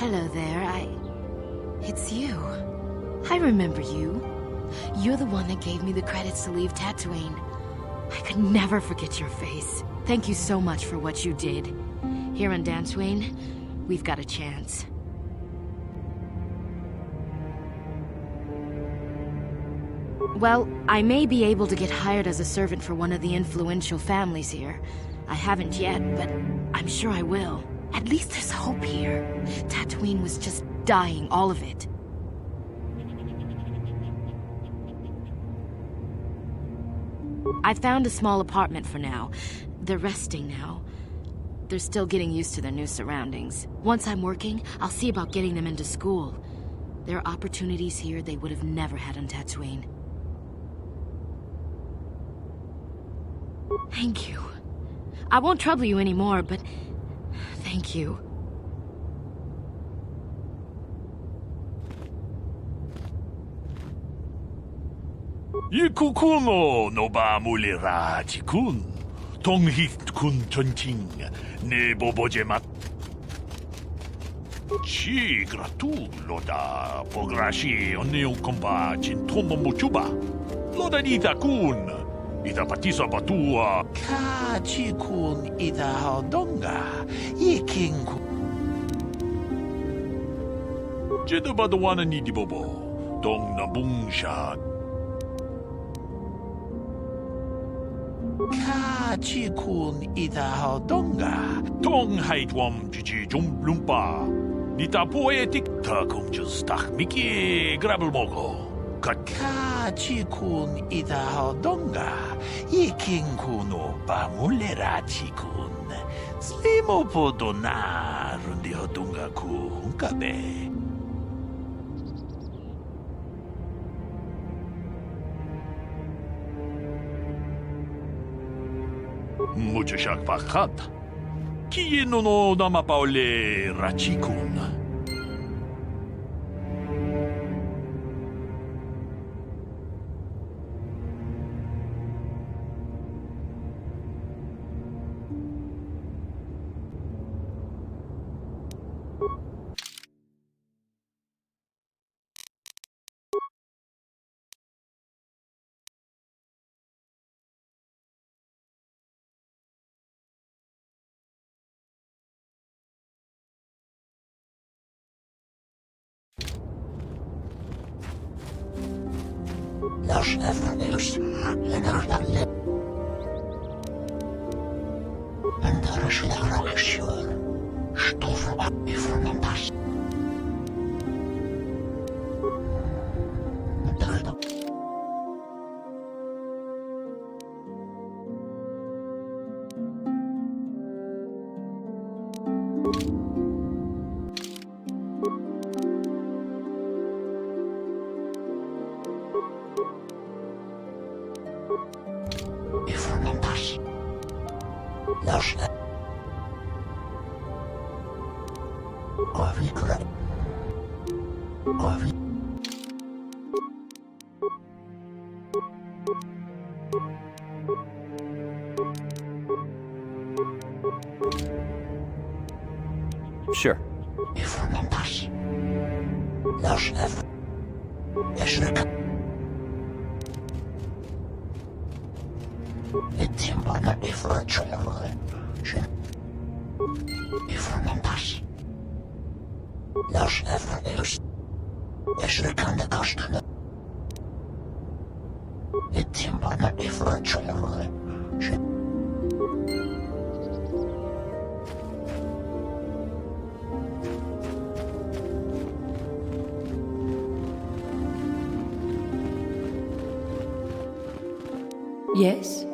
Hello there, It's you. I remember you. You're the one that gave me the credits to leave Tatooine. I could never forget your face. Thank you so much for what you did. Here on Dantooine, we've got a chance. Well, I may be able to get hired as a servant for one of the influential families here. I haven't yet, but I'm sure I will. At least there's hope here. Tatooine was just dying, all of it. I found a small apartment for now. They're resting now. They're still getting used to their new surroundings. Once I'm working, I'll see about getting them into school. There are opportunities here they would have never had on Tatooine. Thank you. I won't trouble you anymore, but thank you. Ikukuno no ba muliraji kun. Tonghit kun chonching ne bobojemat. Chi gratu loda pograshi oneo komba chintombo muchuba. Loda nita kun. Ida patisa batua. Ka chi kun ida hodonga. Yiking kun. Jeda badawana ni di bobo. Dong na bungsha. Chi kun ida hodonga. Tong haitwam chichi jumblumpa. Nita poetic ta kung just tak miki grabel mogo. Ka chi kun ida hodonga. Yiking kuno pa mulera chi kun. Slimo po donar rundi hodonga ku hunkabe. Mucho shak pakat. Kieno no dama paole rachikun. Los efforts in our land. And there is a reaction. Stuff up from us. Sure. Yes?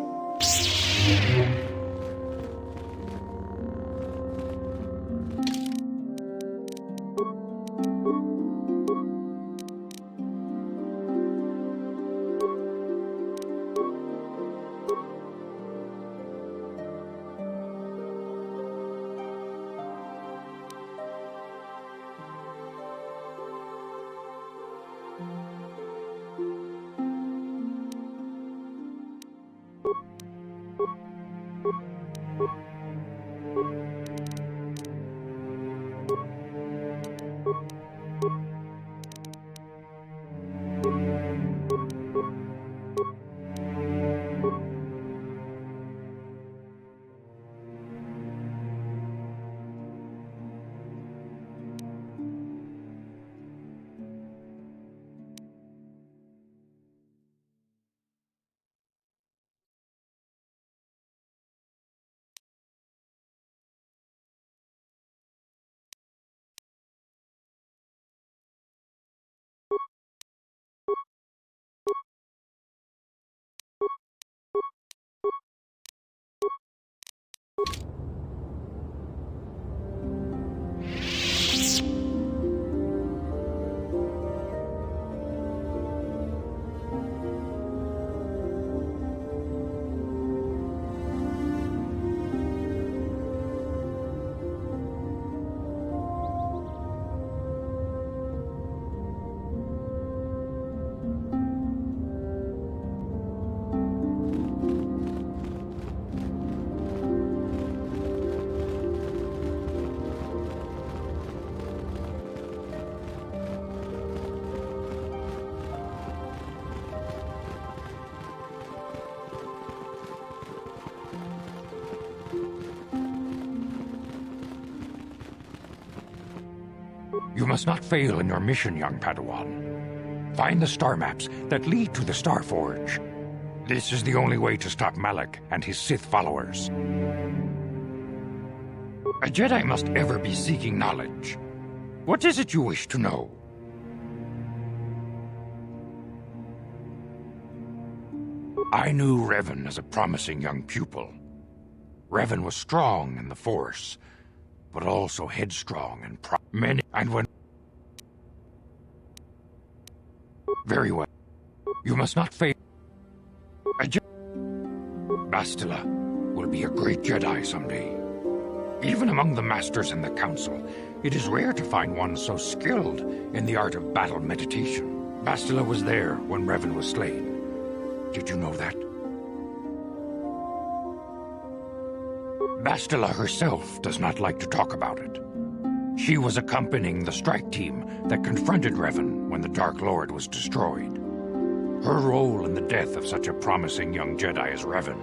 You must not fail in your mission, young Padawan. Find the star maps that lead to the Star Forge. This is the only way to stop Malak and his Sith followers. A Jedi must ever be seeking knowledge. What is it you wish to know? I knew Revan as a promising young pupil. Revan was strong in the Force, but also headstrong and Very well. You must not fail. Bastila will be a great Jedi someday. Even among the Masters and the Council, it is rare to find one so skilled in the art of battle meditation. Bastila was there when Revan was slain. Did you know that? Bastila herself does not like to talk about it. She was accompanying the strike team that confronted Revan when the Dark Lord was destroyed. Her role in the death of such a promising young Jedi as Revan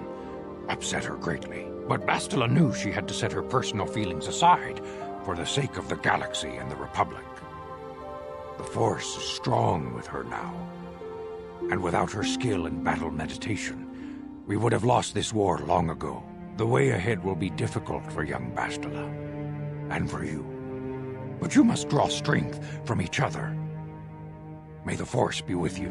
upset her greatly. But Bastila knew she had to set her personal feelings aside for the sake of the galaxy and the Republic. The Force is strong with her now. And without her skill in battle meditation, we would have lost this war long ago. The way ahead will be difficult for young Bastila, and for you. But you must draw strength from each other. May the Force be with you.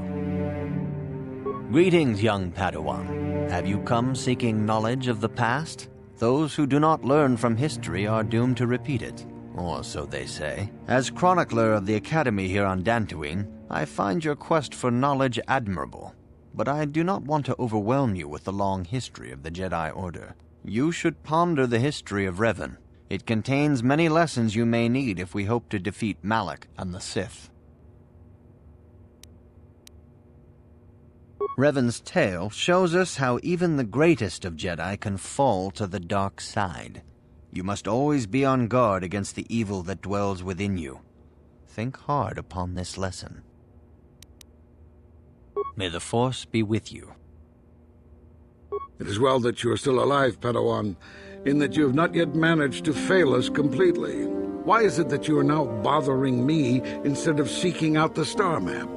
Greetings, young Padawan. Have you come seeking knowledge of the past? Those who do not learn from history are doomed to repeat it, or so they say. As chronicler of the Academy here on Dantooine, I find your quest for knowledge admirable, but I do not want to overwhelm you with the long history of the Jedi Order. You should ponder the history of Revan. It contains many lessons you may need if we hope to defeat Malak and the Sith. Revan's tale shows us how even the greatest of Jedi can fall to the dark side. You must always be on guard against the evil that dwells within you. Think hard upon this lesson. May the Force be with you. It is well that you are still alive, Padawan, in that you have not yet managed to fail us completely. Why is it that you are now bothering me instead of seeking out the star map?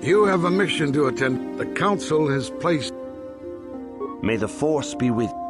You have a mission to attend. The Council has placed... May the Force be with you.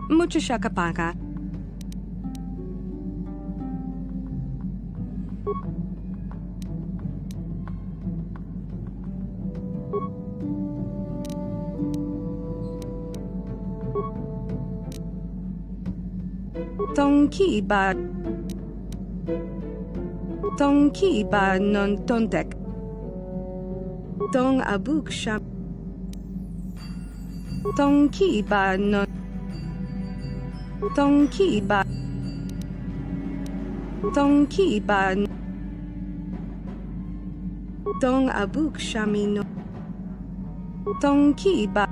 Mucho shakapaka. Tonki ba non tontek. Tong abuk shap. Tonki ba non. Tonki ba. Tonki ba Dong abuk shamino. Tonki ba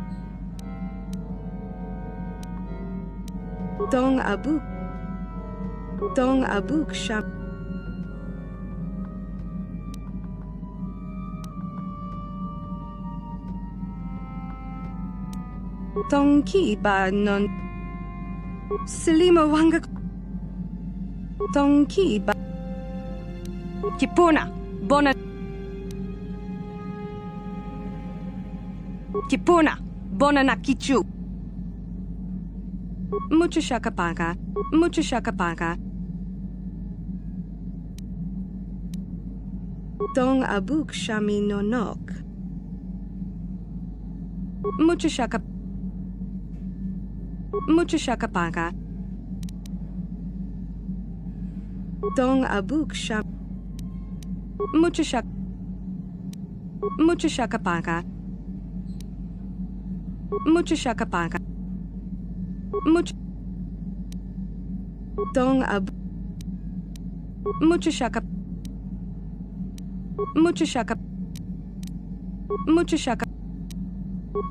Dong abuk sham. Tonki ba non Selima wanga. Tonki ba Kipuna bona Kipuna bona na kichu. Mucho shakapaka. Mucho shakapaka. Dong abuk shami no nok. Mucho shakapaka. Dong abuk sham. Mucho shakapaka. Mucho shakapaka. Mucho Dong ab Mucho shaka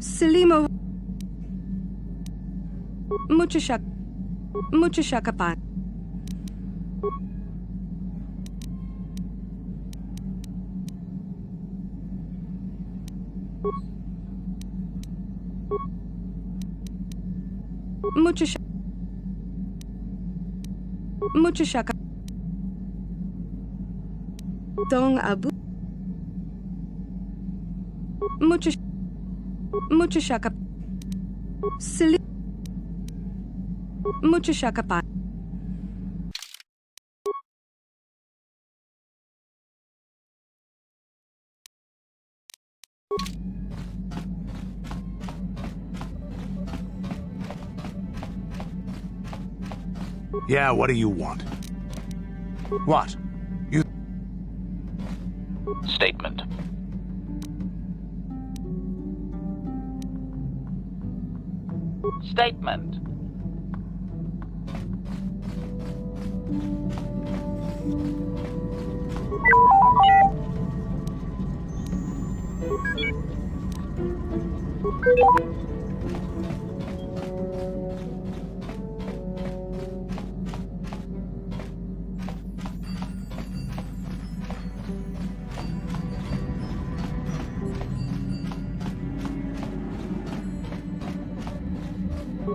Selimo Mucho shaka pa. Mucho shaka Dong abu Mucho shaka Silly Mucho shaka pa. Yeah, what do you want? What? You... Statement. Statement.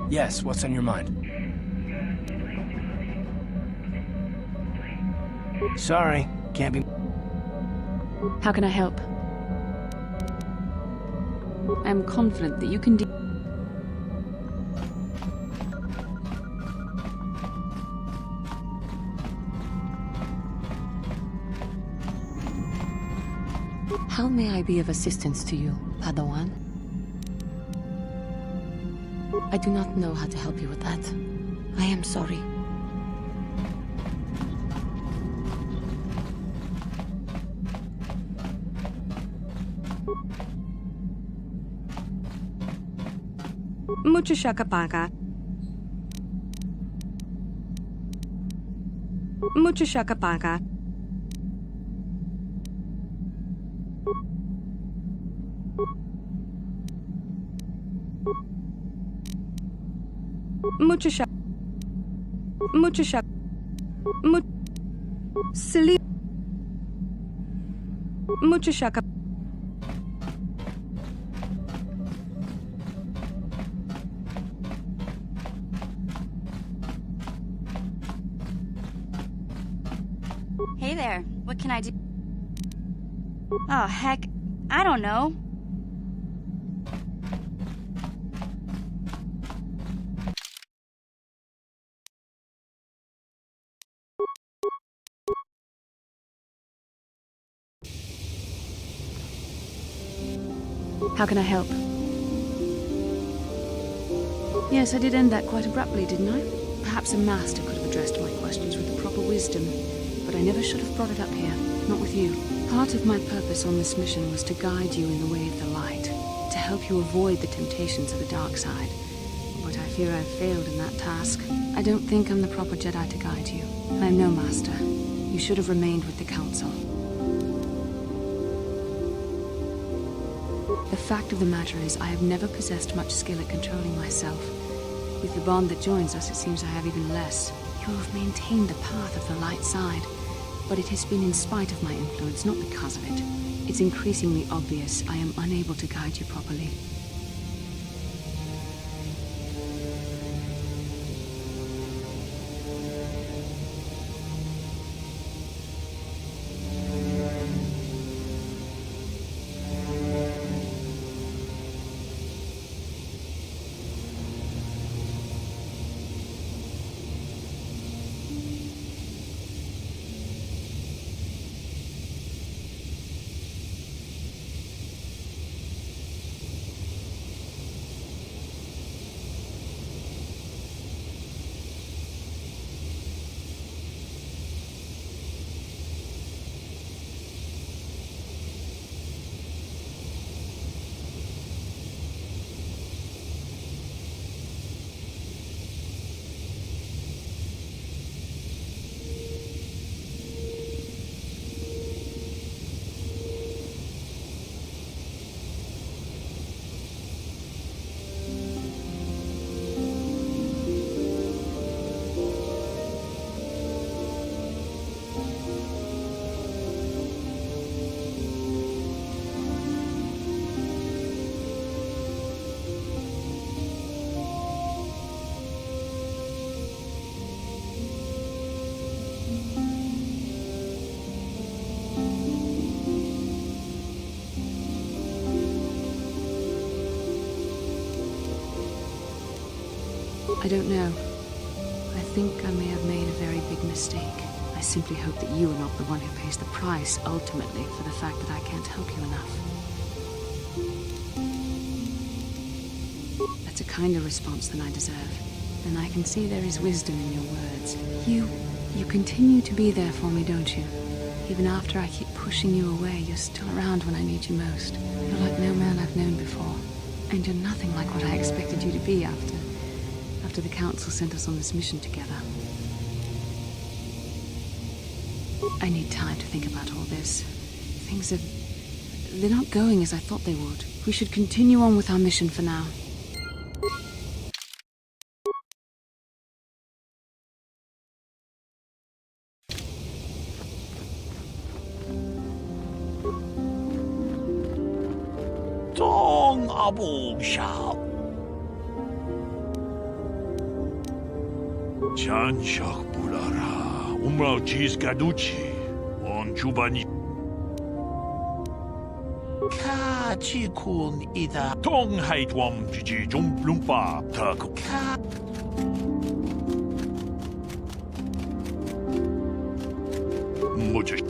Yes, what's on your mind? Sorry, can't be... How can I help? I am confident that you can How may I be of assistance to you, Padawan? I do not know how to help you with that. I am sorry. Mucho shakapaka. Mucho shakapaka. Mucho silly mucho shaka Hey there, what can I do? Oh, heck, I don't know. How can I help? Yes, I did end that quite abruptly, didn't I? Perhaps a master could have addressed my questions with the proper wisdom, but I never should have brought it up here, not with you. Part of my purpose on this mission was to guide you in the way of the light, to help you avoid the temptations of the dark side. But I fear I've failed in that task. I don't think I'm the proper Jedi to guide you. I am no master. You should have remained with the council. The fact of the matter is, I have never possessed much skill at controlling myself. With the bond that joins us, it seems I have even less. You have maintained the path of the light side, but it has been in spite of my influence, not because of it. It's increasingly obvious I am unable to guide you properly. I don't know. I think I may have made a very big mistake. I simply hope that you are not the one who pays the price, ultimately, for the fact that I can't help you enough. That's a kinder response than I deserve. And I can see there is wisdom in your words. You continue to be there for me, don't you? Even after I keep pushing you away, you're still around when I need you most. You're like no man I've known before. And you're nothing like what I expected you to be after the council sent us on this mission together. I need time to think about all this. They're not going as I thought they would. We should continue on with our mission for now. Dong Abu Shao. Janshak Bulara, Umrao Cheese Gaduchi, on Chubani. Kachikun Ida, Tong Haitwam Gigi Jumplumpa, Takuka. Much.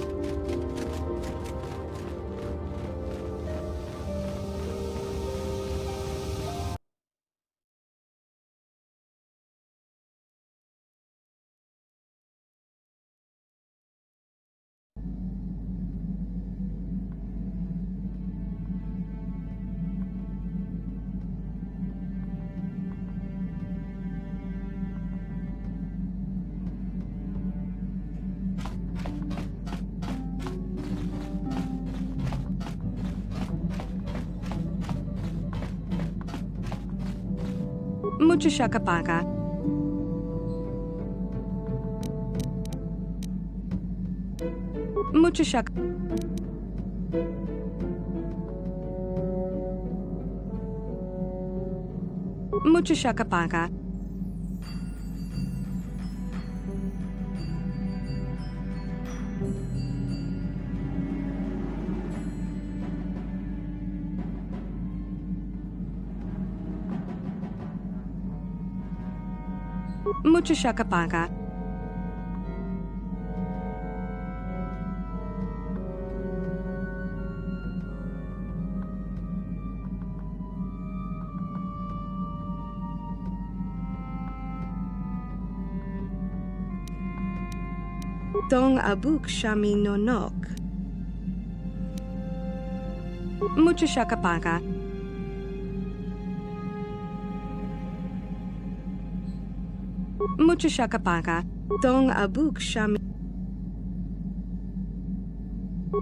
Mucho shakapaka. Mucho shak. Mucho shakapaka. Mucho shakapaka. Dong abuk shami nonok. Mucho shakapaka. Mucho shakapaka. Dong abuk shami.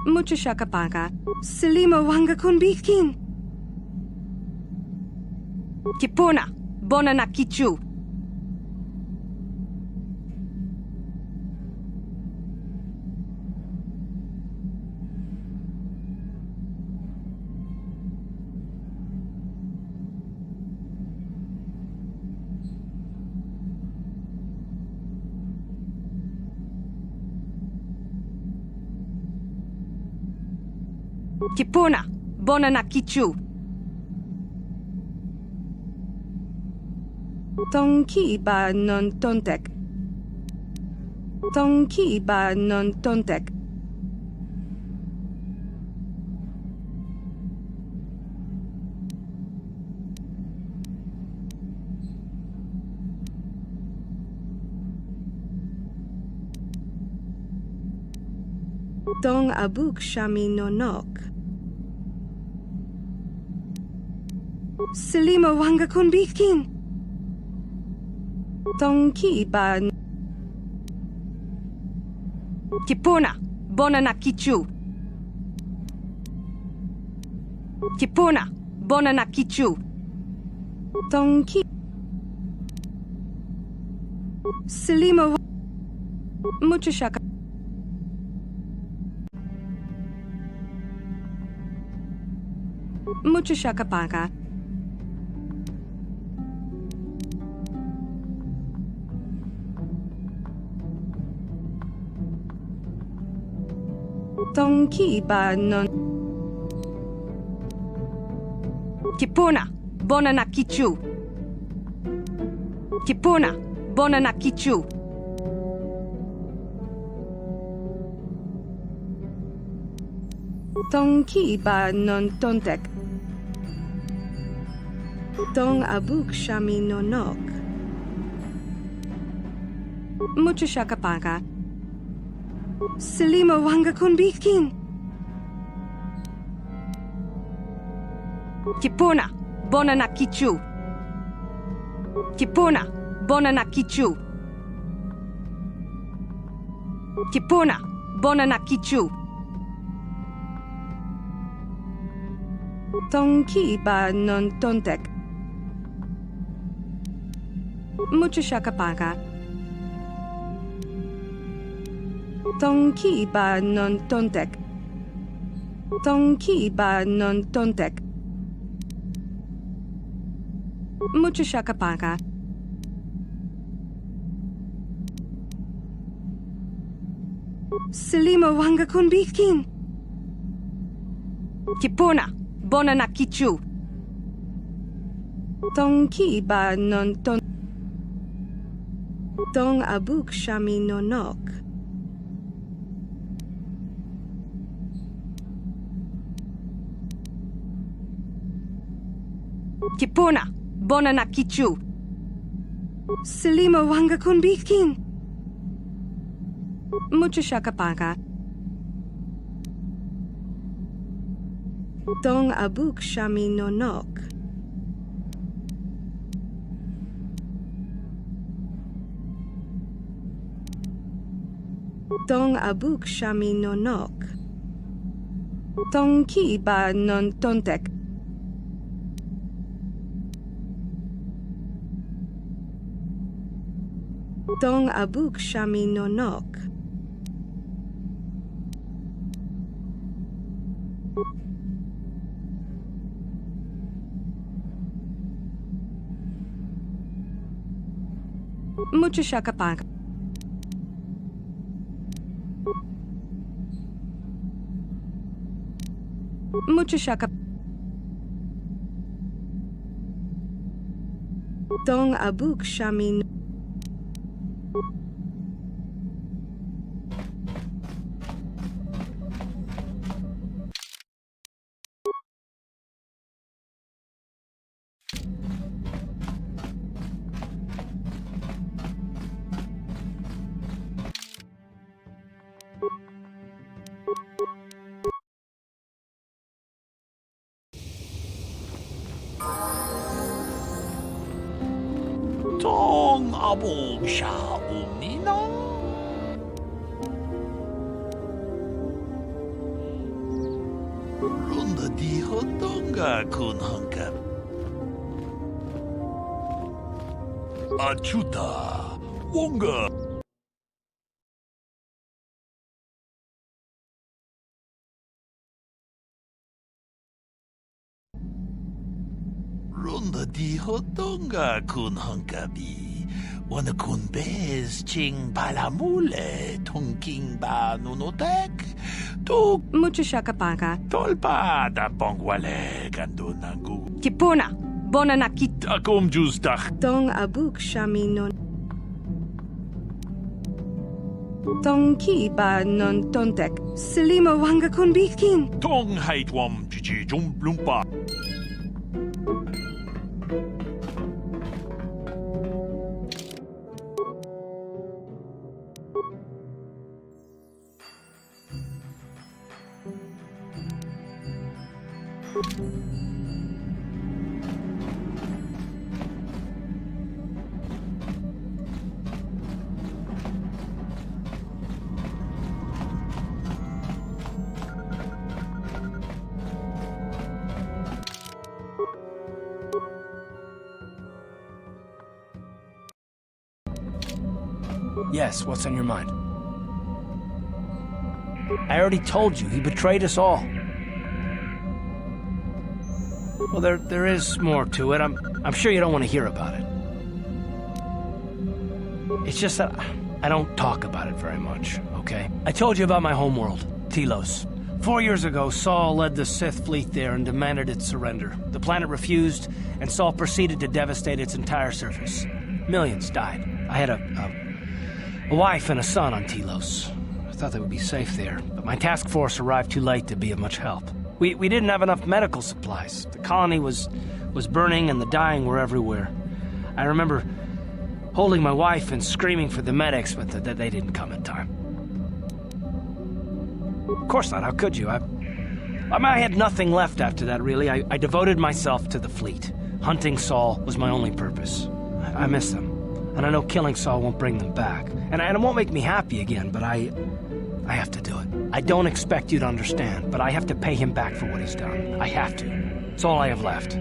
Muchashakapaka. Selima wanga kunbikin. Kipona. Bona na kichu. Kipona. Bona na kichu. Tongki ba non tontek. Tongki ba non tontek. Dong abuk shami nonok. Selima wanga kunbikin. Tongki ba. Kipona. Bona na kichu. Kipona. Bona na kichu. Tongki. Selima. Muchashaka. Muchashakapaka. Tongki ba non. Kipona. Bona na kichu. Kipona. Bona na kichu. Tongki ba non tontek. Dong abuk shami nonok. Muchashakapaka. Selima wanga kunbikin. Kipona. Bona na kichu. Kipona. Bona na kichu. Kipona. Bona na kichu. Tongki ba non tontek. Muchashakapaka. Tongki ba non tontek. Tongki ba non tontek. Muchashakapaka. Selima wanga kunbikin. Kipona. Bona na kichu. Tongki ba non ton. Dong abuk shami nonok. Kipona. Bona na kichu. Selima wanga kunbikin. Muchashakapaka. Dong abuk shami nonok. Dong abuk shami nonok. Tongki ba non tontek. Dong abuk shami nonok. Muchashakapaka. Muchashaka. Dong abuk shami. Tong abog siya umnina. Runda di hodonga kun hangkap. Achuta, wonga. Runda di hodonga kun hangkabi. Wana kun bez ching balamule tongking ba nunotek. Tu Mucho shakapanka. tolpa da bongwale gando nangu. Kipuna. Bona nakit. Akom justach. Tong abuk shami non. Tong ki ba non tontek. Selima wanga kun bikin. Tong haitwam chichi jumblumpa. Yes, what's on your mind? I already told you, he betrayed us all. Well, there is more to it. I'm sure you don't want to hear about it. It's just that I don't talk about it very much, okay? I told you about my homeworld, Telos. 4 years ago, Saul led the Sith fleet there and demanded its surrender. The planet refused, and Saul proceeded to devastate its entire surface. Millions died. I had a wife and a son on Telos. I thought they would be safe there, but my task force arrived too late to be of much help. We didn't have enough medical supplies. The colony was burning and the dying were everywhere. I remember holding my wife and screaming for the medics, but they didn't come in time. Of course not, how could you? I had nothing left after that, really. I devoted myself to the fleet. Hunting Saul was my only purpose. I miss them. And I know killing Saul won't bring them back. And it won't make me happy again, but I have to do it. I don't expect you to understand, but I have to pay him back for what he's done. I have to. It's all I have left.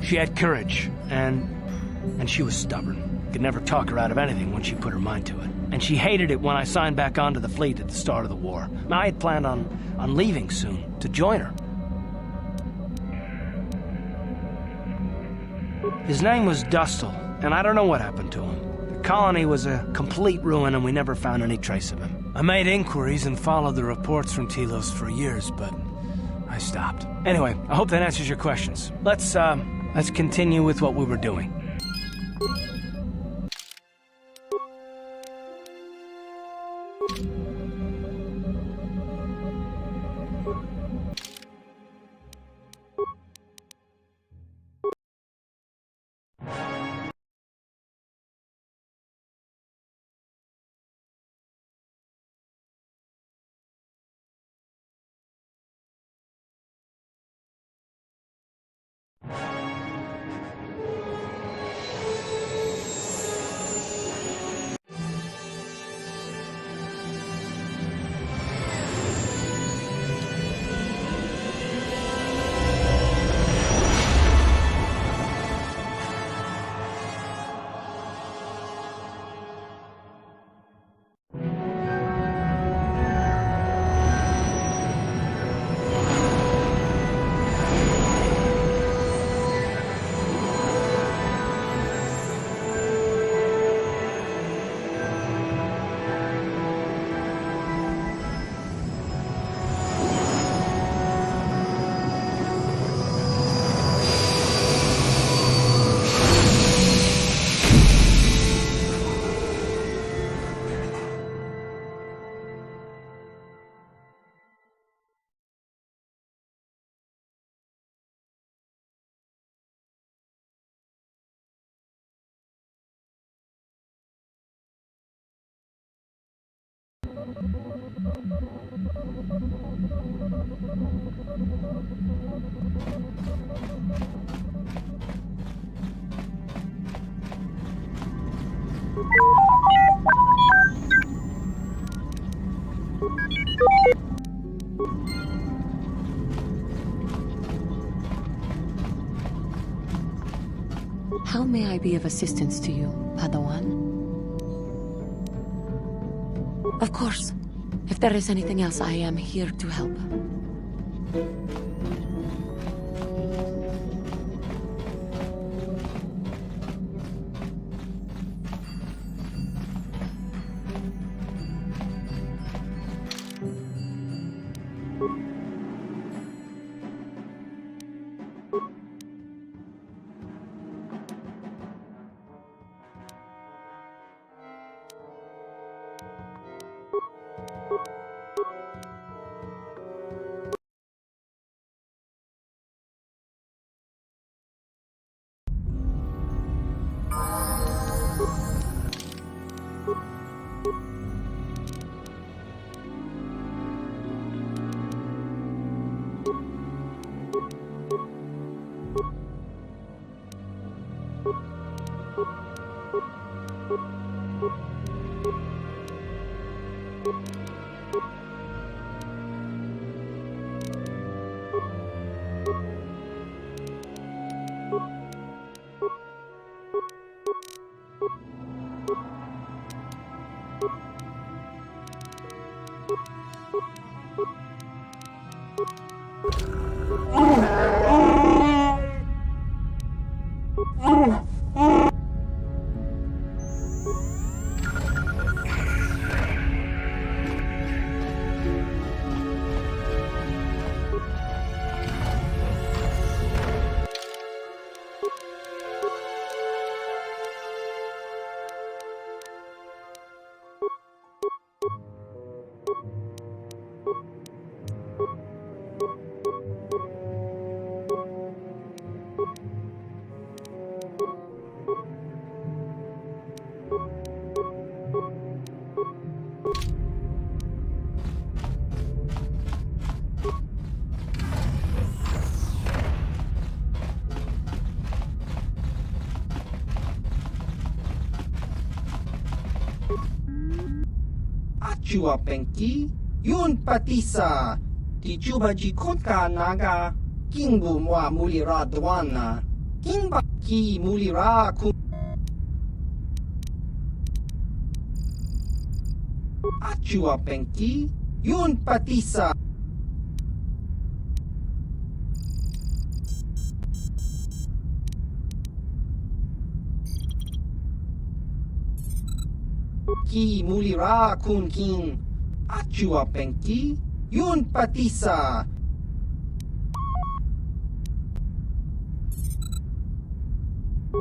She had courage, and she was stubborn. Could never talk her out of anything when she put her mind to it. And she hated it when I signed back onto the fleet at the start of the war. Now, I had planned on leaving soon to join her. His name was Dustle, and I don't know what happened to him. The colony was a complete ruin, and we never found any trace of him. I made inquiries and followed the reports from Telos for years, but I stopped. Anyway, I hope that answers your questions. Let's continue with what we were doing. How may I be of assistance to you, Padawan? Of course. If there is anything else, I am here to help. Chua Penki, Yun Patisa, Di Chuba Jikotka Naga, Kingbu Mwa Mulira Dwana, Kingba Ki Mulira Ku. Achua Penki, Yun Patisa. Ki mulira kun king. Achua Penki, Yun Patisa.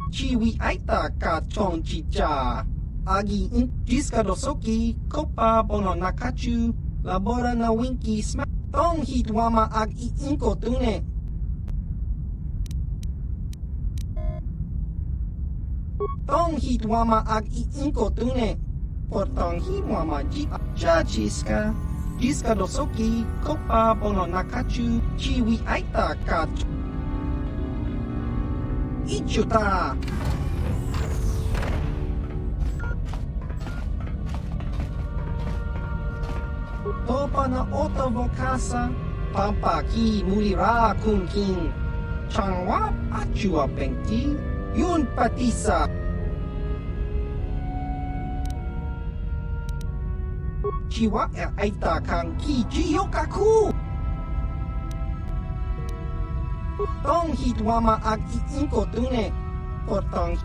Chiwi Aita Ka Chong Chicha. Agi in Jiska Dosoki, Kopa Bono Nakachu, Labora na Winky Smack. Tong Hitwama Ag Inko Tune. Tong Hitwama Ag Inko Tune. Portong Hitwama Jip. Jiska. Jiska Dosoki, Kopa Bono Nakachu, Chiwi Aita Ka Ichuta. Topa na Oto Vokasa, Pampa Ki Mulira Kun King, Changwa Achua Penki, Yun Patisa. Chiwa Aita Kang Ki Jiyokaku. Tong Hitwama Ag Inko Tune, Portong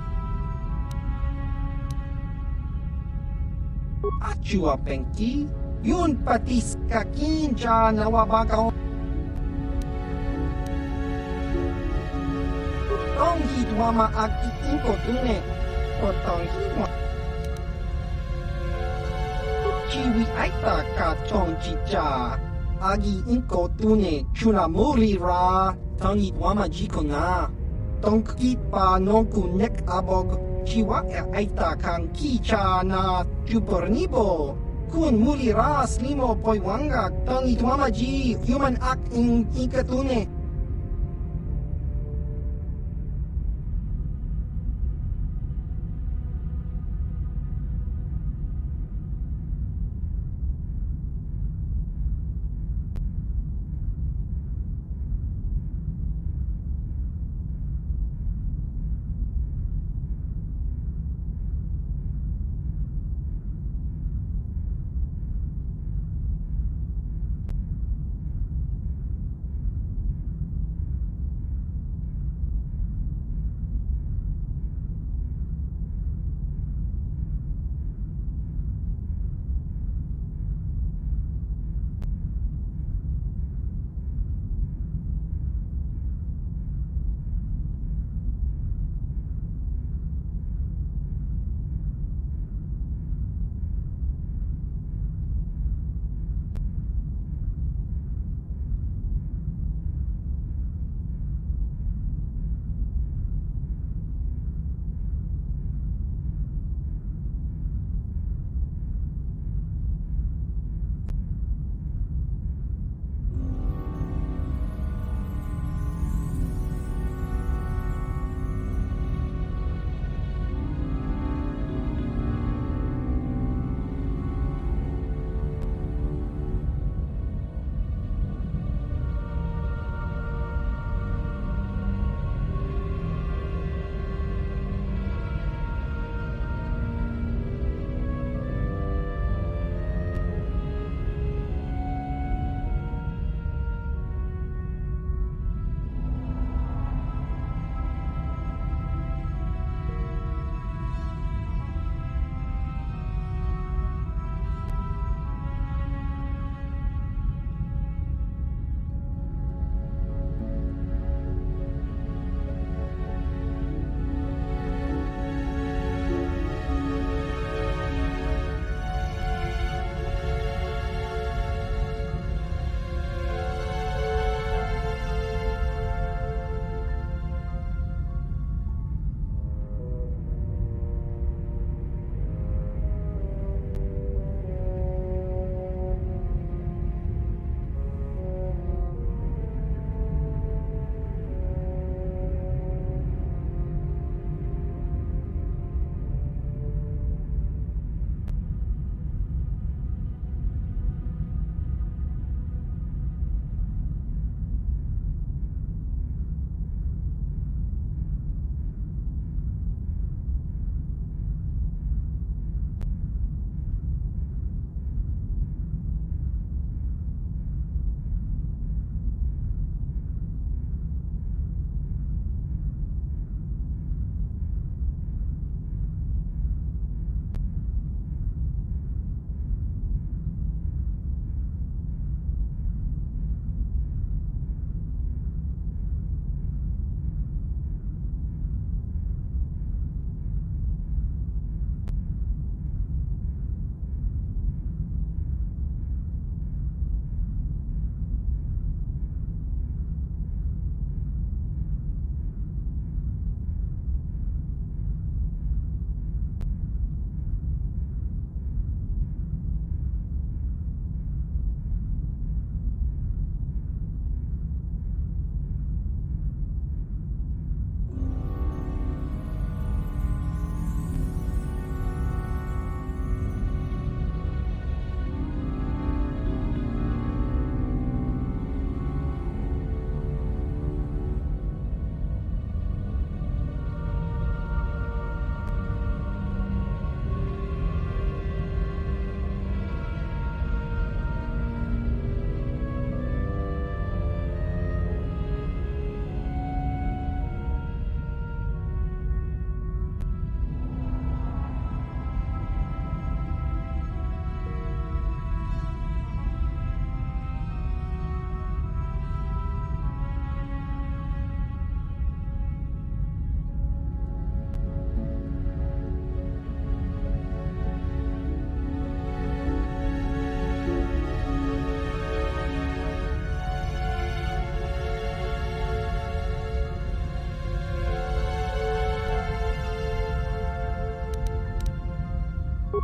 Achua Penki, Yun Patis Kakinja Nawabagaw. Tong Hitwama Ag Inko Tune, Portong Hitwama Chiwi Aita Ka Chong Chicha, Agi Inko Tune, Chuna Mulira. Tangit wama jiko na. Tongkit pa nongku nek abog. Chiwa aita kang kicha na chupornibo. Kun mulira slimo poiwanga. Tangit wama ji human act in ikatune.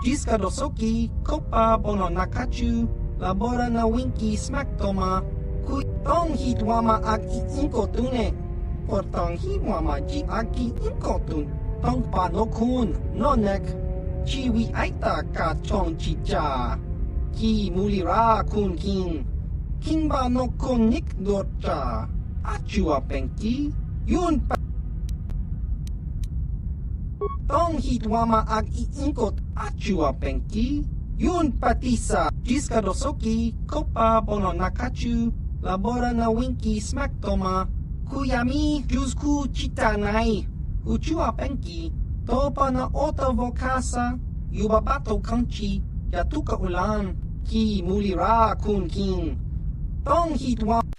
Jiska dosoki, kopa bono nakachu, labora na winki smack toma, kui tong hit wama ag inko tune, por tong hi wama ji aki inko tun, tong pa no kun, no nek, chiwi aita ka chong chicha, ki mulira kun king, king ba no kun nik dorcha, achua penki, yun pa tong hit wama ag iinkot achua penki, yun patisa, jiska dosoki, kopa bono nakachu, labora na winki smack toma, kuyami jusku chitanai, uchua penki, topa na ota vokasa, yubabato kanchi, yatuka ulan, ki mulira kun king, tong hit wama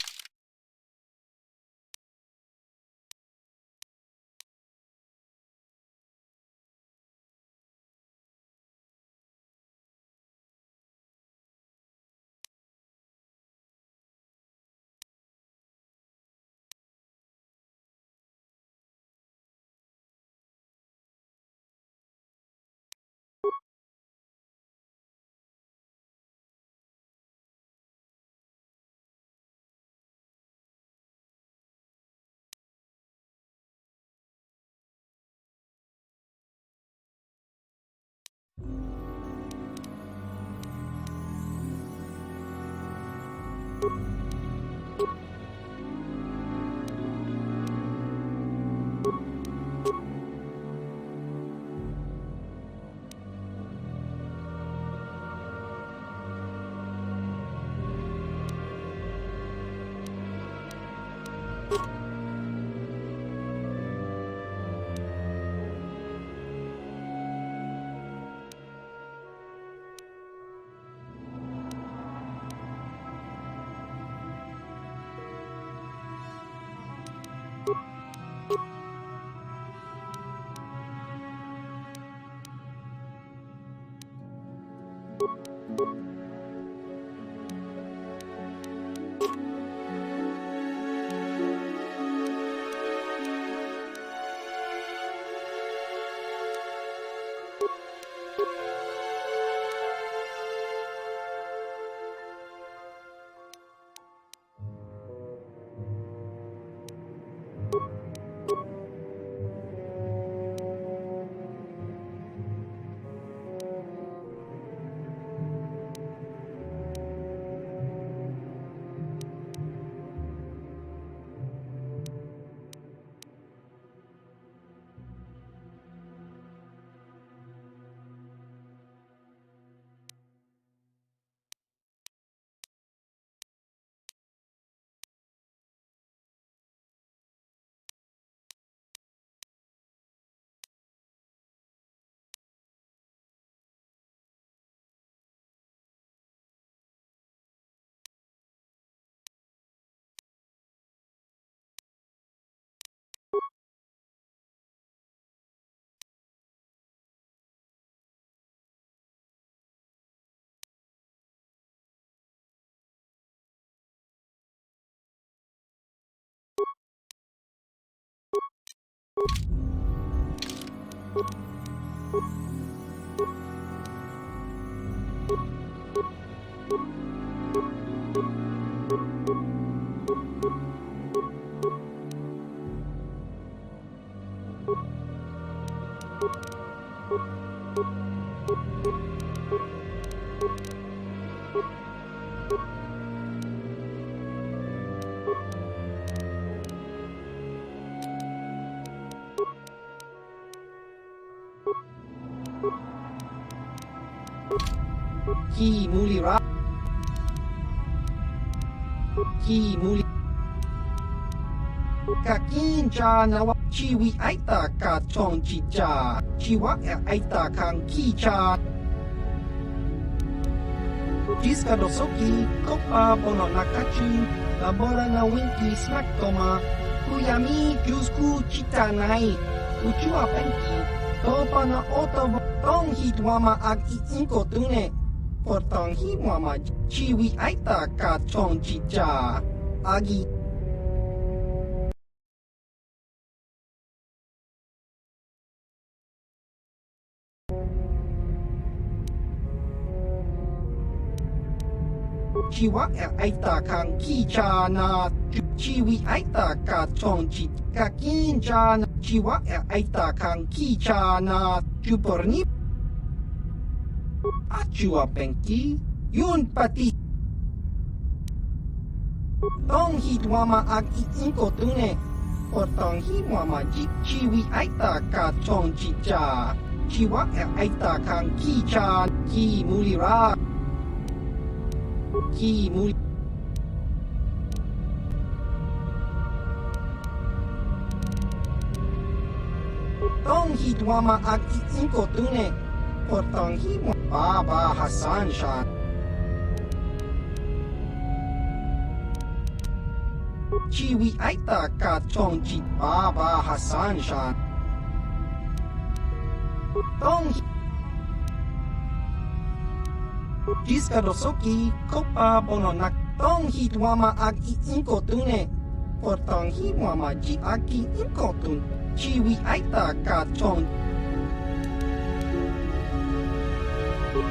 ki mulira ki muli kakin cha nawa chiwi aita ka chong chicha chiwa aita kang ki cha jiska dosoki kopa bono nakachu labora na winki smack toma kuyami jusku chitanai uchua penki topa na oto tong hit wama ag iinko tune portong hi wama chiwi aita ka chong chicha agi Chiwa aita kang kicha na chiwi aita ka chonchi kakincha na chiwa aita kang kicha na chuporni achua penki yun pati tong hitwama ag iinko tune or tong hitwama ji chiwi aita ka chonchi cha chiwa aita kang kicha ki mulira ki muli tong hitwama ag iinko tune or tong hitwama Baba Hassan Shan Chiwi aita ka chongchi Baba Hassan Shan Tong Jiska dosoki kopa bononak tong hitwama ag iinko tune or tong hitwama ji aki inko tun chiwi aita ka chong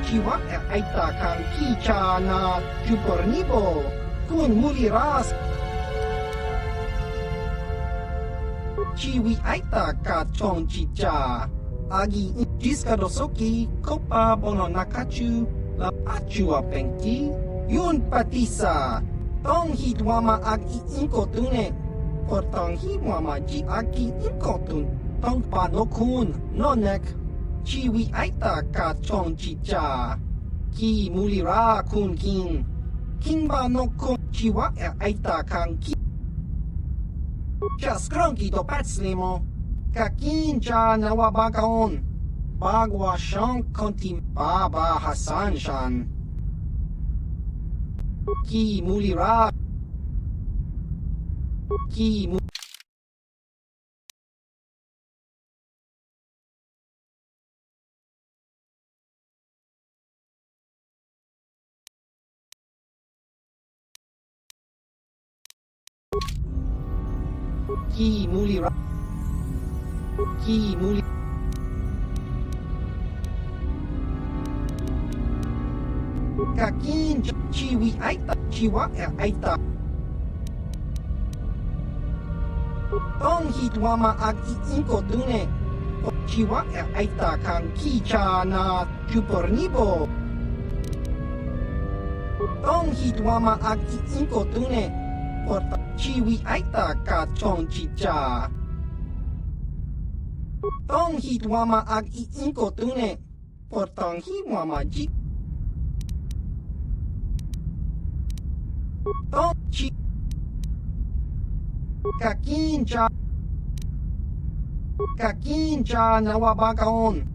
chiwa aita kang kicha na chupornibo kun muliras chiwi aita ka chong chicha agi jiska dosoki kopa bono nakachu la achua penki yun patisa tong hitwama ag iinko tune or tong hitwama ji aki inko tun tong panokun nonek chiwi aita ka chong chicha ki mulira kun king ba no kun chiwa aita kang ki just cronky do patslimo kakincha na wabakaon bagwa shan konti Baba Hassan Shan ki mulira ki mu ki mulira ki muli kakin chiwi aita chiwa aita tong hitwama ag iinko tune chiwa aita kang kicha na chupornibo tong hitwama ag iinko tune chiwi aita ka chong chicha tong hitwama ag iinko tune tong hitwama ji tong chi kakincha na wabakaon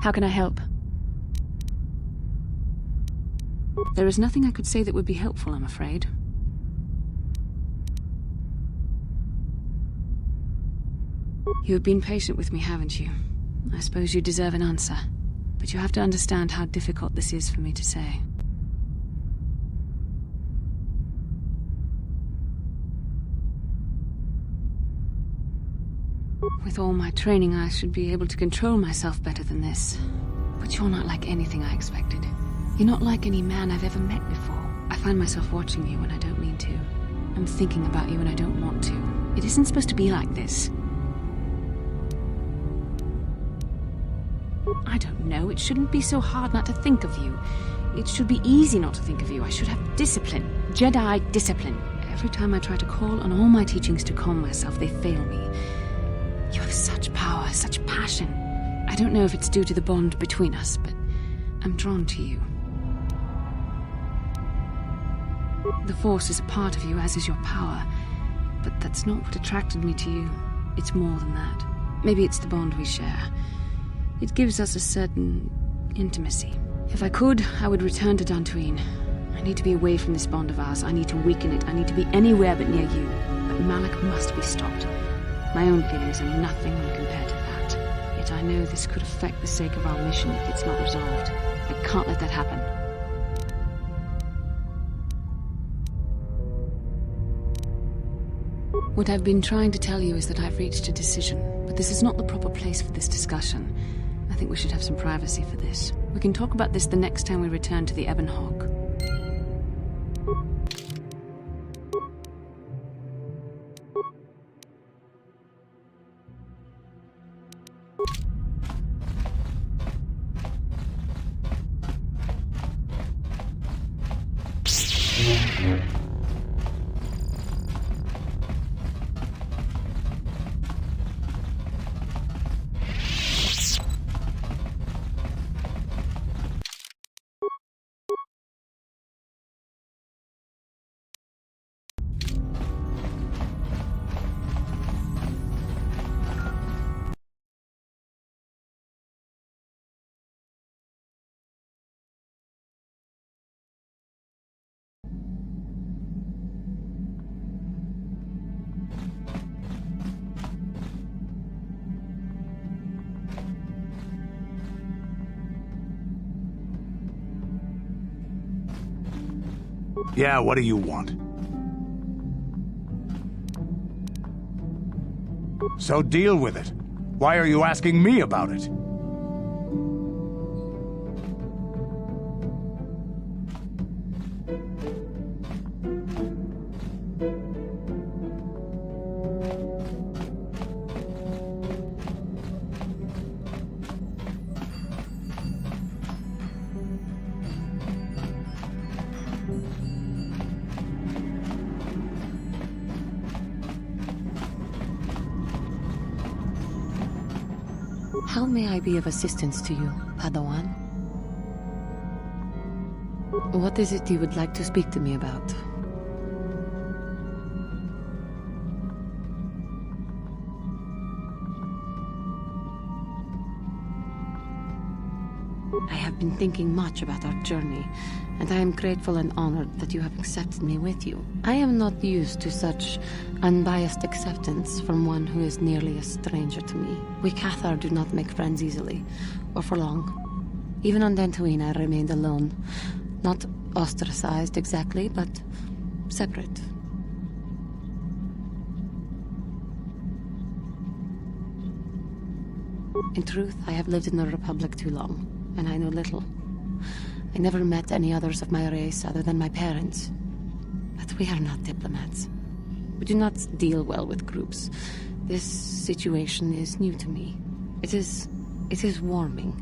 How can I help? There is nothing I could say that would be helpful, I'm afraid. You have been patient with me, haven't you? I suppose you deserve an answer. But you have to understand how difficult this is for me to say. With all my training, I should be able to control myself better than this. But you're not like anything I expected. You're not like any man I've ever met before. I find myself watching you when I don't mean to. I'm thinking about you when I don't want to. It isn't supposed to be like this. I don't know. It shouldn't be so hard not to think of you. It should be easy not to think of you. I should have discipline. Jedi discipline. Every time I try to call on all my teachings to calm myself, they fail me. You have such power, such passion. I don't know if it's due to the bond between us, but I'm drawn to you. The Force is a part of you, as is your power. But that's not what attracted me to you. It's more than that. Maybe it's the bond we share. It gives us a certain intimacy. If I could, I would return to Dantooine. I need to be away from this bond of ours. I need to weaken it. I need to be anywhere but near you. But Malik must be stopped. My own feelings are nothing when compared to that. Yet I know this could affect the sake of our mission if it's not resolved. I can't let that happen. What I've been trying to tell you is that I've reached a decision, but this is not the proper place for this discussion. I think we should have some privacy for this. We can talk about this the next time we return to the Ebon Hawk. Yeah, what do you want? So deal with it. Why are you asking me about it? How may I be of assistance to you, Padawan? What is it you would like to speak to me about? I have been thinking much about our journey, and I am grateful and honored that you have accepted me with you. I am not used to such unbiased acceptance from one who is nearly a stranger to me. We Cathar do not make friends easily, or for long. Even on Dantooine I remained alone. Not ostracized exactly, but separate. In truth, I have lived in the Republic too long, and I know little. I never met any others of my race other than my parents. But we are not diplomats. We do not deal well with groups. This situation is new to me. It is warming.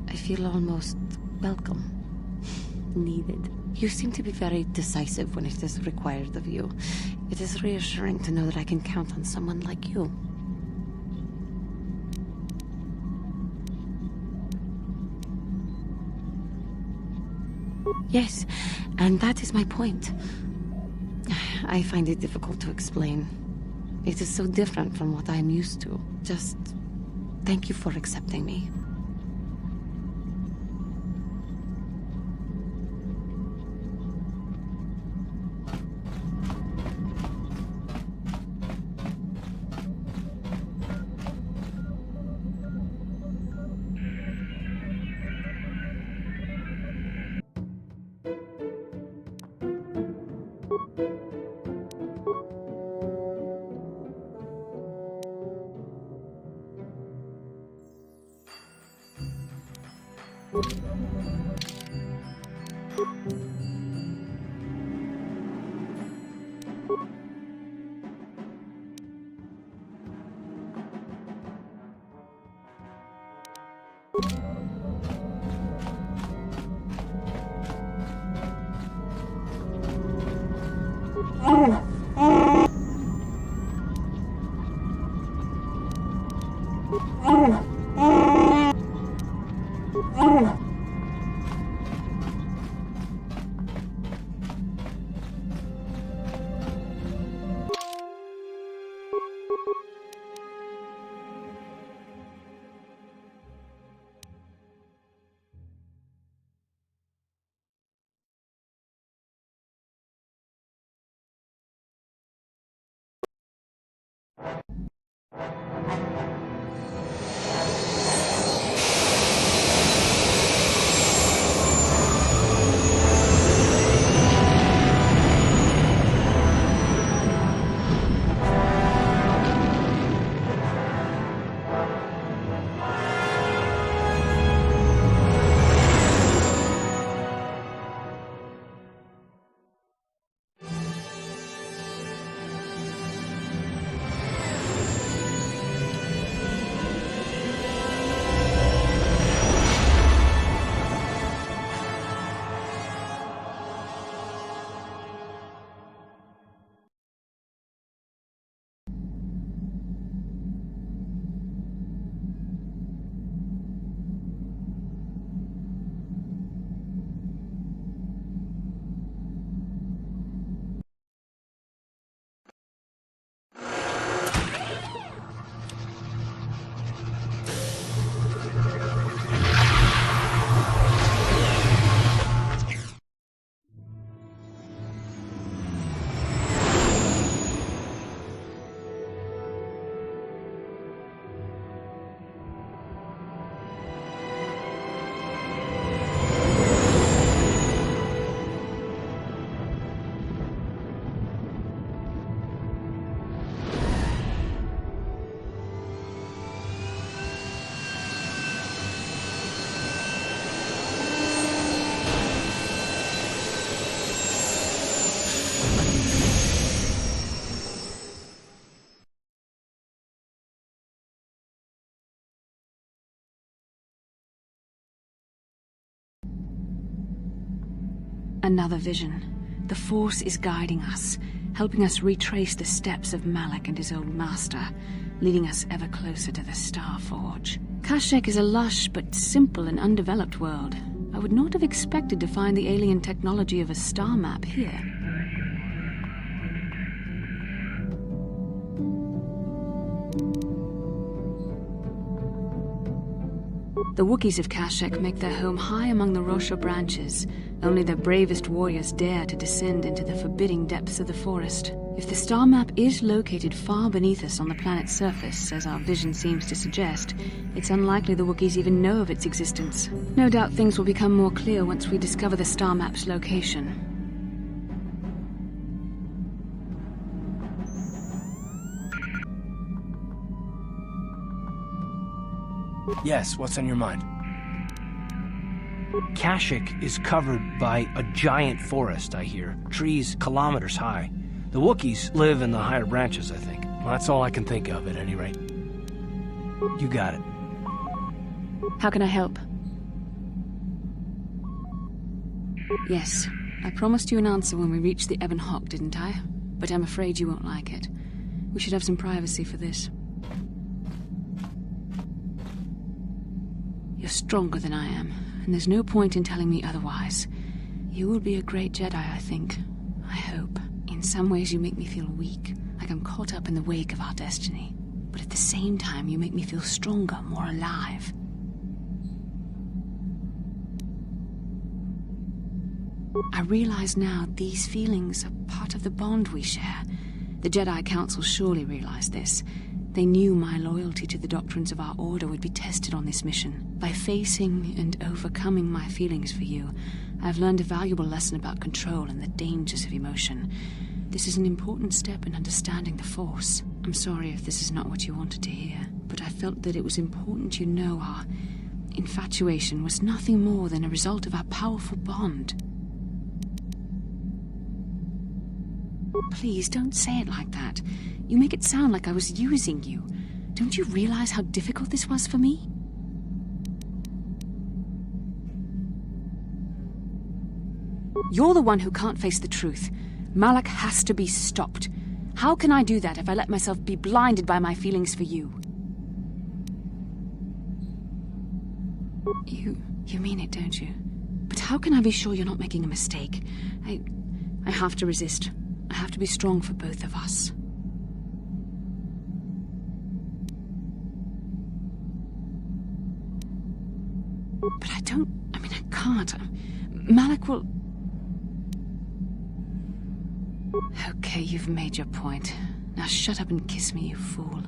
I feel almost welcome. Needed. You seem to be very decisive when it is required of you. It is reassuring to know that I can count on someone like you. Yes, and that is my point. I find it difficult to explain. It is so different from what I am used to. Just thank you for accepting me. Another vision. The Force is guiding us, helping us retrace the steps of Malak and his old master, leading us ever closer to the Star Forge. Kashyyyk is a lush but simple and undeveloped world. I would not have expected to find the alien technology of a star map here. The Wookiees of Kashyyyk make their home high among the Rosha branches. Only their bravest warriors dare to descend into the forbidding depths of the forest. If the star map is located far beneath us on the planet's surface, as our vision seems to suggest, it's unlikely the Wookiees even know of its existence. No doubt things will become more clear once we discover the star map's location. Yes, what's on your mind? Kashyyyk is covered by a giant forest, I hear. Trees kilometers high. The Wookiees live in the higher branches, I think. Well, that's all I can think of, at any rate. You got it. How can I help? Yes, I promised you an answer when we reached the Ebon Hawk, didn't I? But I'm afraid you won't like it. We should have some privacy for this. You're stronger than I am, and there's no point in telling me otherwise. You will be a great Jedi, I think. I hope. In some ways you make me feel weak, like I'm caught up in the wake of our destiny. But at the same time you make me feel stronger, more alive. I realize now these feelings are part of the bond we share. The Jedi Council surely realized this. They knew my loyalty to the doctrines of our order would be tested on this mission. By facing and overcoming my feelings for you, I've learned a valuable lesson about control and the dangers of emotion. This is an important step in understanding the Force. I'm sorry if this is not what you wanted to hear, but I felt that it was important you know our infatuation was nothing more than a result of our powerful bond. Please, don't say it like that. You make it sound like I was using you. Don't you realize how difficult this was for me? You're the one who can't face the truth. Malak has to be stopped. How can I do that if I let myself be blinded by my feelings for you? You mean it, don't you? But how can I be sure you're not making a mistake? I have to resist. I have to be strong for both of us. But I can't. Malak will... Okay, you've made your point. Now shut up and kiss me, you fool.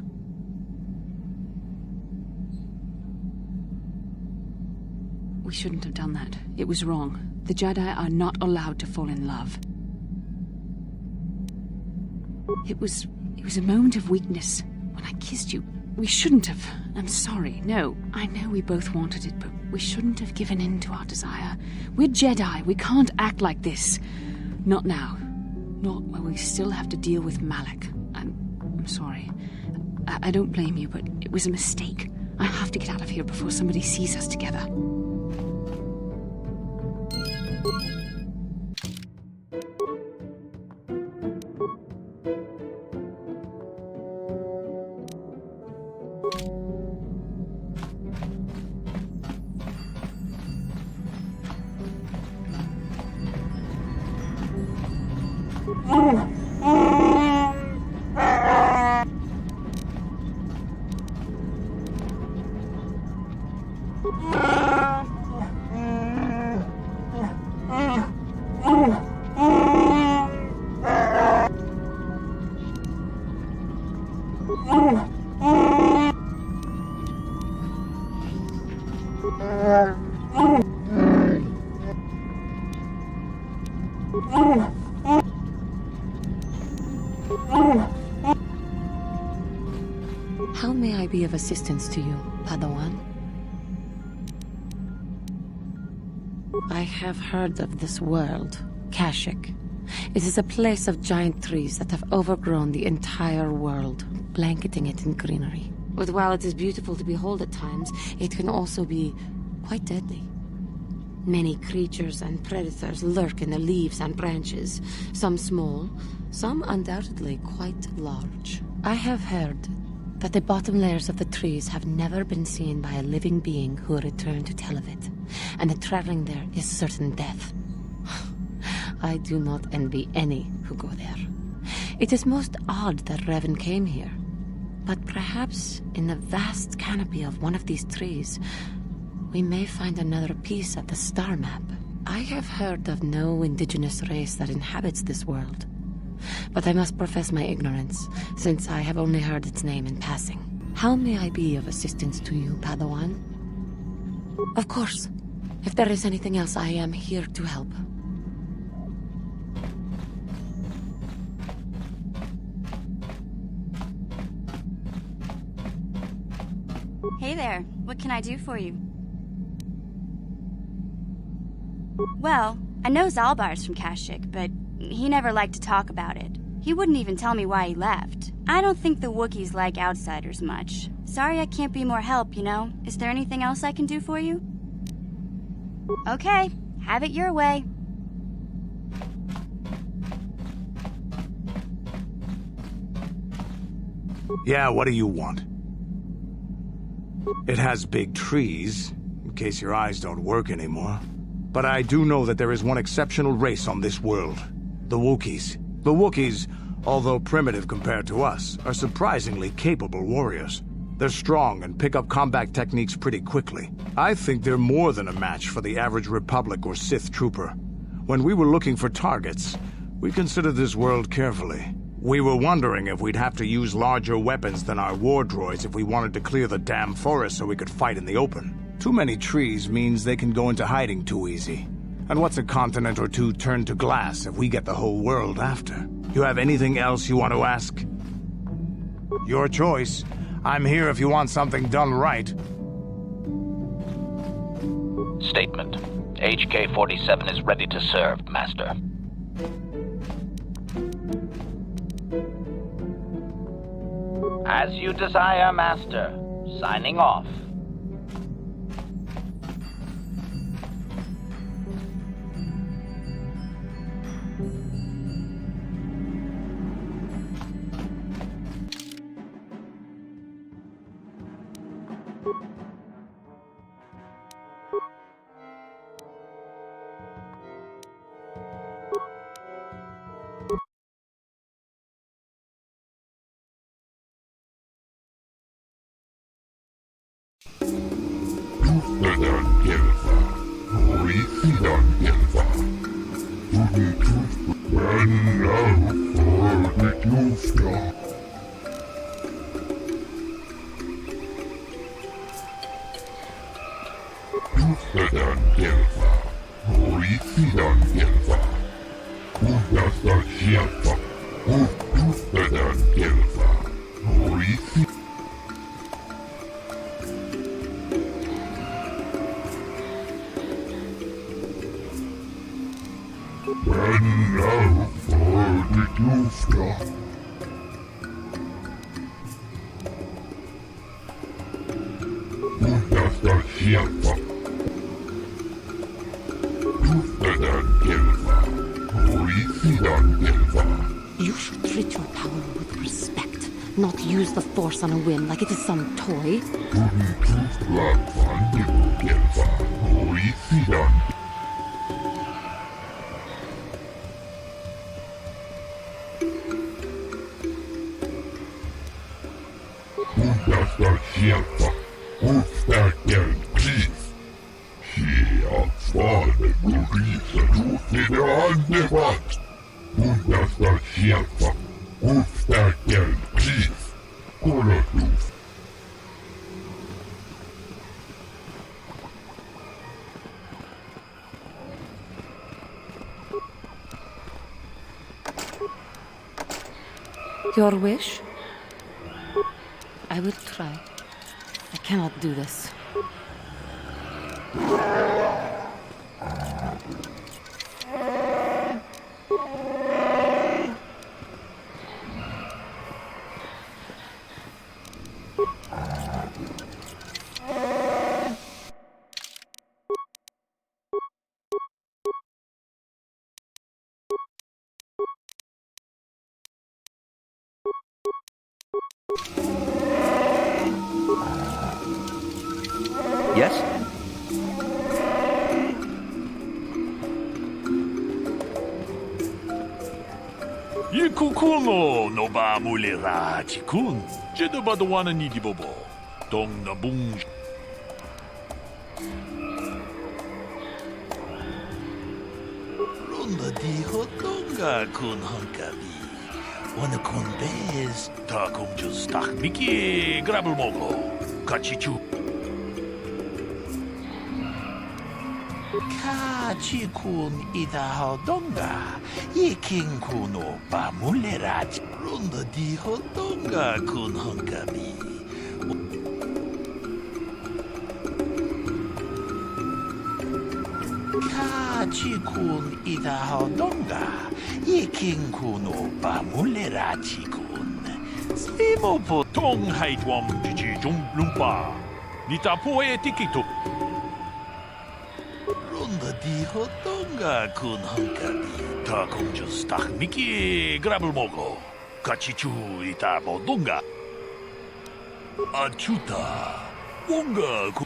We shouldn't have done that. It was wrong. The Jedi are not allowed to fall in love. It was a moment of weakness. When I kissed you, we shouldn't have. I'm sorry. No, I know we both wanted it, but we shouldn't have given in to our desire. We're Jedi. We can't act like this. Not now. Not while we still have to deal with Malak. I'm sorry. I don't blame you, but it was a mistake. I have to get out of here before somebody sees us together. How may I be of assistance to you, Padawan? I have heard of this world, Kashyyyk. It is a place of giant trees that have overgrown the entire world, blanketing it in greenery. But while it is beautiful to behold at times, it can also be quite deadly. Many creatures and predators lurk in the leaves and branches, some small, some undoubtedly quite large. I have heard that the bottom layers of the trees have never been seen by a living being who returned to tell of it, and that traveling there is certain death. I do not envy any who go there. It is most odd that Revan came here, but perhaps in the vast canopy of one of these trees, we may find another piece of the star map. I have heard of no indigenous race that inhabits this world, but I must profess my ignorance, since I have only heard its name in passing. How may I be of assistance to you, Padawan? Of course. If there is anything else, I am here to help. Hey there, what can I do for you? Well, I know Zalbar's from Kashyyyk, but he never liked to talk about it. He wouldn't even tell me why he left. I don't think the Wookiees like outsiders much. Sorry I can't be more help, you know? Is there anything else I can do for you? Okay, have it your way. Yeah, what do you want? It has big trees, in case your eyes don't work anymore. But I do know that there is one exceptional race on this world. The Wookiees. The Wookiees, although primitive compared to us, are surprisingly capable warriors. They're strong and pick up combat techniques pretty quickly. I think they're more than a match for the average Republic or Sith trooper. When we were looking for targets, we considered this world carefully. We were wondering if we'd have to use larger weapons than our war droids if we wanted to clear the damn forest so we could fight in the open. Too many trees means they can go into hiding too easy. And what's a continent or two turned to glass if we get the whole world after? You have anything else you want to ask? Your choice. I'm here if you want something done right. Statement. HK-47 is ready to serve, Master. As you desire, Master. Signing off. You should treat your power with respect, not use the Force on a whim like it is some toy. Your wish? I will try. I cannot do this. Yes? Ikukuno no ba mulera chikun. Jeda badawana ni di bobo. Dong na bung. Runda di hotonga kun hankabi. Wana kun bez. Ta kum just tak miki grabel mogo. Kachichu. Kachikun ida hodonga. Ikin kuno ba mulera. Runda di hodonga kun hankabi. Kachikun ida hodonga. Ikin kuno ba mulera chikun. Slimo po tong haitwam jiji jum lumpa. Nita po e tikito. Runda di hotonga kun hankabi. Ta kung just tak miki grabel mogo. Kachichu ita bodonga. Achuta. Wonga kun.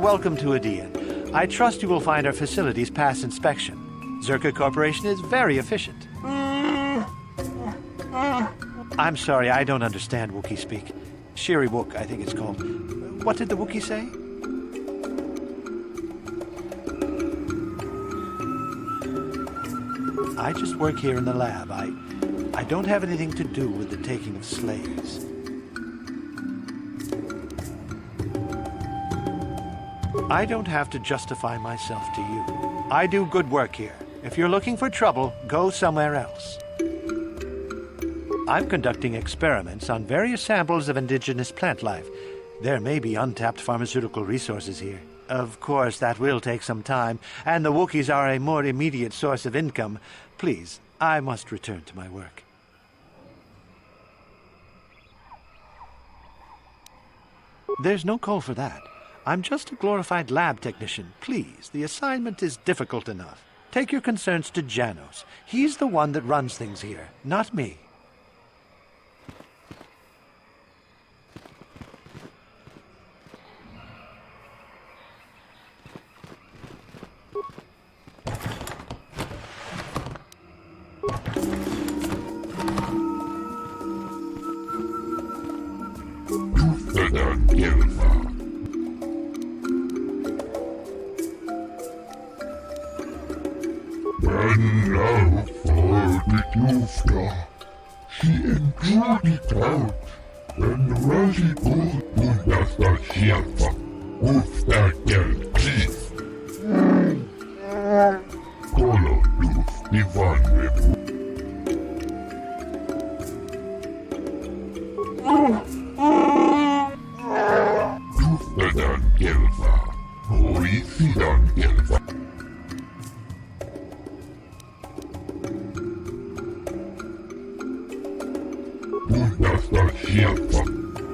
Welcome to Adian. I trust you will find our facilities pass inspection. Czerka Corporation is very efficient. I'm sorry, I don't understand Wookiee speak. Shiri Wook, I think it's called. What did the Wookiee say? I just work here in the lab. I don't have anything to do with the taking of slaves. I don't have to justify myself to you. I do good work here. If you're looking for trouble, go somewhere else. I'm conducting experiments on various samples of indigenous plant life. There may be untapped pharmaceutical resources here. Of course, that will take some time, and the Wookiees are a more immediate source of income. Please, I must return to my work. There's no call for that. I'm just a glorified lab technician. Please, the assignment is difficult enough. Take your concerns to Janos. He's the one that runs things here, not me.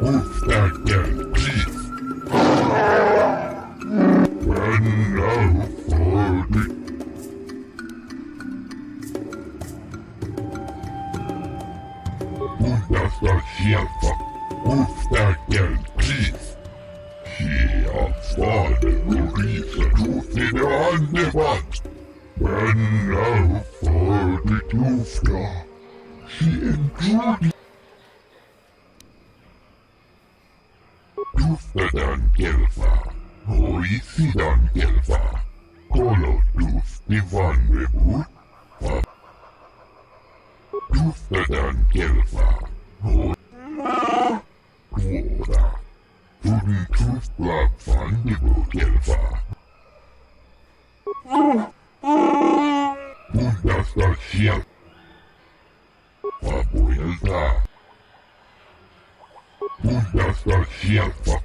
Ostakel Keith. When now for the Bundesstadt Czerka. Ostakel Keith. Hier vorne Luise tut in der Hand. When now for the Klufter. She included Duftadan Gelfa, Hoisidan Gelfa, Kolotuf Divan Rebut, Duftadan Gelfa, Quora, Tudin Tuf Blab Van Dibu Gelfa. Bundesstadt Czerka. Fabuelta. Bundesstadt Czerka.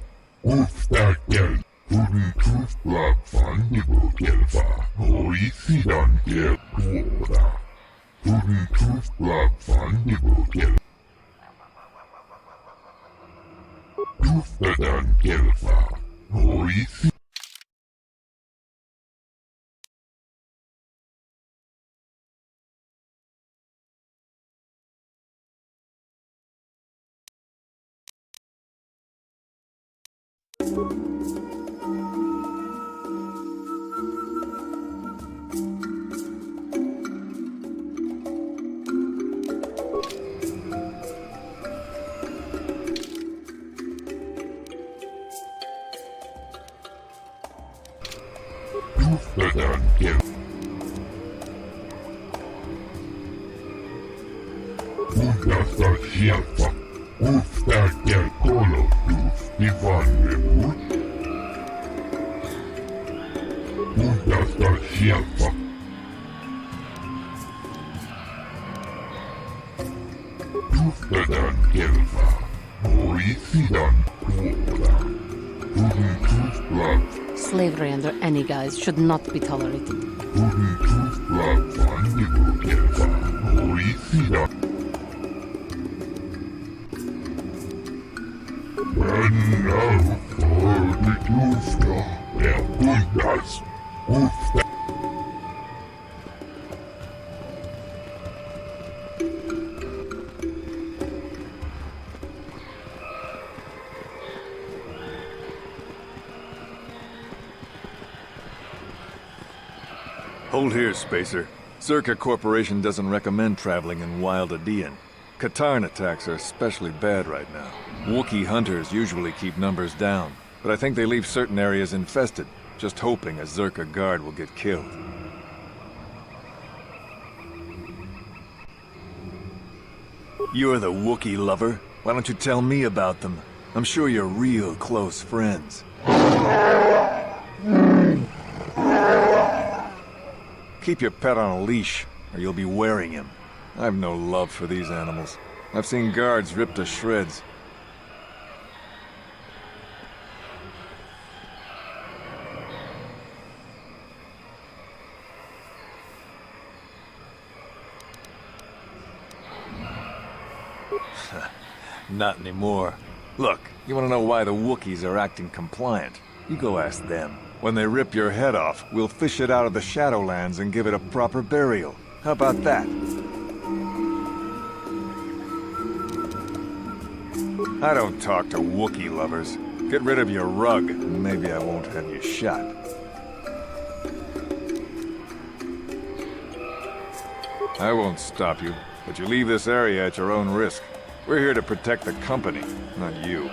Ostakel. Tudin Tuf Blab Van Dibu Gelfa. Hoisidan Gelfa. Tudin Tuf Blab Van Dibu Gelfa. Duftadan Gelfa. Hoisidan. Duftadan Gelfa. Bundesstadt Czerka. Ostakel Kolotuf Divan Rebut. Bundesstadt Czerka. Duftadan Gelfa. Hoisidan Quora. Tudin Tuf Blab. Slavery under any guise should not be tolerated. Tudin Tuf Blab Van Dibu Gelfa. Hoisidan. When now for the Klufter, der Bundes, Ostakel. Hold here, Spacer. Czerka Corporation doesn't recommend traveling in Wild Adean. Katarn attacks are especially bad right now. Wookiee hunters usually keep numbers down, but I think they leave certain areas infested, just hoping a Czerka guard will get killed. You're the Wookiee lover? Why don't you tell me about them? I'm sure you're real close friends. Keep your pet on a leash, or you'll be wearing him. I've no love for these animals. I've seen guards ripped to shreds. Not anymore. Look, you want to know why the Wookiees are acting compliant? You go ask them. When they rip your head off, we'll fish it out of the Shadowlands and give it a proper burial. How about that? I don't talk to Wookiee lovers. Get rid of your rug, and maybe I won't have you shot. I won't stop you, but you leave this area at your own risk. We're here to protect the company, not you.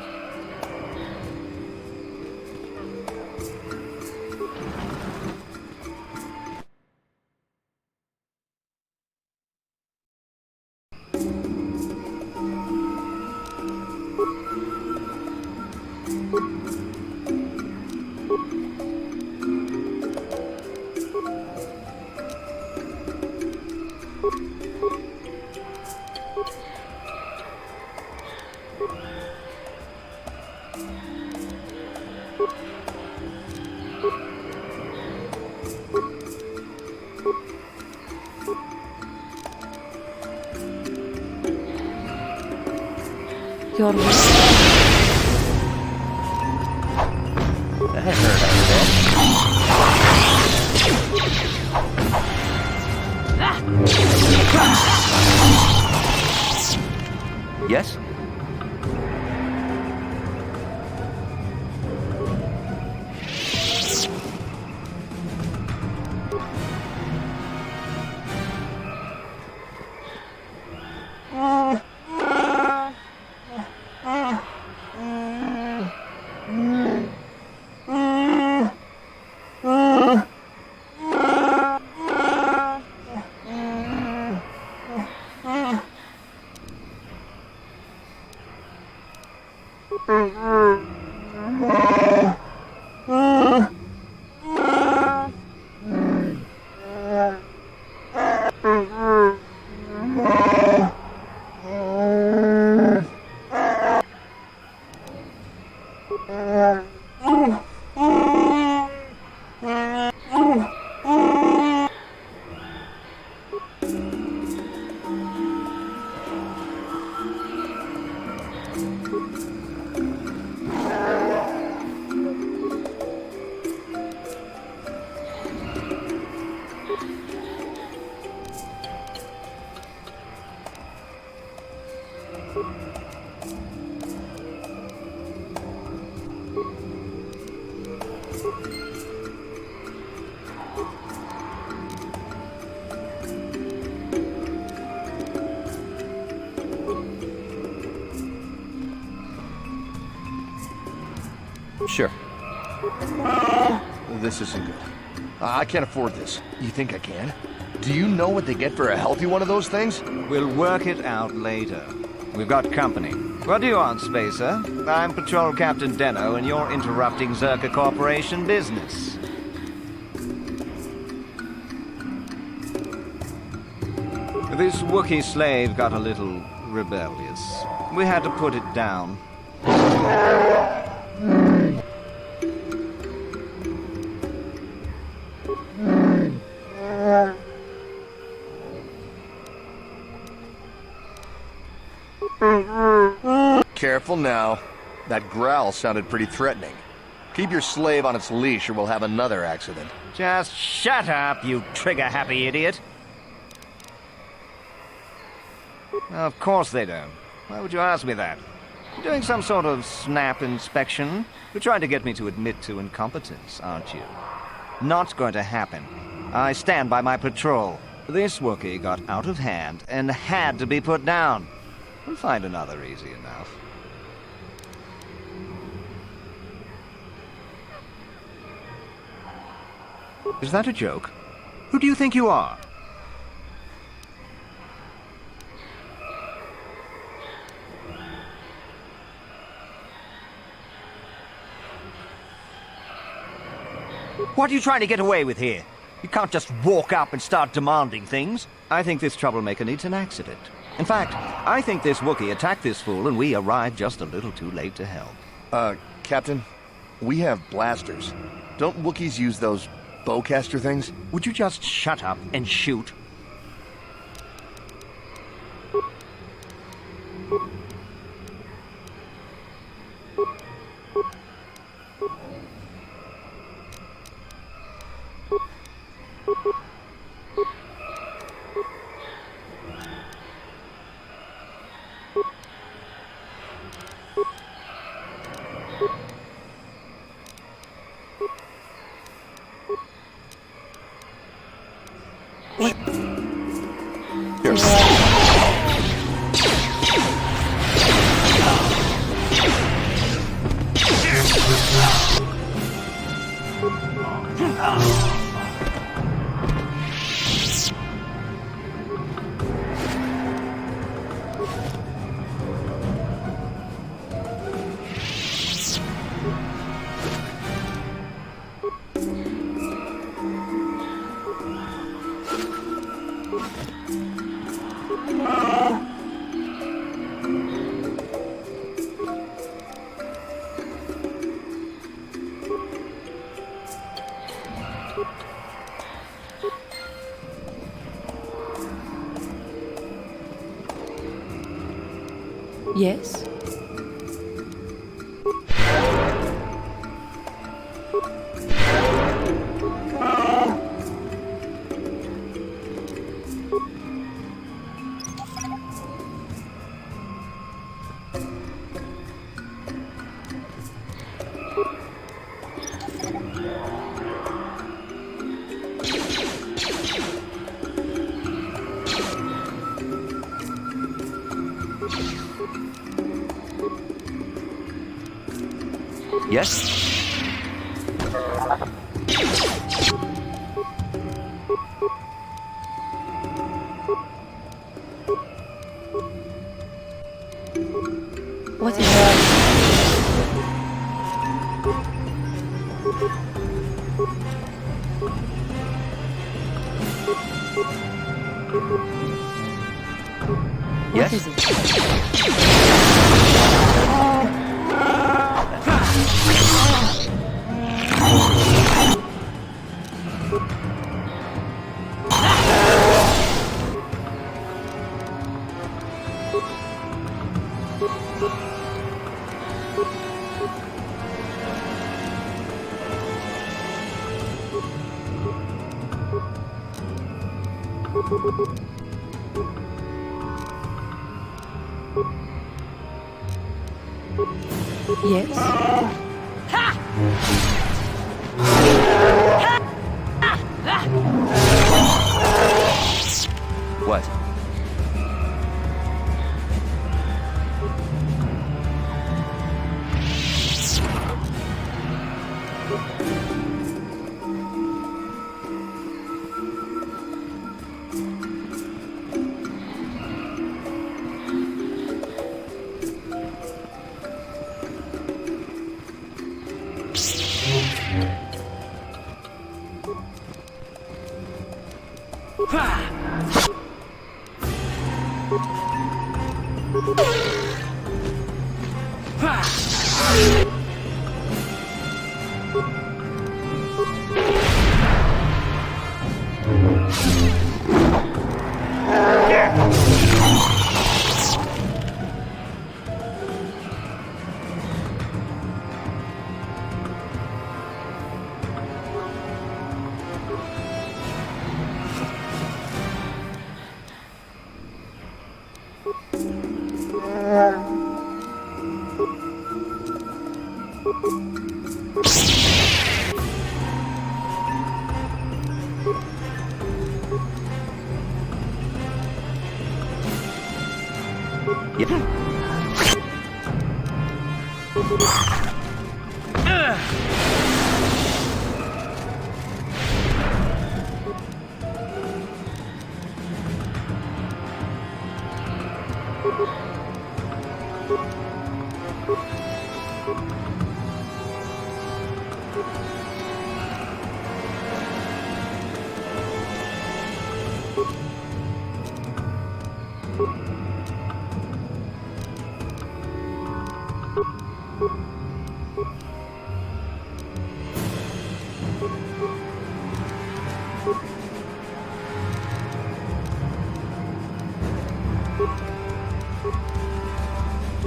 Your wish. That hurt a bit. Yes? Sure. This isn't good. I can't afford this. You think I can? Do you know what they get for a healthy one of those things? We'll work it out later. We've got company. What do you want, Spacer? I'm Patrol Captain Deno, and you're interrupting Czerka Corporation business. This Wookiee slave got a little rebellious. We had to put it down. Careful now. That growl sounded pretty threatening. Keep your slave on its leash or we'll have another accident. Just shut up, you trigger-happy idiot. Of course they don't. Why would you ask me that? You're doing some sort of snap inspection? You're trying to get me to admit to incompetence, aren't you? Not going to happen. I stand by my patrol. This Wookiee got out of hand and had to be put down. We'll find another easy enough. Is that a joke? Who do you think you are? What are you trying to get away with here? You can't just walk up and start demanding things. I think this troublemaker needs an accident. In fact, I think this Wookiee attacked this fool and we arrived just a little too late to help. Captain, we have blasters. Don't Wookiees use those bowcaster things? Would you just shut up and shoot? Yes? Yes? What is it? Yes? What is it? Yes. What?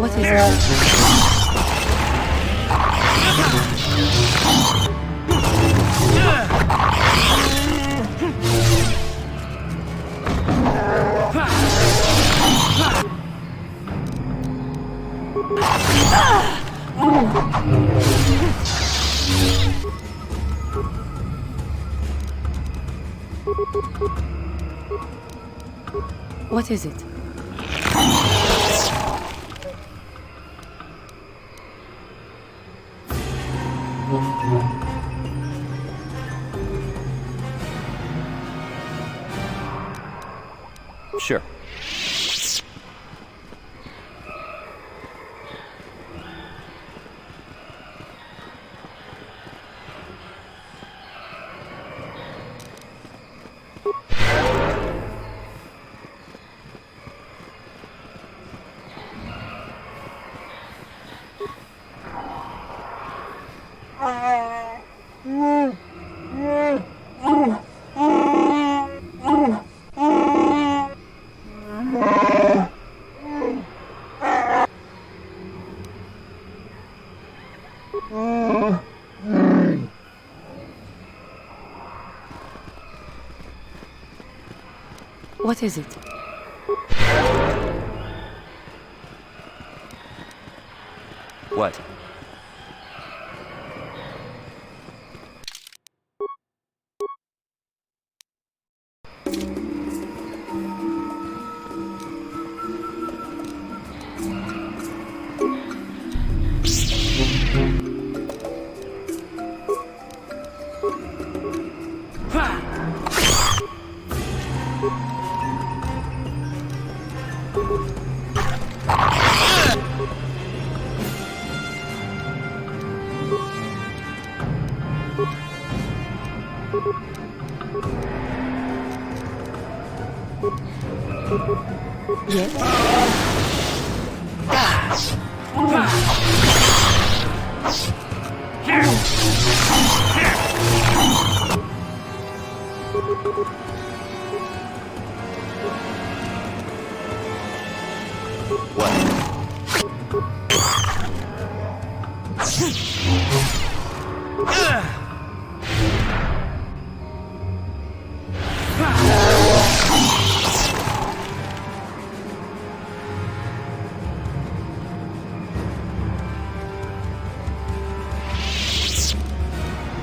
What is it? What is it? Sure. What is it? What?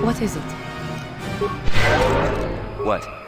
What is it? What?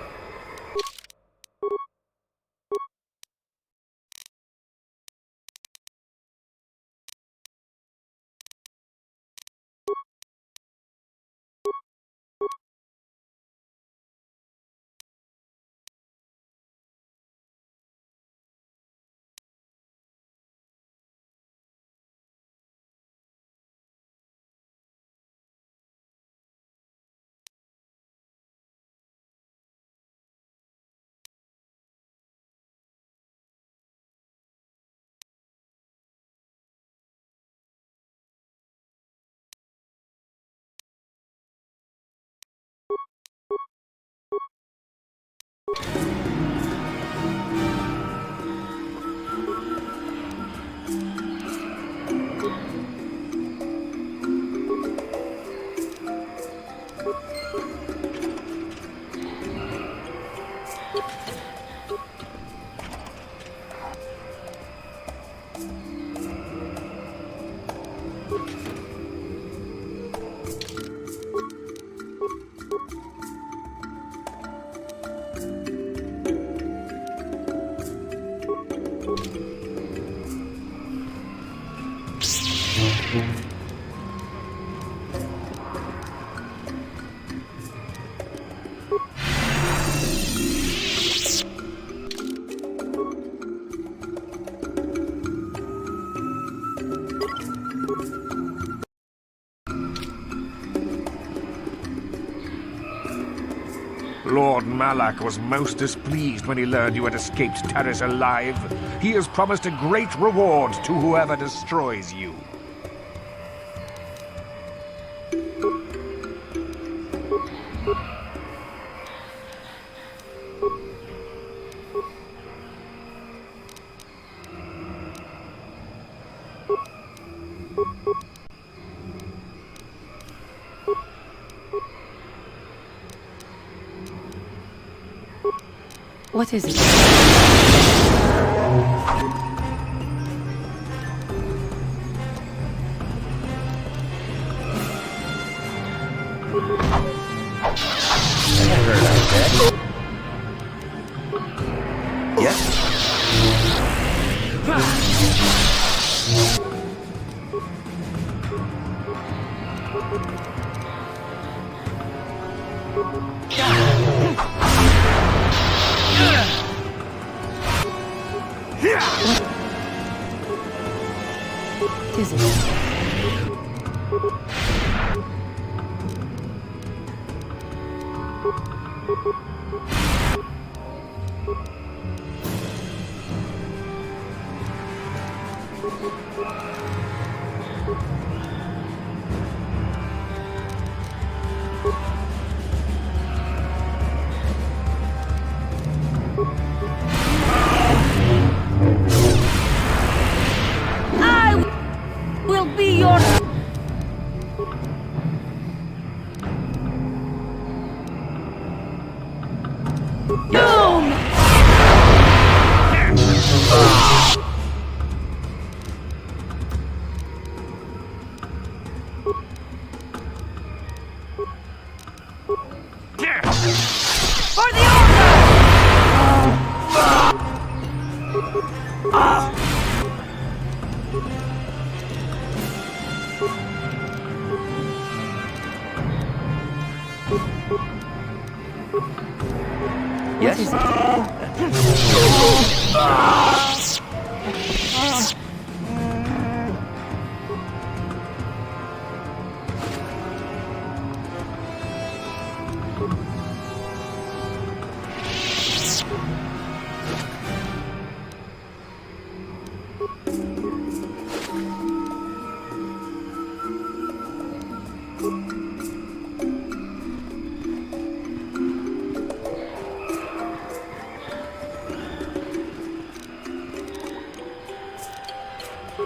Lord Malak was most displeased when he learned you had escaped Terrace alive. He has promised a great reward to whoever destroys you. What is it?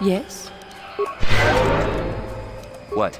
Yes? What?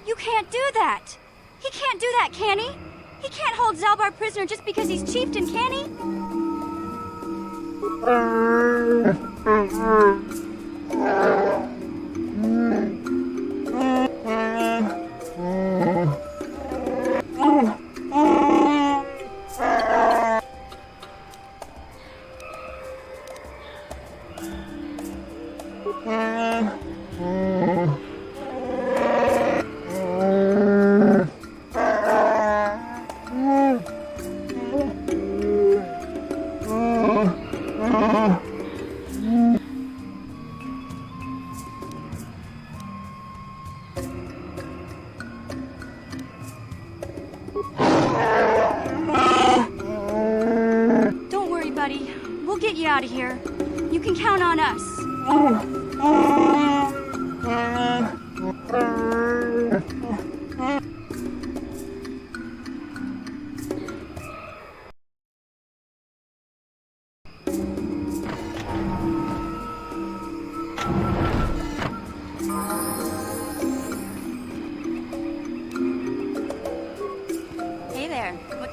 You can't do that! He can't do that, can he? He can't hold Zalbar prisoner just because he's chieftain, can he? Don't worry, buddy. We'll get you out of here. You can count on us.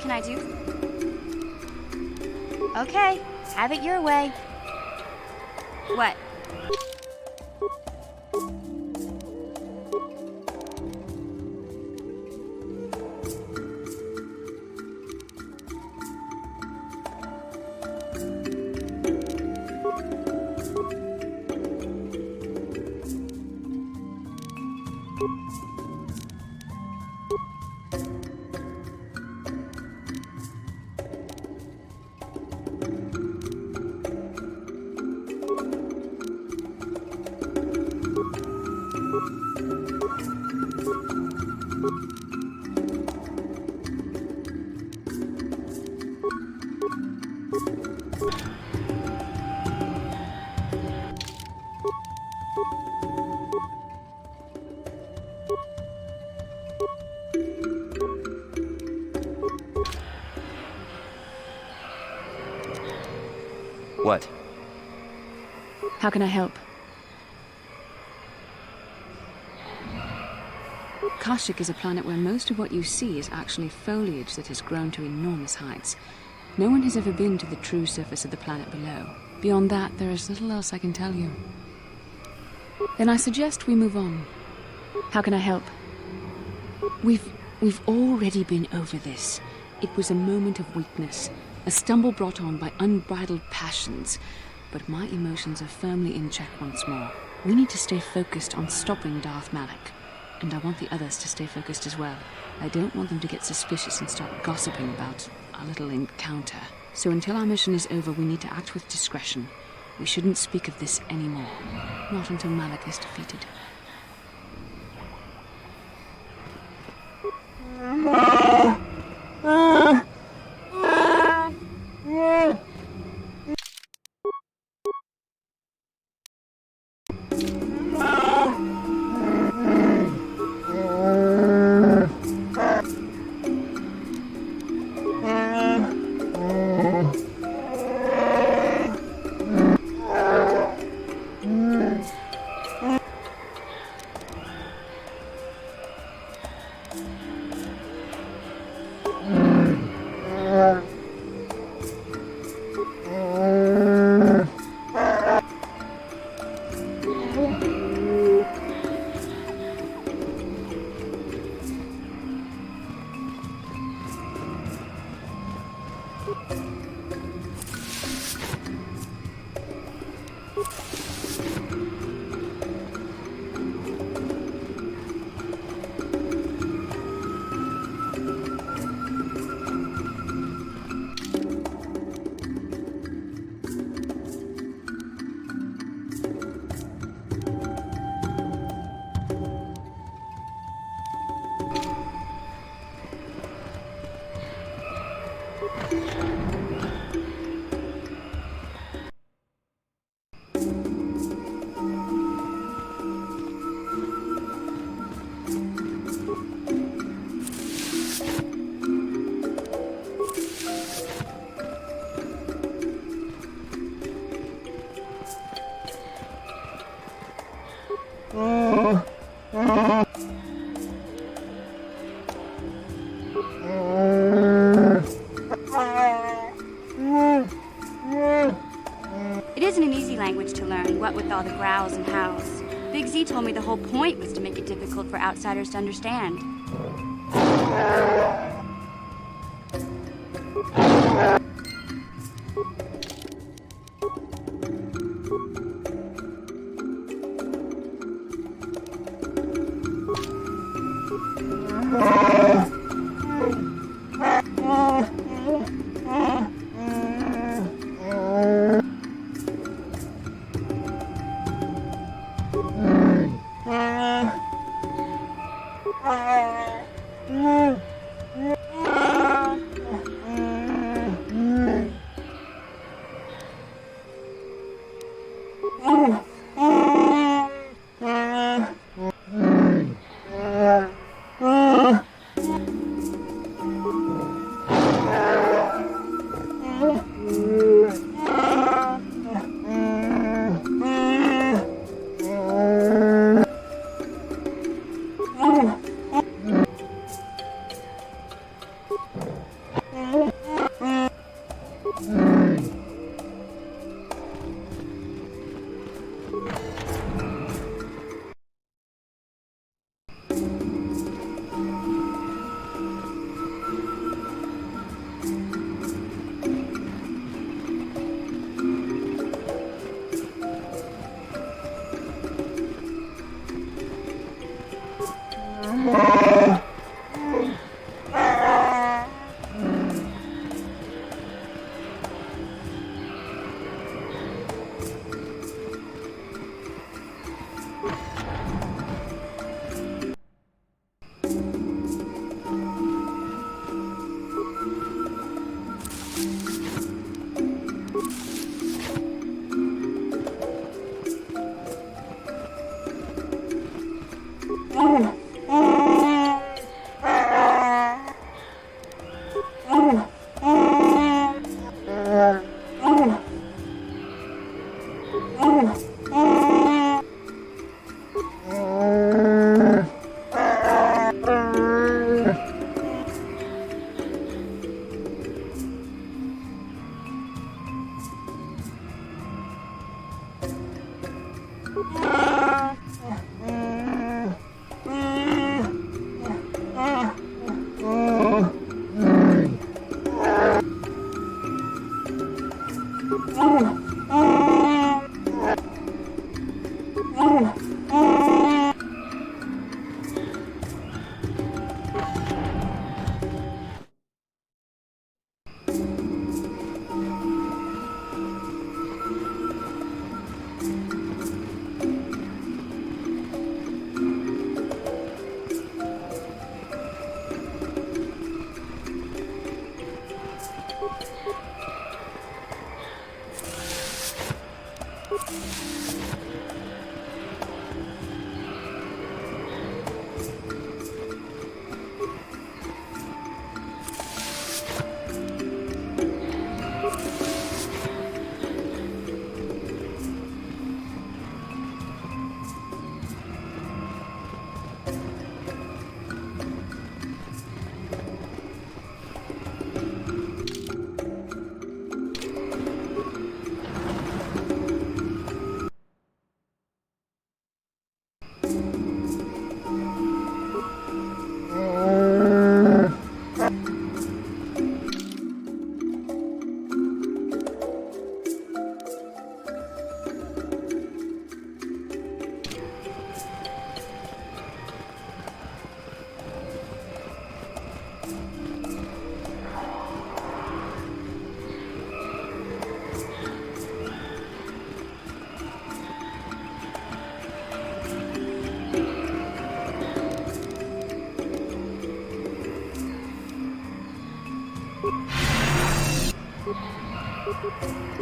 can I do? Okay, have it your way. What? What? How can I help? Kashyyyk is a planet where most of what you see is actually foliage that has grown to enormous heights. No one has ever been to the true surface of the planet below. Beyond that, there is little else I can tell you. Then I suggest we move on. How can I help? We've already been over this. It was a moment of weakness, a stumble brought on by unbridled passions. But my emotions are firmly in check once more. We need to stay focused on stopping Darth Malak. And I want the others to stay focused as well. I don't want them to get suspicious and start gossiping about our little encounter. So until our mission is over, we need to act with discretion. We shouldn't speak of this anymore. Not until Malak is defeated. It isn't an easy language to learn, what with all the growls and howls. Big Z told me the whole point was to make it difficult for outsiders to understand.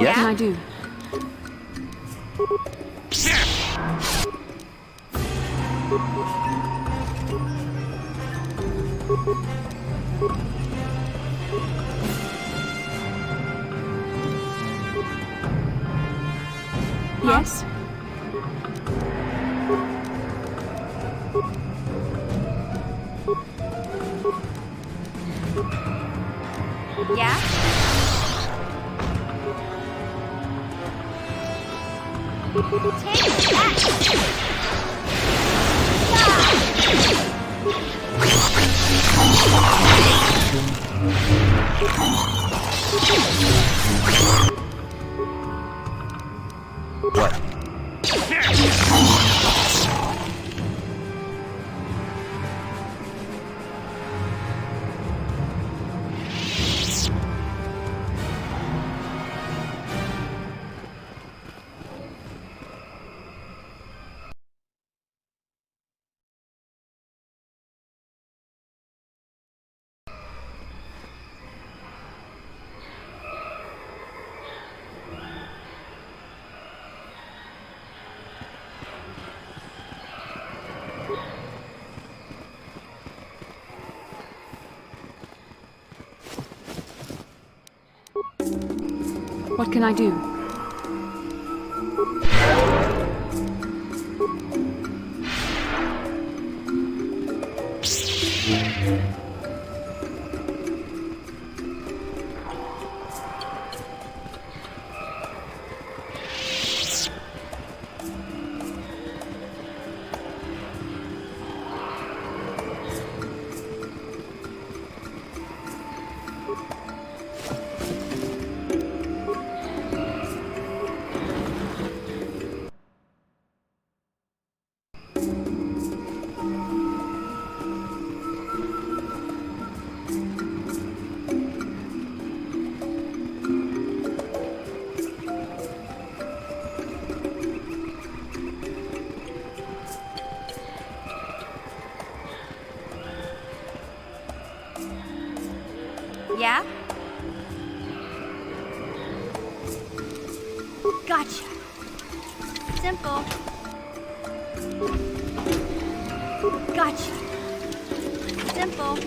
What can I do? Yes? Yeah? Take What? What can I do? Yeah? Gotcha. Simple. Gotcha. Simple.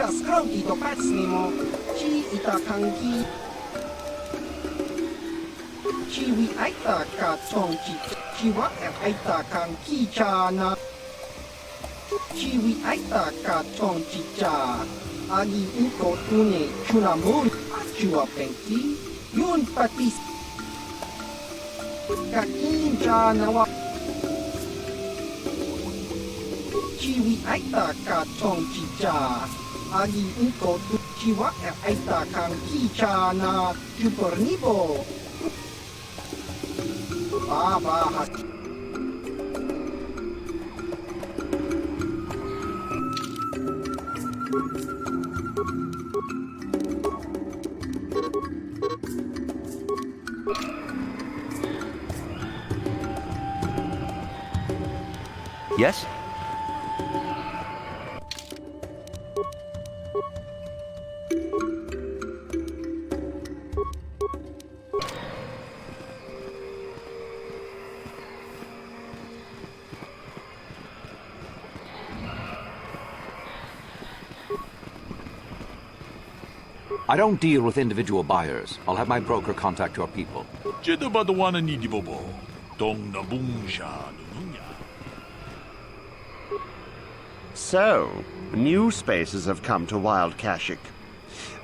Skroki do pacnimo, ci ita kanki. Ci wi aita ka tonki, ci wa aita kanki chana. Ci wi aita ka tonki cha. Agi inko tune chuna muri achua penki. Yun patis. Kakin chana wa. Ci wi aita ka tonki cha. Agi inko tu chiwa aita kan kicha na jupornibo. Baba hat. Yes? I don't deal with individual buyers. I'll have my broker contact your people. Jedabadawana nidibobo. Dong na bungsha nunya. So, new spaces have come to Wild Kashyyyk.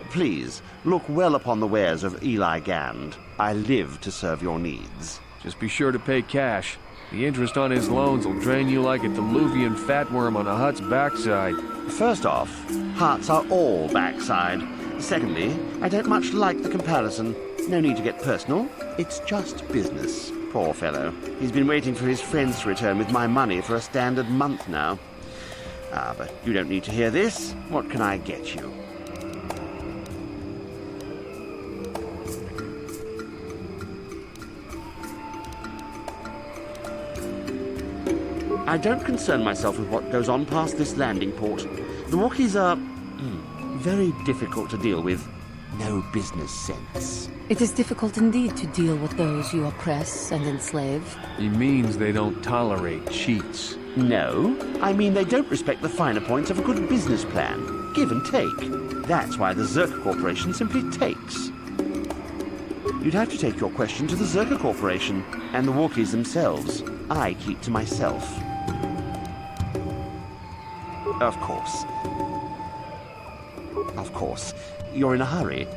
Please, look well upon the wares of Eli Gand. I live to serve your needs. Just be sure to pay cash. The interest on his loans will drain you like a diluvian fatworm on a hut's backside. First off, huts are all backside. Secondly, I don't much like the comparison. No need to get personal. It's just business. Poor fellow. He's been waiting for his friends to return with my money for a standard month now. Ah, but you don't need to hear this. What can I get you? I don't concern myself with what goes on past this landing port. The Wookiees are very difficult to deal with. No business sense. It is difficult indeed to deal with those you oppress and enslave. He means they don't tolerate cheats. No, I mean they don't respect the finer points of a good business plan. Give and take. That's why the Czerka Corporation simply takes. You'd have to take your question to the Czerka Corporation and the Wookiees themselves. I keep to myself. Of course. Of course. You're in a hurry.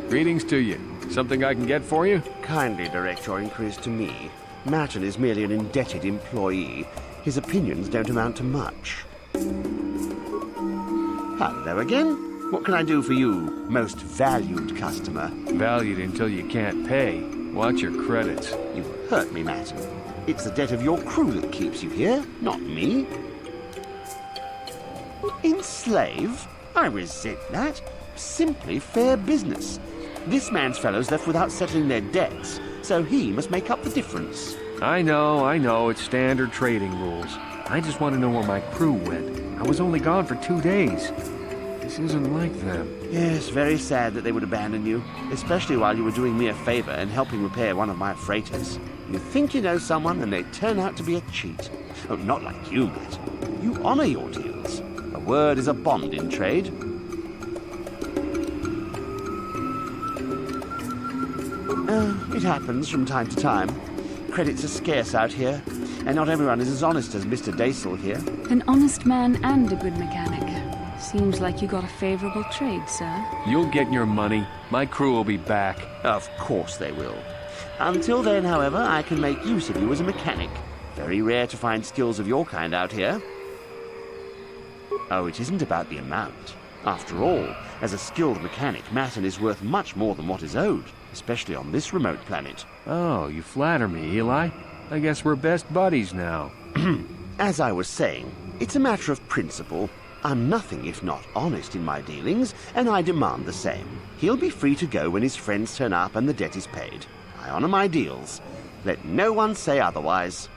Greetings to you. Something I can get for you? Kindly direct your inquiries to me. Matton is merely an indebted employee. His opinions don't amount to much. Hello again. What can I do for you, most valued customer? Valued until you can't pay. Watch your credits. You hurt me, Matton. It's the debt of your crew that keeps you here, not me. Enslave? I resent that. Simply fair business. This man's fellows left without settling their debts, so he must make up the difference. I know, it's standard trading rules. I just want to know where my crew went. I was only gone for 2 days. This isn't like them. Yes, very sad that they would abandon you, especially while you were doing me a favor and helping repair one of my freighters. You think you know someone, and they turn out to be a cheat. Oh, not like you, Matt. You honor your deals. A word is a bond in trade. It happens from time to time. Credits are scarce out here, and not everyone is as honest as Mr. Daisel here. An honest man and a good mechanic. Seems like you got a favorable trade, sir. You'll get your money. My crew will be back. Of course they will. Until then, however, I can make use of you as a mechanic. Very rare to find skills of your kind out here. Oh, it isn't about the amount. After all, as a skilled mechanic, Matton is worth much more than what is owed, especially on this remote planet. Oh, you flatter me, Eli. I guess we're best buddies now. As I was saying, it's a matter of principle. I'm nothing if not honest in my dealings, and I demand the same. He'll be free to go when his friends turn up and the debt is paid. I honor my deals. Let no one say otherwise.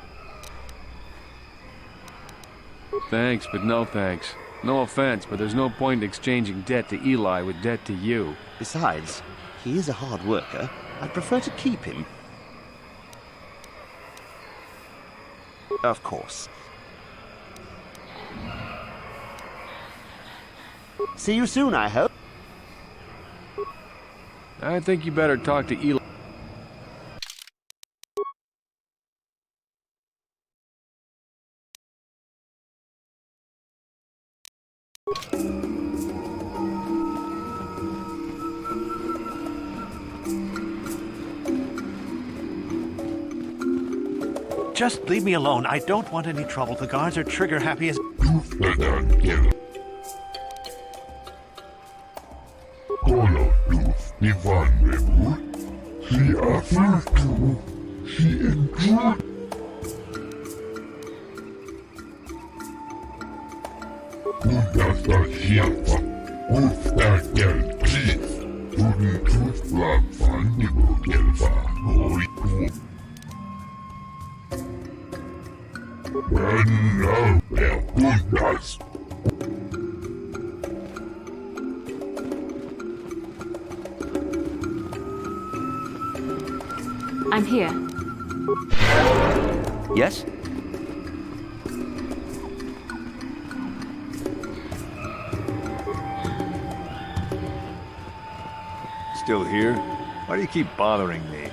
Thanks, but no thanks. No offense, but there's no point in exchanging debt to Eli with debt to you. Besides, he is a hard worker. I'd prefer to keep him. Of course. See you soon, I hope. I think you better talk to Eli. Just leave me alone. I don't want any trouble. The guards are trigger happy as... I'm here. Yes? Still here? Why do you keep bothering me?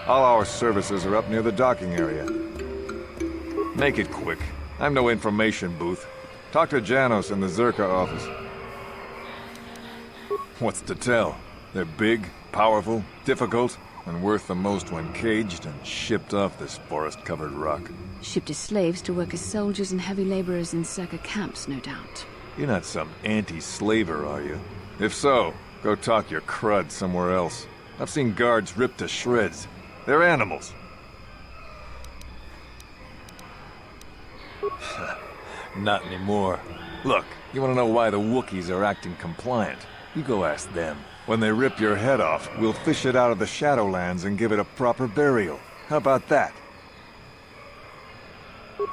All our services are up near the docking area. Make it quick. I'm no information booth. Talk to Janos in the Czerka office. What's to tell? They're big, powerful, difficult, and worth the most when caged and shipped off this forest-covered rock. Shipped as slaves to work as soldiers and heavy laborers in Czerka camps, no doubt. You're not some anti-slaver, are you? If so, go talk your crud somewhere else. I've seen guards ripped to shreds. They're animals. Not anymore. Look, you want to know why the Wookiees are acting compliant? You go ask them. When they rip your head off, we'll fish it out of the Shadowlands and give it a proper burial. How about that?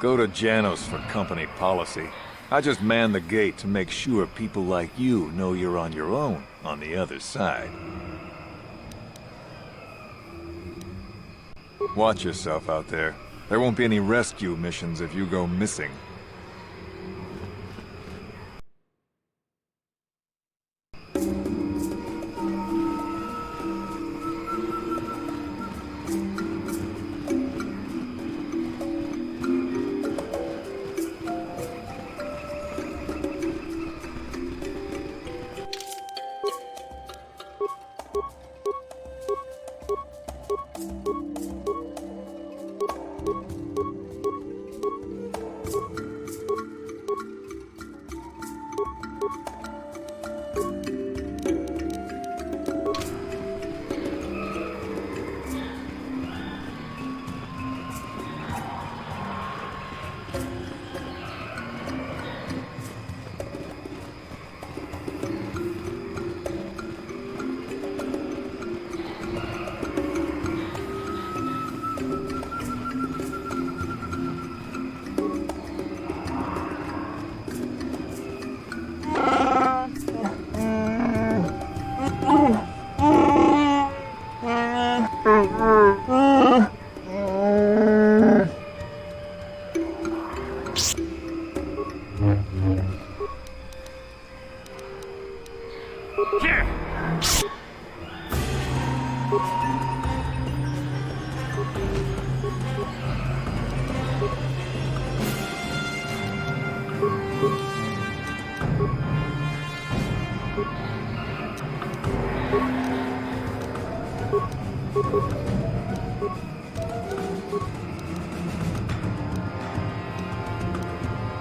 Go to Janos for company policy. I just man the gate to make sure people like you know you're on your own on the other side. Watch yourself out there. There won't be any rescue missions if you go missing.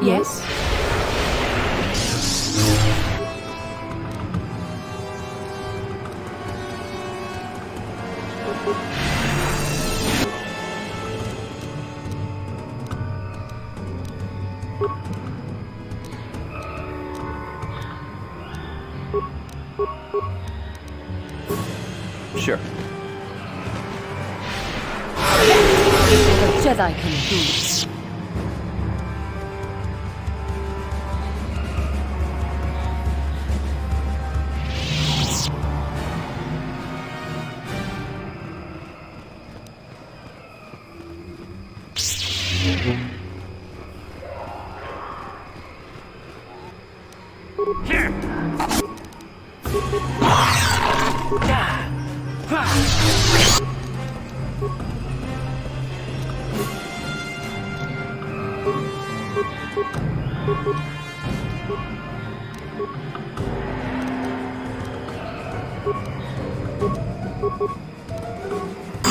Yes? Sure. The Jedi can do it.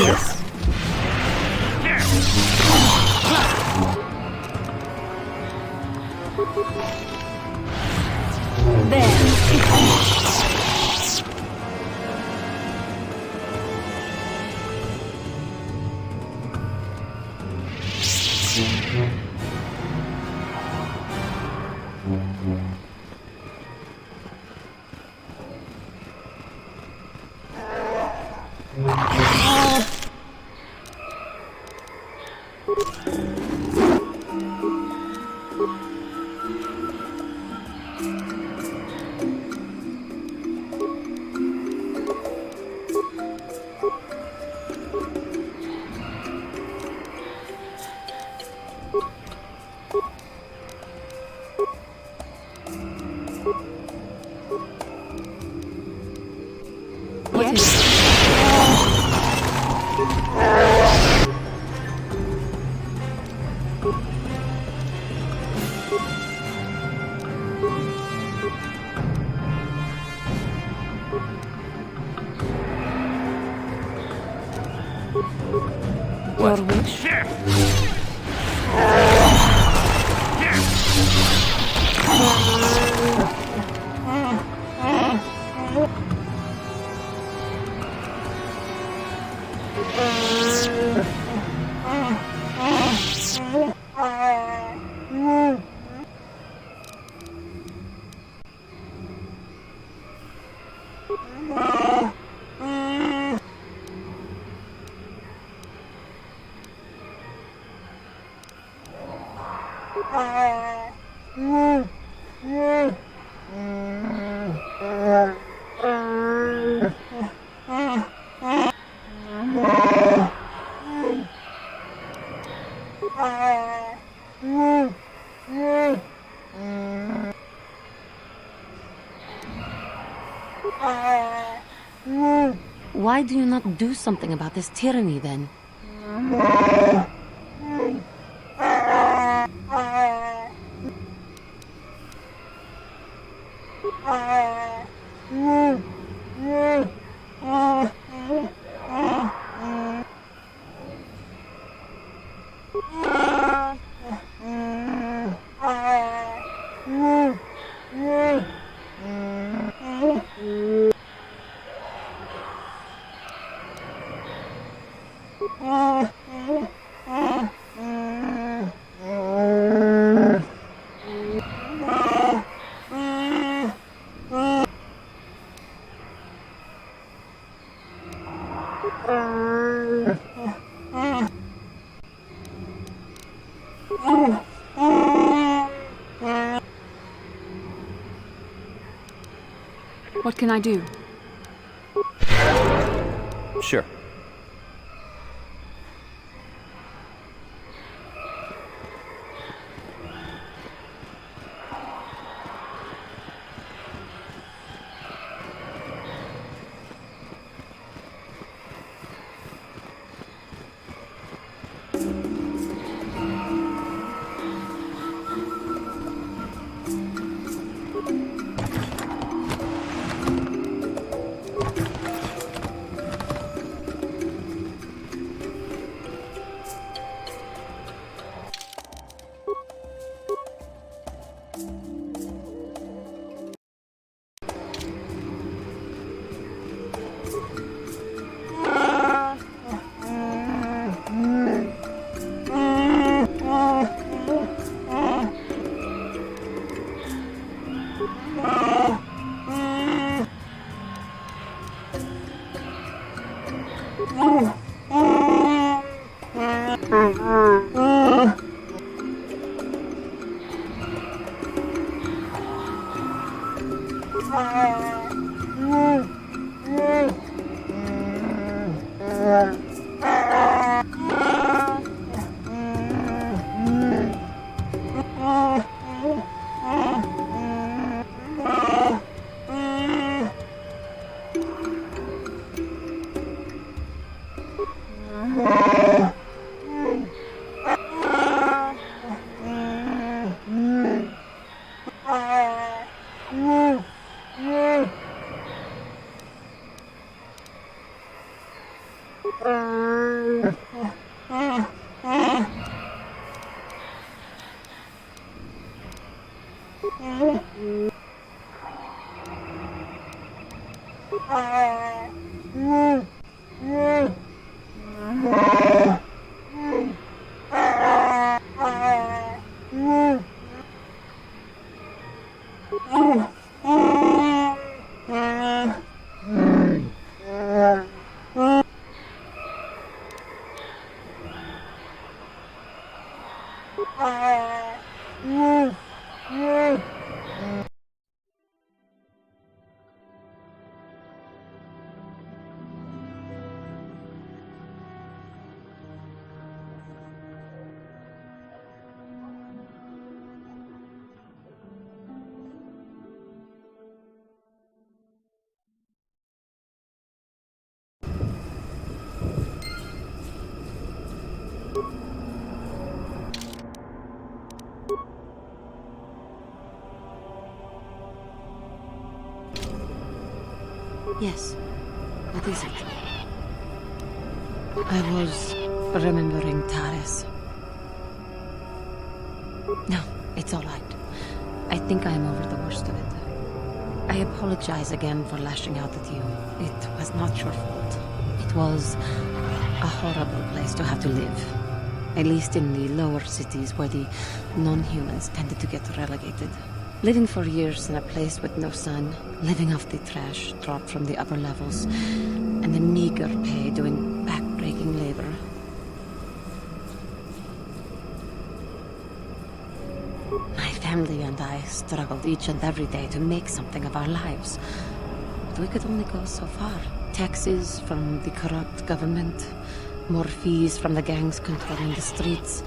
Yes? What is it? Your wish? Why do you not do something about this tyranny, then? What can I do? Sure. Yes. What is it? I was remembering Taris. No, it's all right. I think I am over the worst of it. I apologize again for lashing out at you. It was not your fault. It was a horrible place to have to live. At least in the lower cities where the non-humans tended to get relegated. Living for years in a place with no sun, living off the trash dropped from the upper levels, and the meager pay doing back-breaking labor. My family and I struggled each and every day to make something of our lives. But we could only go so far. Taxes from the corrupt government, more fees from the gangs controlling the streets,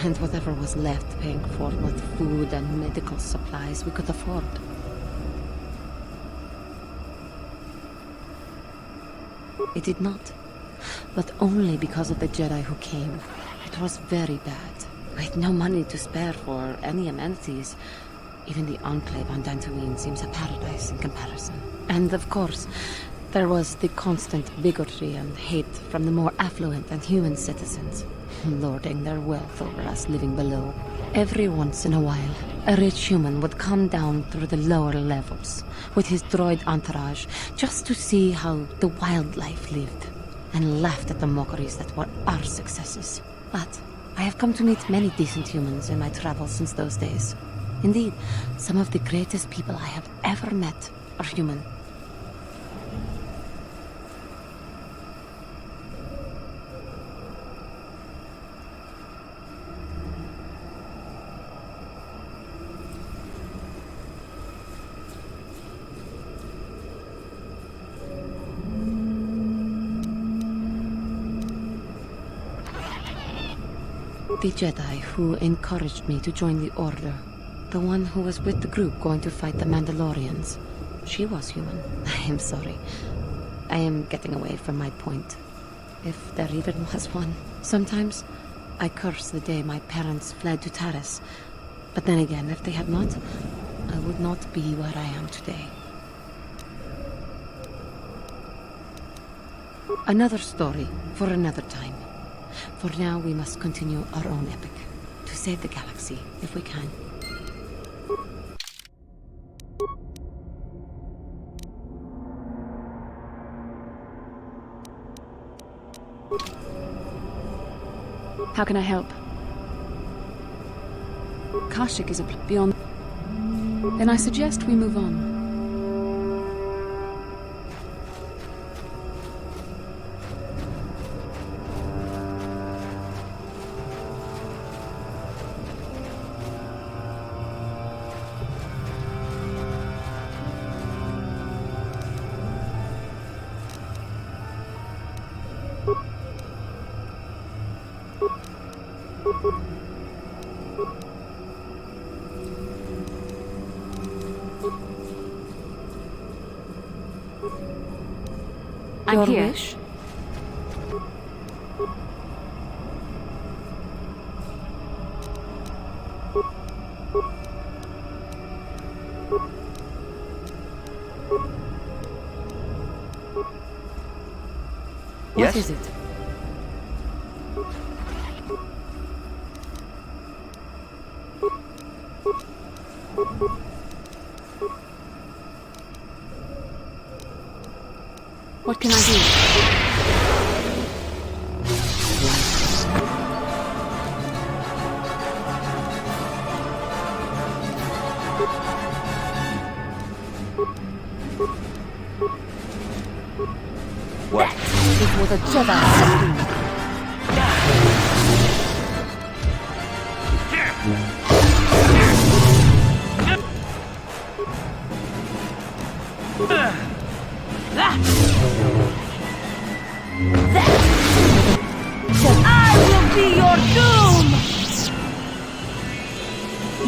and whatever was left paying for what food and medical supplies we could afford. It did not, but only because of the Jedi who came. It was very bad. With no money to spare for any amenities, even the Enclave on Dantooine seems a paradise in comparison. And of course, there was the constant bigotry and hate from the more affluent and human citizens, lording their wealth over us living below. Every once in a while, a rich human would come down through the lower levels with his droid entourage just to see how the wildlife lived, and laughed at the mockeries that were our successes. But I have come to meet many decent humans in my travels since those days. Indeed, some of the greatest people I have ever met are human. The Jedi who encouraged me to join the Order. The one who was with the group going to fight the Mandalorians. She was human. I am sorry. I am getting away from my point. If there even was one. Sometimes I curse the day my parents fled to Taris. But then again, if they had not, I would not be where I am today. Another story for another time. For now, we must continue our own epic. To save the galaxy, if we can. How can I help? Kashyyyk is beyond... Then I suggest we move on. I'm here. Wish? What is it? What can I do? What? It was a Jedi. I will be your doom!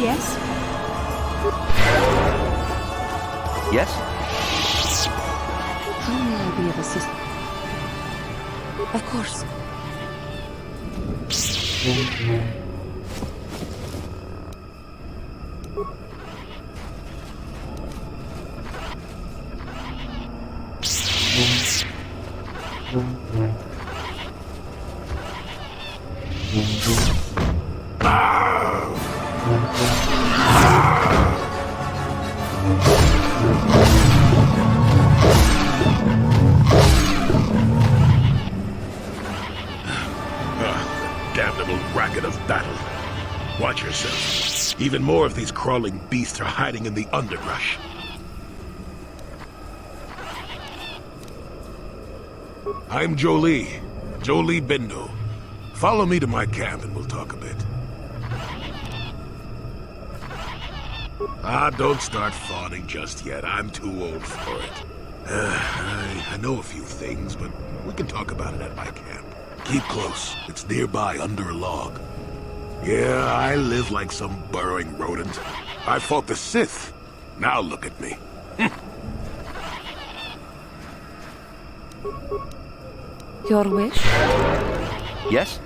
Yes? Yes? How may I be of assistance? Of course. Damnable racket of battle. Watch yourself. Even more of these crawling beasts are hiding in the underbrush. I'm Jolie Bindo. Follow me to my camp and we'll talk a bit. Don't start fawning just yet. I'm too old for it. I know a few things, but we can talk about it at my camp. Keep close. It's nearby under a log. Yeah, I live like some burrowing rodent. I fought the Sith. Now look at me. Your wish? Yes?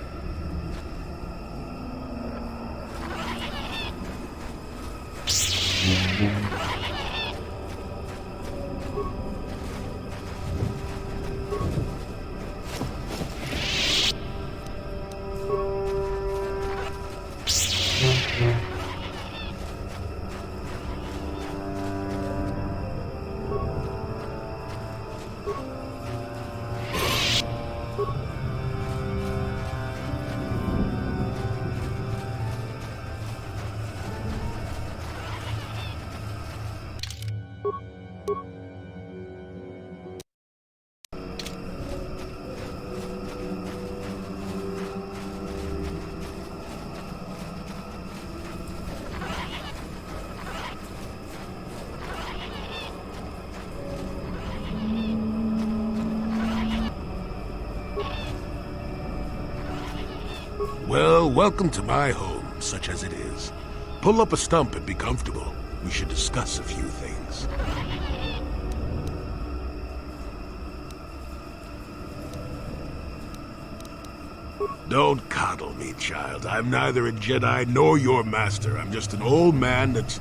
Well, welcome to my home, such as it is. Pull up a stump and be comfortable. We should discuss a few things. Don't coddle me, child. I'm neither a Jedi nor your master. I'm just an old man that's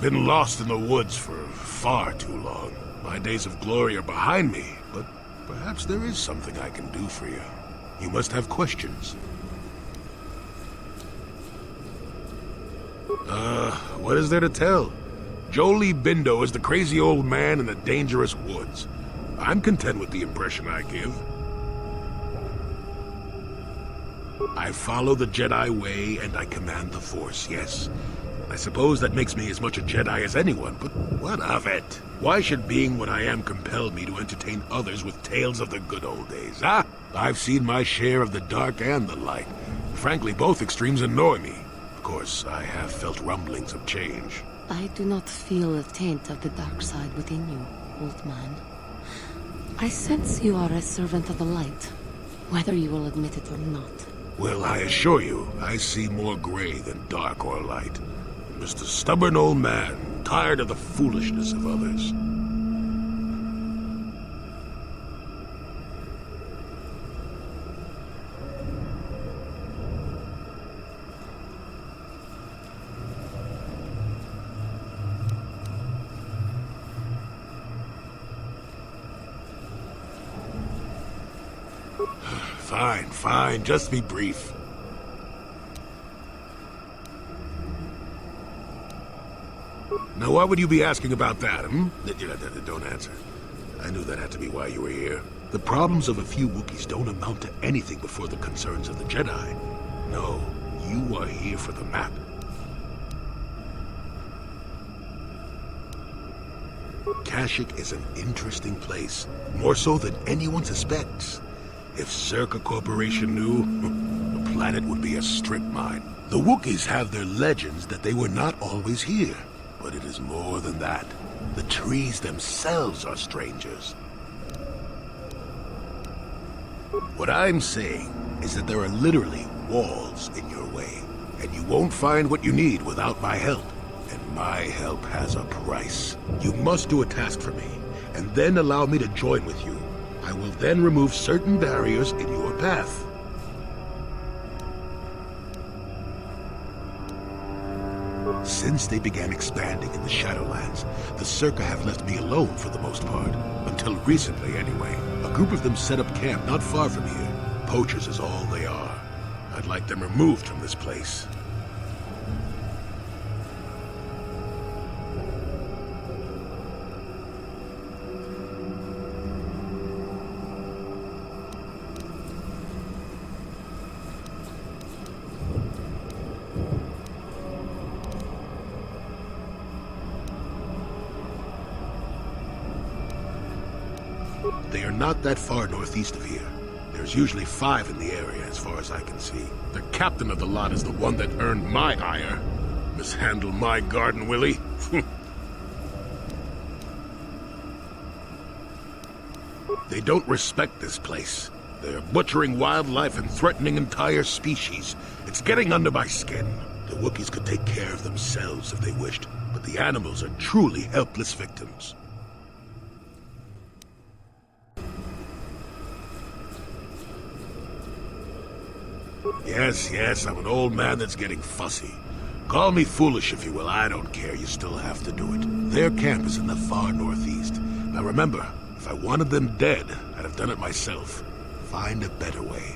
been lost in the woods for far too long. My days of glory are behind me, but perhaps there is something I can do for you. You must have questions. What is there to tell? Jolie Bindo is the crazy old man in the dangerous woods. I'm content with the impression I give. I follow the Jedi way, and I command the Force, yes. I suppose that makes me as much a Jedi as anyone, but what of it? Why should being what I am compel me to entertain others with tales of the good old days, huh? I've seen my share of the dark and the light. Frankly, both extremes annoy me. Of course, I have felt rumblings of change. I do not feel a taint of the dark side within you, old man. I sense you are a servant of the light, whether you will admit it or not. Well, I assure you, I see more gray than dark or light. I'm just a stubborn old man, tired of the foolishness of others. Fine, just be brief. Now, why would you be asking about that, hmm? Don't answer. I knew that had to be why you were here. The problems of a few Wookiees don't amount to anything before the concerns of the Jedi. No, you are here for the map. Kashyyyk is an interesting place, more so than anyone suspects. If Czerka Corporation knew, the planet would be a strip mine. The Wookiees have their legends that they were not always here. But it is more than that. The trees themselves are strangers. What I'm saying is that there are literally walls in your way, and you won't find what you need without my help. And my help has a price. You must do a task for me, and then allow me to join with you. I will then remove certain barriers in your path. Since they began expanding in the Shadowlands, the Czerka have left me alone for the most part. Until recently, anyway. A group of them set up camp not far from here. Poachers is all they are. I'd like them removed from this place. They are not that far northeast of here. There's usually 5 in the area, as far as I can see. The captain of the lot is the one that earned my ire. Mishandle my garden, Willie? They don't respect this place. They are butchering wildlife and threatening entire species. It's getting under my skin. The Wookiees could take care of themselves if they wished, but the animals are truly helpless victims. Yes, I'm an old man that's getting fussy. Call me foolish if you will, I don't care, you still have to do it. Their camp is in the far northeast. Now remember, if I wanted them dead, I'd have done it myself. Find a better way.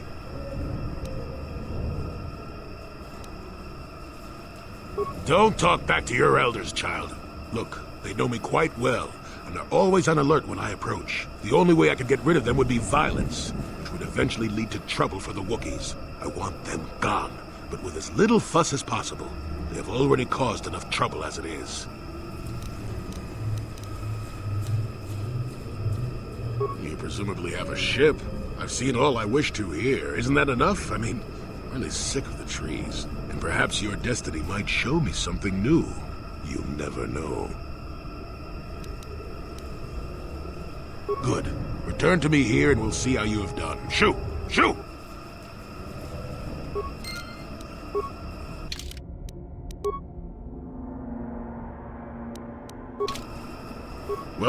Don't talk back to your elders, child. Look, they know me quite well, and are always on alert when I approach. The only way I could get rid of them would be violence, which would eventually lead to trouble for the Wookiees. I want them gone, but with as little fuss as possible. They have already caused enough trouble as it is. You presumably have a ship. I've seen all I wish to here. Isn't that enough? I mean, I'm really sick of the trees. And perhaps your destiny might show me something new. You never know. Good. Return to me here and we'll see how you have done. Shoo! Shoo!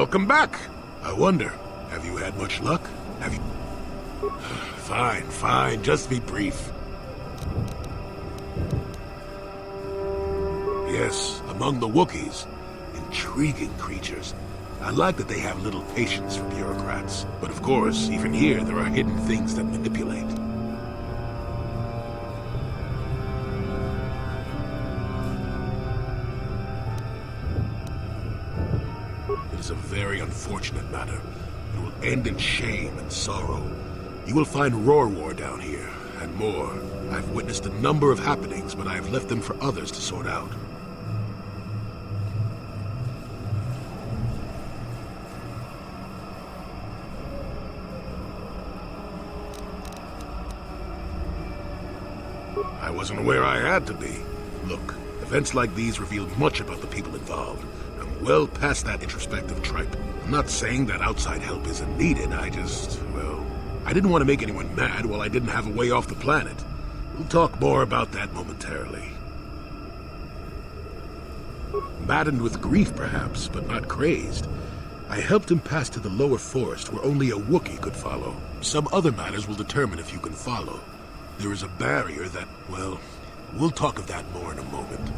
welcome back. I wonder, have you had much luck? Have you... Fine, just be brief. Yes, among the Wookiees. Intriguing creatures. I like that they have little patience for bureaucrats. But of course, even here, there are hidden things that manipulate. It is a very unfortunate matter. It will end in shame and sorrow. You will find Rorwar down here, and more. I've witnessed a number of happenings, but I have left them for others to sort out. I wasn't aware I had to be. Look, events like these reveal much about the people involved. I'm well past that introspective tripe. I'm not saying that outside help isn't needed, I didn't want to make anyone mad while I didn't have a way off the planet. We'll talk more about that momentarily. Maddened with grief, perhaps, but not crazed. I helped him pass to the lower forest where only a Wookiee could follow. Some other matters will determine if you can follow. There is a barrier that, well, we'll talk of that more in a moment.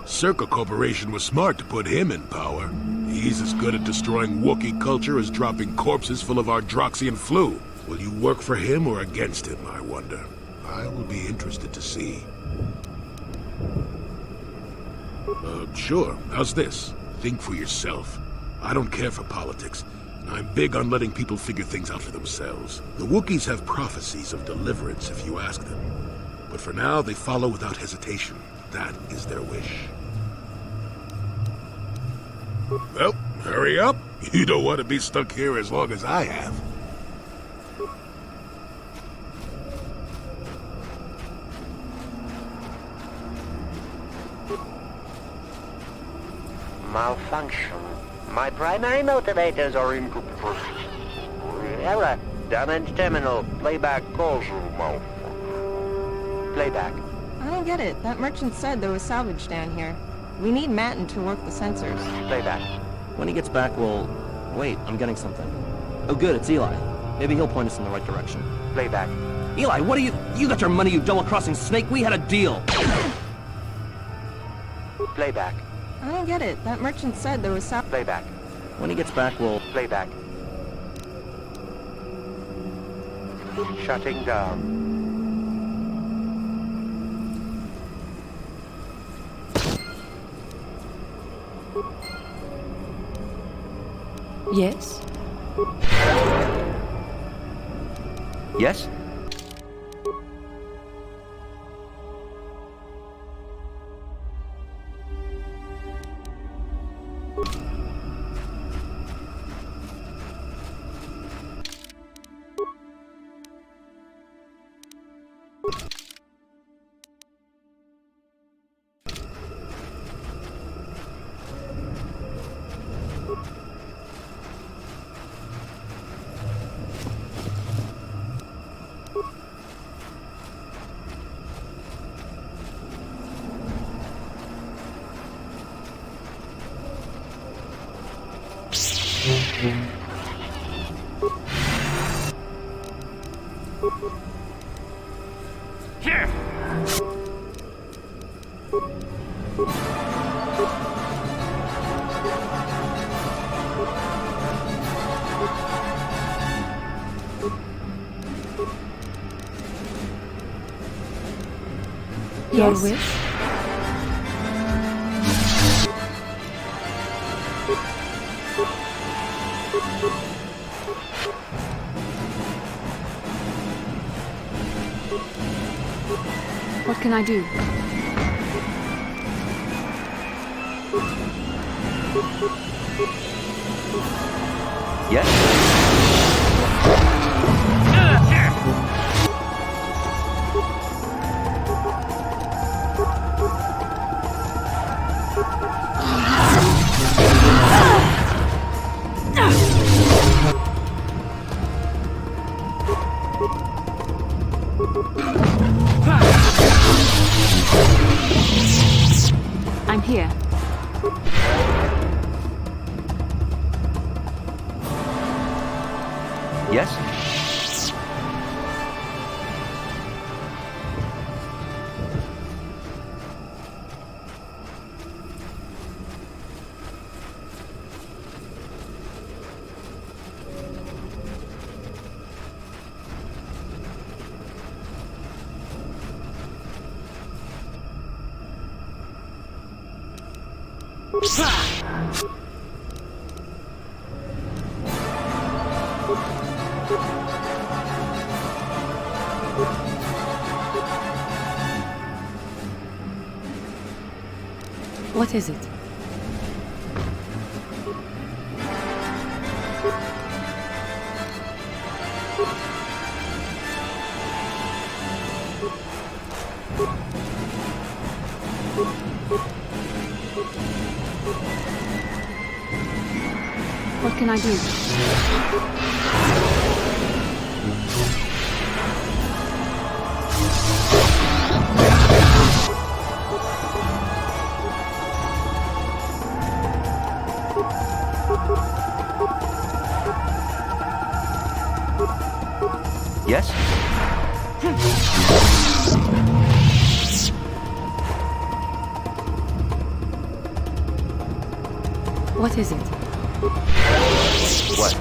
Czerka Corporation was smart to put him in power. He's as good at destroying Wookiee culture as dropping corpses full of Ardroxian flu. Will you work for him or against him, I wonder? I will be interested to see. Sure. How's this? Think for yourself. I don't care for politics. I'm big on letting people figure things out for themselves. The Wookiees have prophecies of deliverance if you ask them. But for now, they follow without hesitation. That is their wish. Well, hurry up. You don't want to be stuck here as long as I have. Malfunction. My primary motivators are in... Error. Damage terminal. Playback calls room. Playback. I don't get it. That merchant said there was salvage down here. We need Matten to work the sensors. Playback. When he gets back, we'll... Wait, I'm getting something. Oh good, it's Eli. Maybe he'll point us in the right direction. Playback. Eli, what are you... You got your money, you double-crossing snake! We had a deal! Playback. I don't get it. That merchant said there was salvage... Playback. When he gets back, we'll... Playback. Shutting down. Yes? Yes? Your wish? What can I do? Yes? I'm here. Yes? What is it? What can I do? Yes? What is it? What?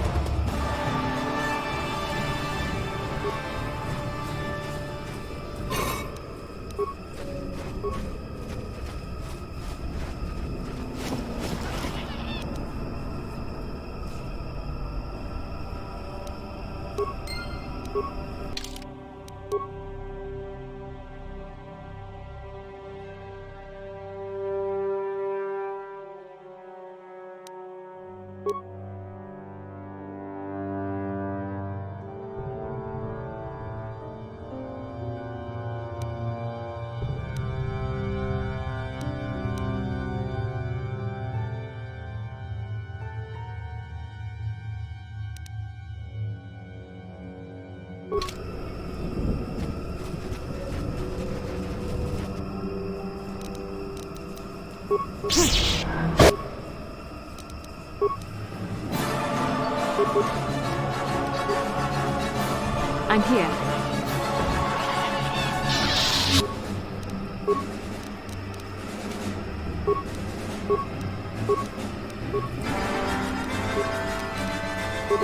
I'm here.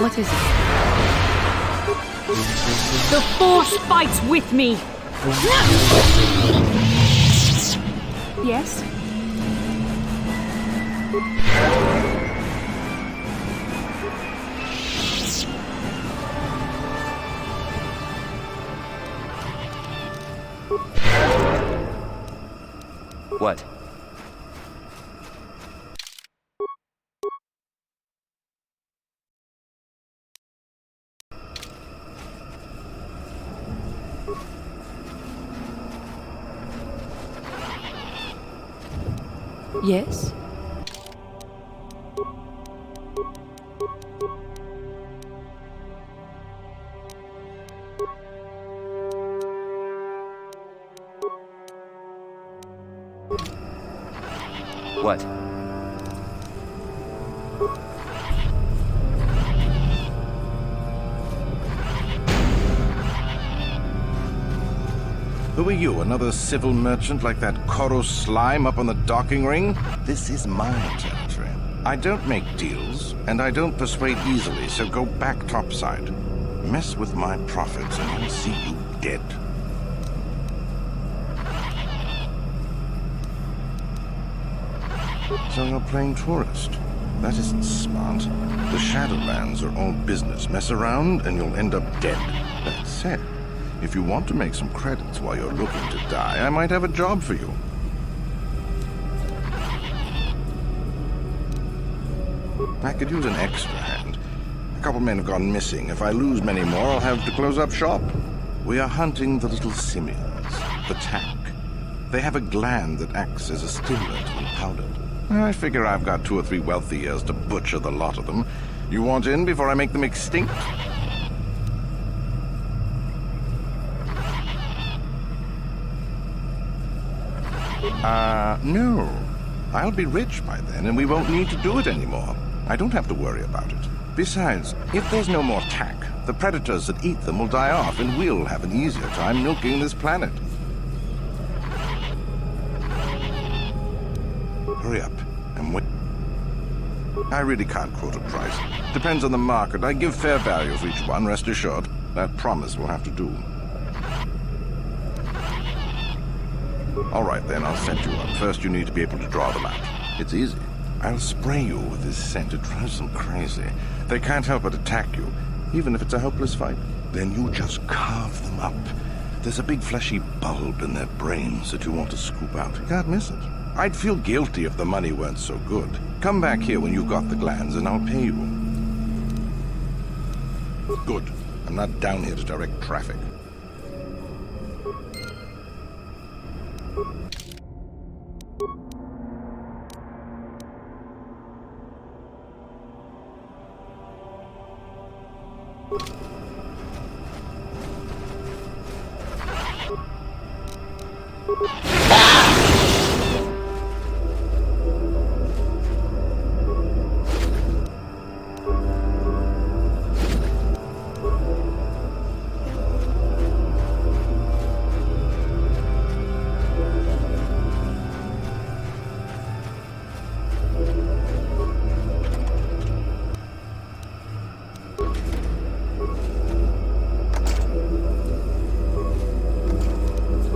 What is it? The Force fights with me! Yes? What? Yes? What? Who are you, another civil merchant like that Koros slime up on the docking ring? This is my territory. I don't make deals, and I don't persuade easily, so go back topside. Mess with my profits and I'll see you dead. So you're playing tourist. That isn't smart. The Shadowlands are all business. Mess around and you'll end up dead. That said, if you want to make some credits while you're looking to die, I might have a job for you. I could use an extra hand. A couple men have gone missing. If I lose many more, I'll have to close up shop. We are hunting the little simians, the tank. They have a gland that acts as a stimulant when powdered. I figure I've got 2 or 3 wealthy years to butcher the lot of them. You want in before I make them extinct? No. I'll be rich by then, and we won't need to do it anymore. I don't have to worry about it. Besides, if there's no more tack, the predators that eat them will die off, and we'll have an easier time milking this planet. Hurry up. I'm waiting. I really can't quote a price. Depends on the market. I give fair value for each one, rest assured. That promise will have to do. All right, then, I'll set you up. First, you need to be able to draw them out. It's easy. I'll spray you with this scent. It drives them crazy. They can't help but attack you, even if it's a hopeless fight. Then you just carve them up. There's a big fleshy bulb in their brains that you want to scoop out. You can't miss it. I'd feel guilty if the money weren't so good. Come back here when you've got the glands, and I'll pay you. Good. I'm not down here to direct traffic.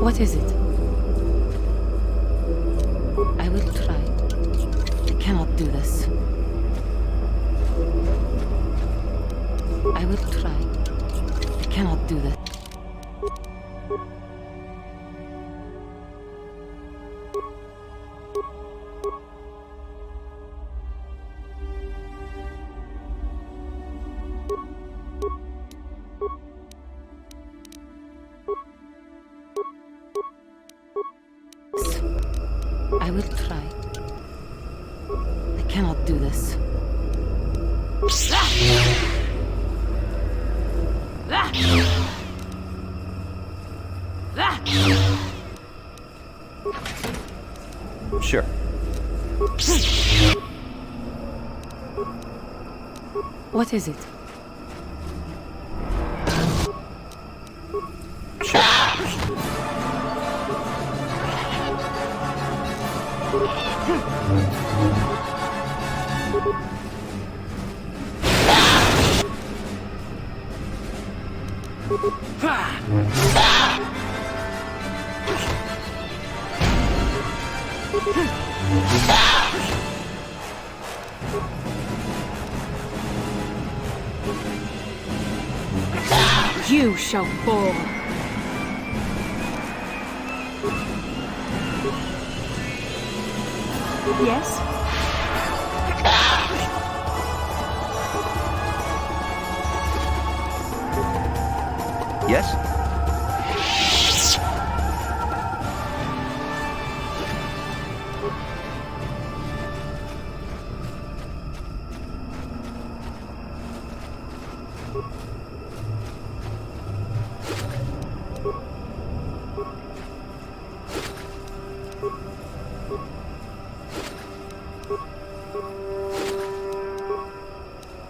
What is it? I will try. I cannot do this. I will try. I cannot do this. I will try. I cannot do this. Sure. What is it? You shall fall. Yes? Yes?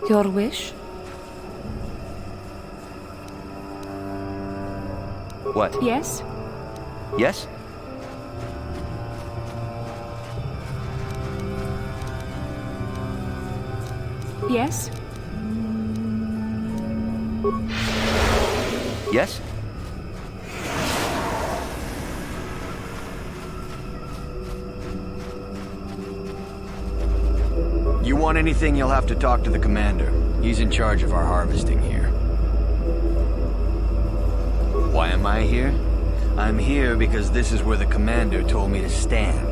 Your wish? What? Yes? Yes? Yes? Yes? You want anything, you'll have to talk to the commander. He's in charge of our harvesting here. Why am I here? I'm here because this is where the commander told me to stand.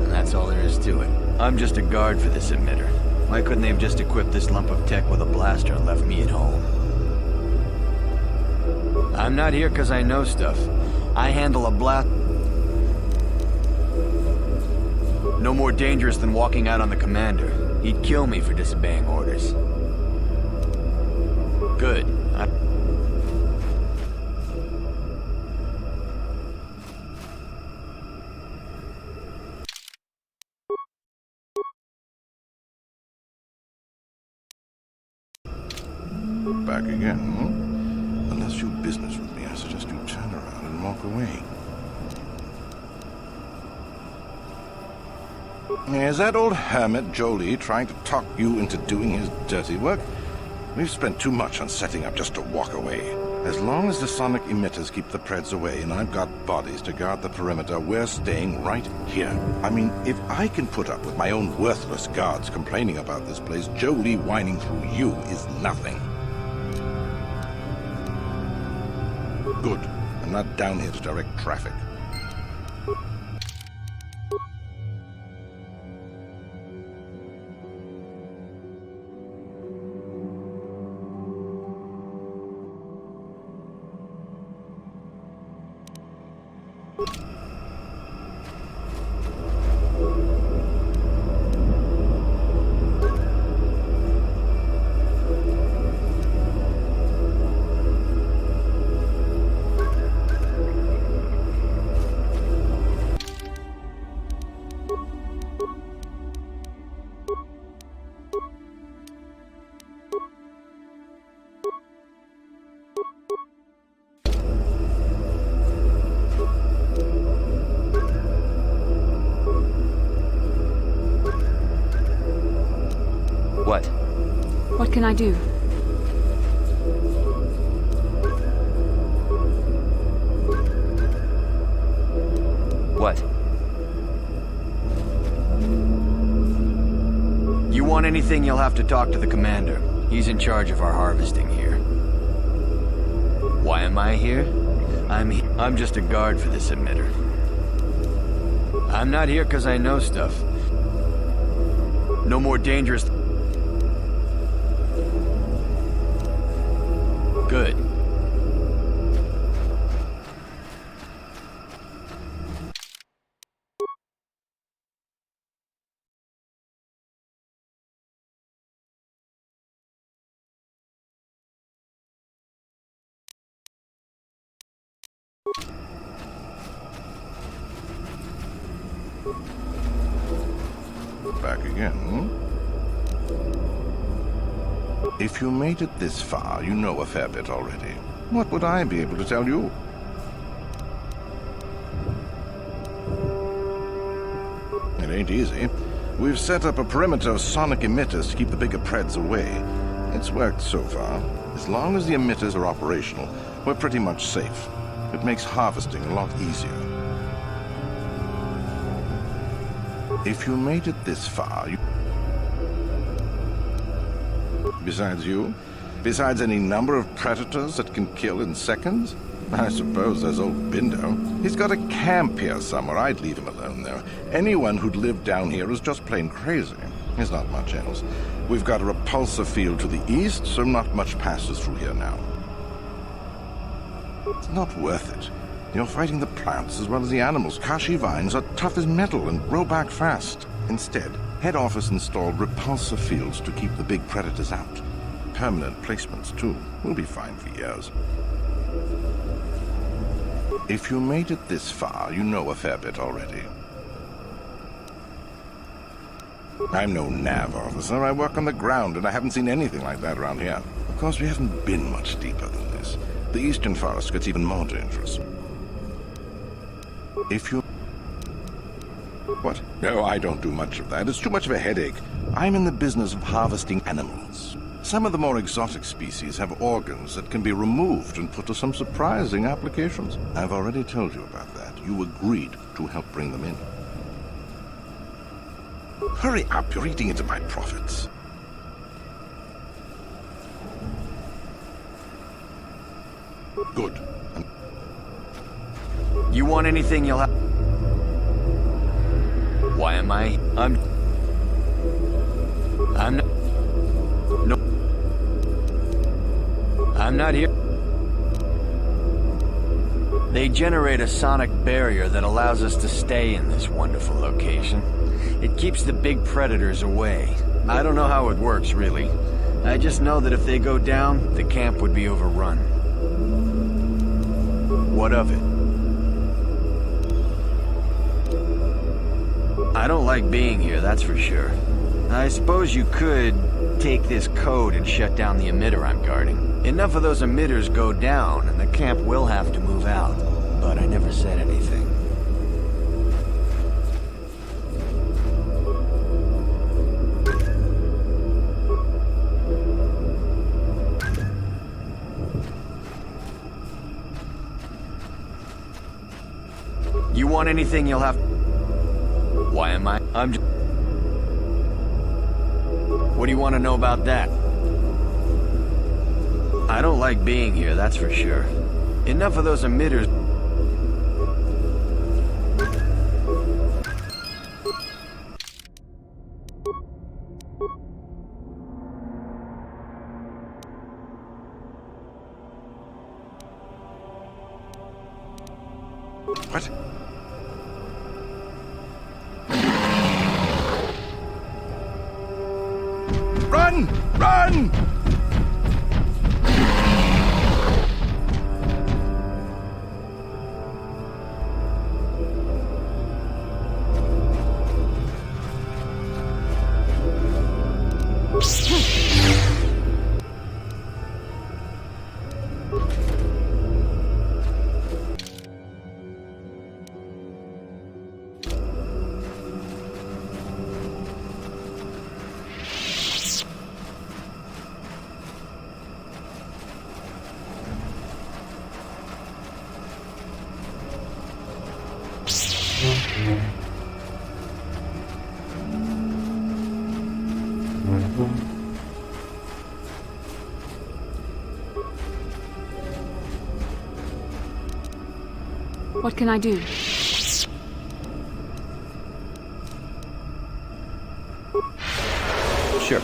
And that's all there is to it. I'm just a guard for this emitter. Why couldn't they have just equipped this lump of tech with a blaster and left me at home? I'm not here because I know stuff. I handle a blast... No more dangerous than walking out on the commander. He'd kill me for disobeying orders. Good. Back again, hmm? Unless you have business with me, I suggest you turn around and walk away. Is that old hermit Jolie trying to talk you into doing his dirty work? We've spent too much on setting up just to walk away. As long as the sonic emitters keep the Preds away and I've got bodies to guard the perimeter, we're staying right here. I mean, if I can put up with my own worthless guards complaining about this place, Jolie whining through you is nothing. Good. I'm not down here to direct traffic. What? What can I do? What? You want anything, you'll have to talk to the commander. He's in charge of our harvesting here. Why am I here? I'm just a guard for this emitter. I'm not here because I know stuff. No more dangerous... Good. Back again, hmm? If you made it this far, you know a fair bit already. What would I be able to tell you? It ain't easy. We've set up a perimeter of sonic emitters to keep the bigger Preds away. It's worked so far. As long as the emitters are operational, we're pretty much safe. It makes harvesting a lot easier. If you made it this far, you... Besides you? Besides any number of predators that can kill in seconds? I suppose there's old Bindo. He's got a camp here somewhere. I'd leave him alone, though. Anyone who'd lived down here is just plain crazy. There's not much else. We've got a repulsor field to the east, so not much passes through here now. It's not worth it. You're fighting the plants as well as the animals. Kashi vines are tough as metal and grow back fast. Instead, head office installed repulsor fields to keep the big predators out. Permanent placements, too. We'll be fine for years. If you made it this far, you know a fair bit already. I'm no nav officer. I work on the ground, and I haven't seen anything like that around here. Of course, we haven't been much deeper than this. The eastern forest gets even more dangerous. If you... What? No, I don't do much of that. It's too much of a headache. I'm in the business of harvesting animals. Some of the more exotic species have organs that can be removed and put to some surprising applications. I've already told you about that. You agreed to help bring them in. Hurry up, you're eating into my profits. Good. You want anything, you'll have... Why am I... I'm not... No. I'm not here. They generate a sonic barrier that allows us to stay in this wonderful location. It keeps the big predators away. I don't know how it works, really. I just know that if they go down, the camp would be overrun. What of it? I don't like being here, that's for sure. I suppose you could take this code and shut down the emitter I'm guarding. Enough of those emitters go down, and the camp will have to move out. But I never said anything. You want anything, you'll have... Why am I? I'm just... What do you want to know about that? I don't like being here, that's for sure. Enough of those emitters... What? Run! Run! What can I do? Sure.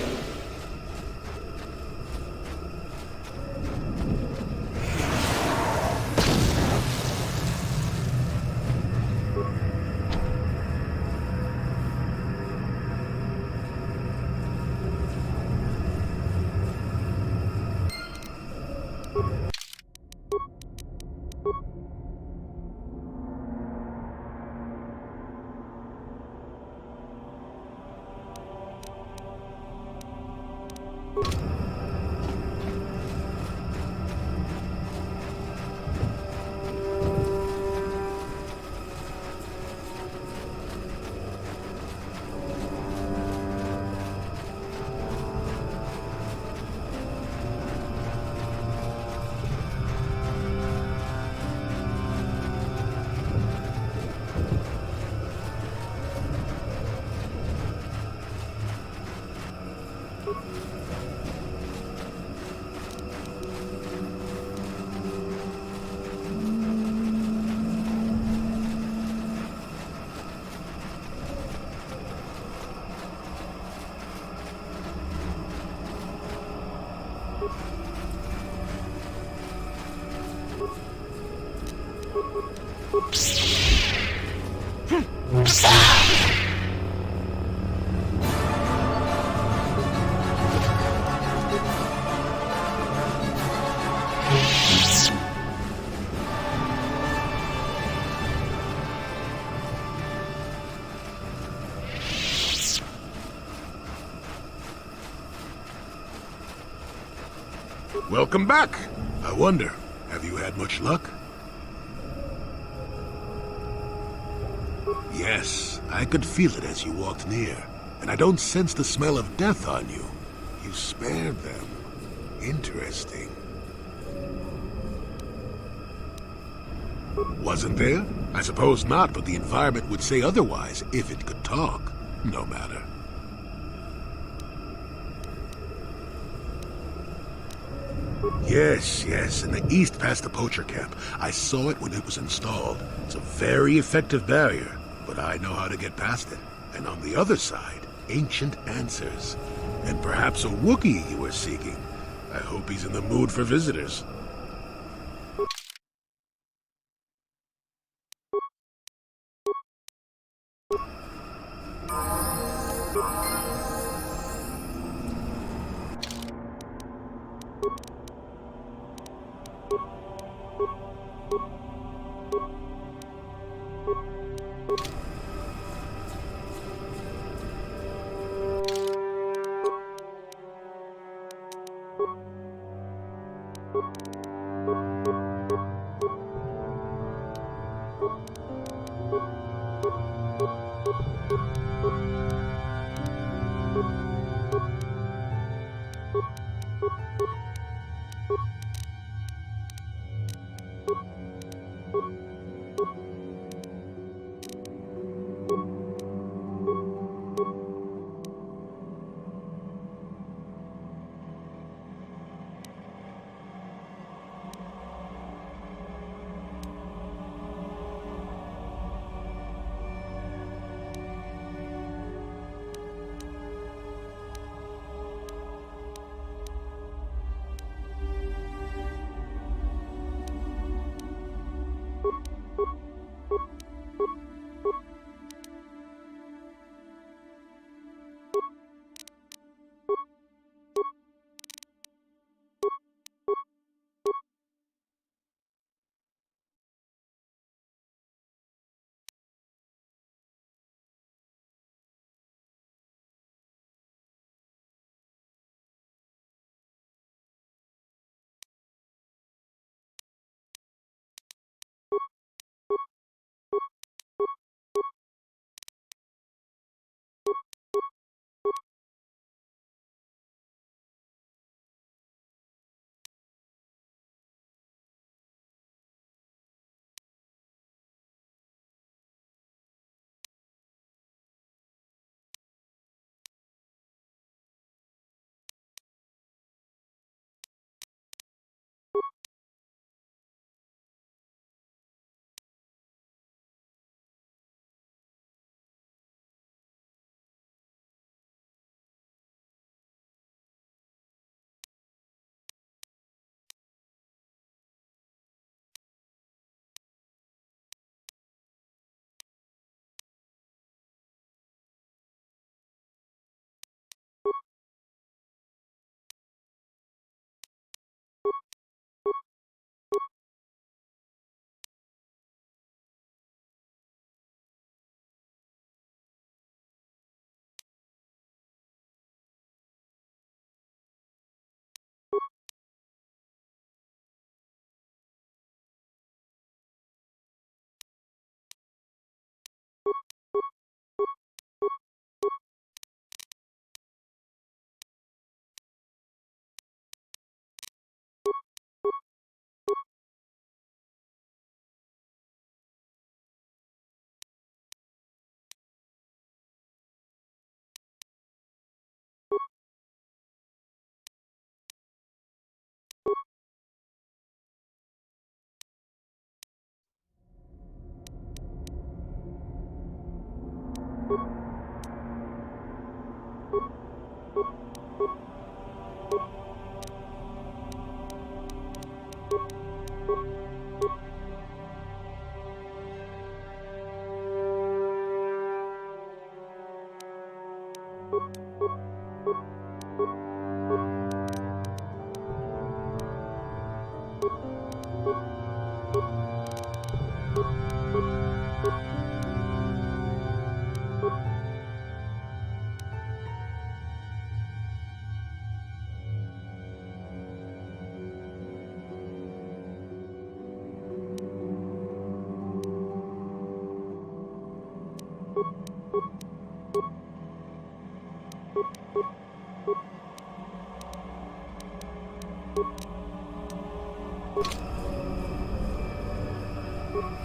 Welcome back. I wonder, have you had much luck? Yes, I could feel it as you walked near, and I don't sense the smell of death on you. You spared them. Interesting. Wasn't there? I suppose not, but the environment would say otherwise if it could talk. No matter. Yes, in the east past the poacher camp. I saw it when it was installed. It's a very effective barrier, but I know how to get past it. And on the other side, ancient answers. And perhaps a Wookiee you were seeking. I hope he's in the mood for visitors.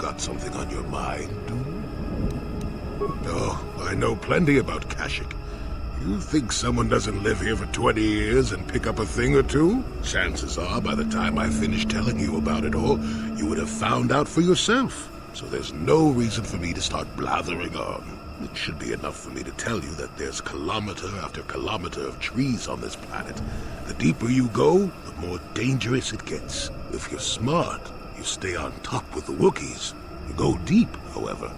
Got something on your mind? Oh, I know plenty about Kashyyyk. You think someone doesn't live here for 20 years and pick up a thing or two? Chances are, by the time I finish telling you about it all, you would have found out for yourself. So there's no reason for me to start blathering on. It should be enough for me to tell you that there's kilometer after kilometer of trees on this planet. The deeper you go, the more dangerous it gets. If you're smart, you stay on top with the Wookiees. You go deep, however,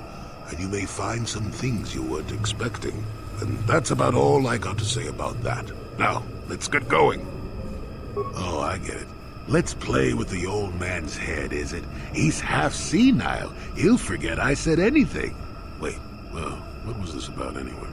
and you may find some things you weren't expecting. And that's about all I got to say about that. Now, let's get going. Oh, I get it. Let's play with the old man's head, is it? He's half senile. He'll forget I said anything. Wait, well, what was this about anyway?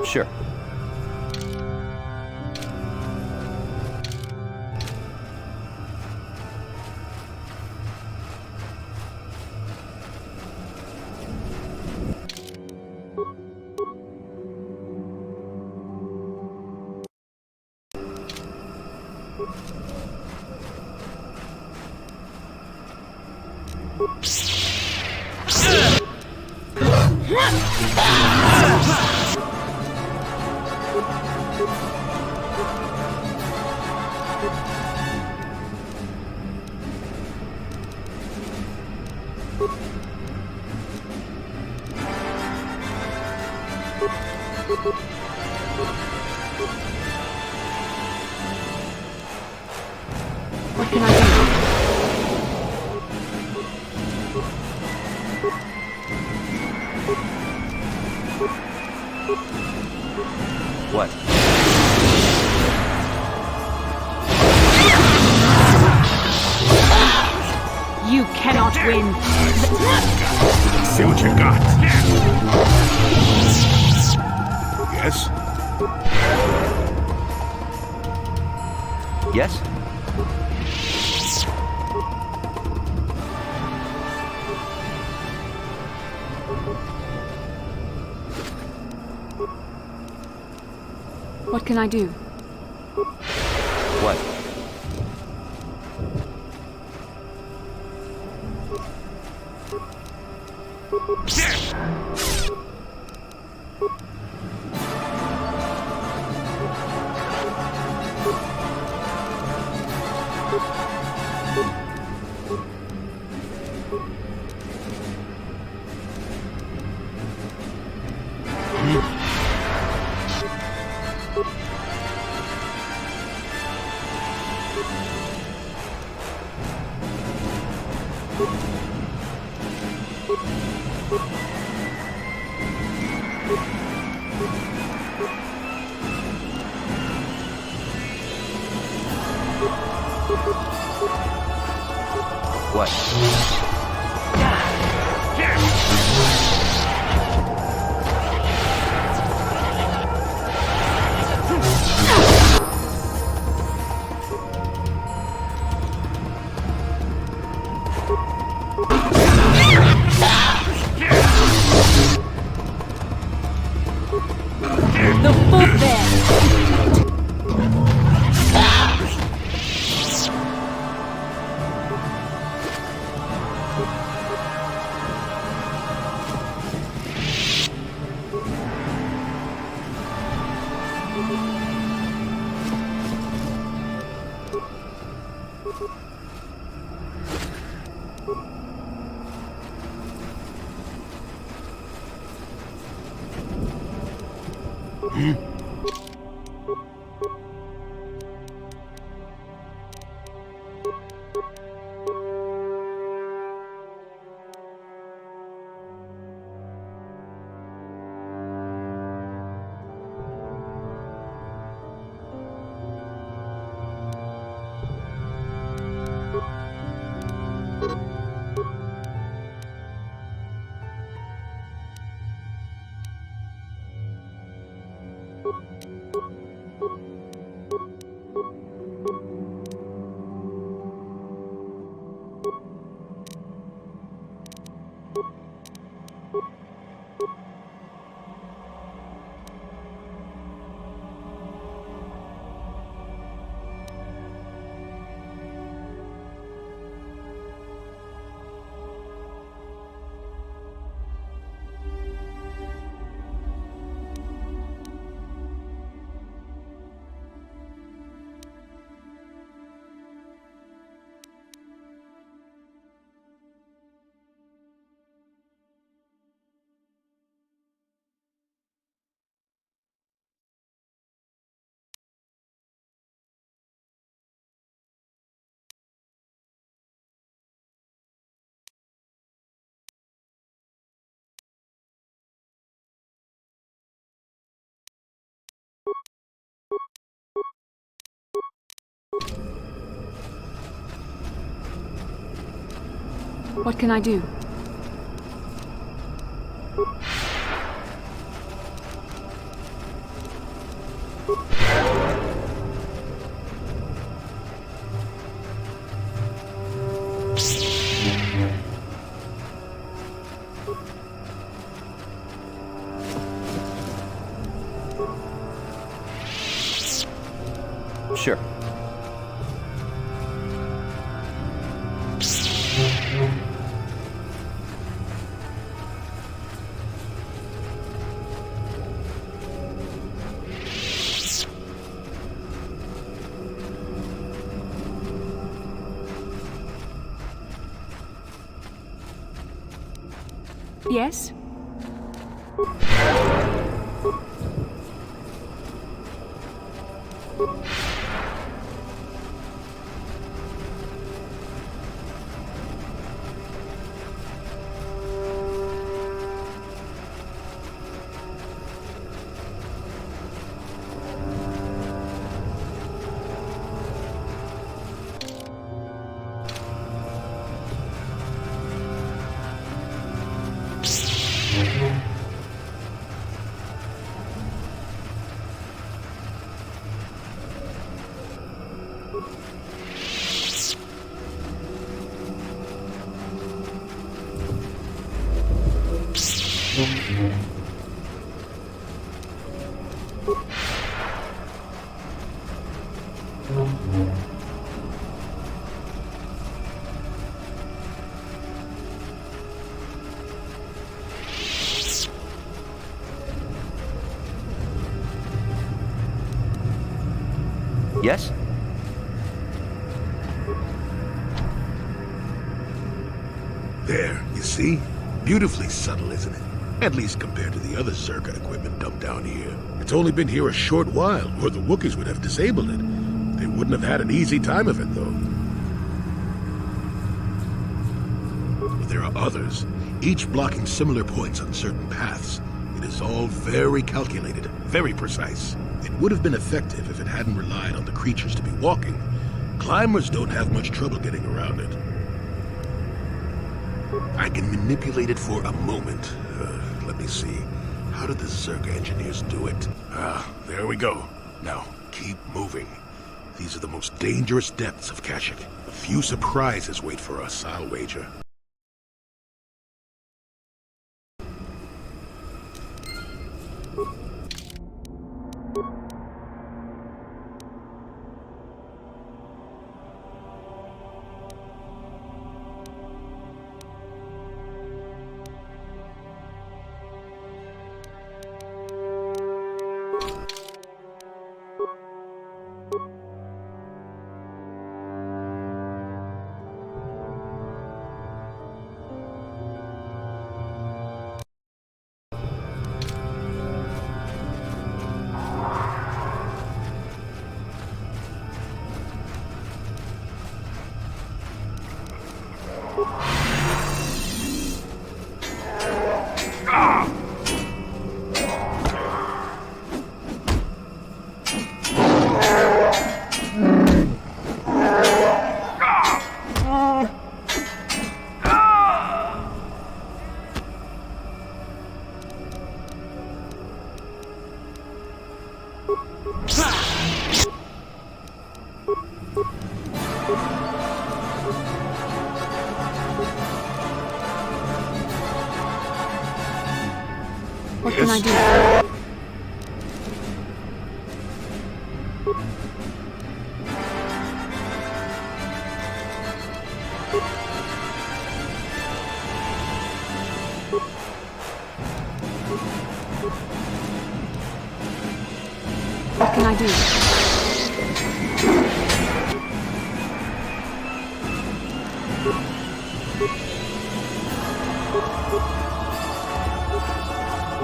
Sure. What can I do? What? You cannot win. See what you got. Yes? Yes? What can I do? What? What? The full bear. What can I do? Sure. Yes? Yes? There, you see? Beautifully subtle, isn't it? At least compared to the other Czerka equipment dumped down here. It's only been here a short while, or the Wookiees would have disabled it. They wouldn't have had an easy time of it, though. But there are others, each blocking similar points on certain paths. It is all very calculated, very precise. It would have been effective if it hadn't relied on the creatures to be walking. Climbers don't have much trouble getting around it. I can manipulate it for a moment. Let me see. How did the Czerka engineers do it? There we go. Now, keep moving. These are the most dangerous depths of Kashyyyk. A few surprises wait for us, I'll wager. What can I do? What can I do?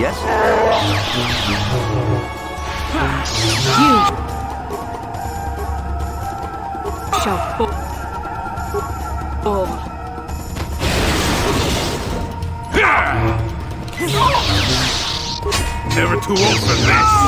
Yes? You shall fall. Never too old for this.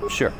Sure.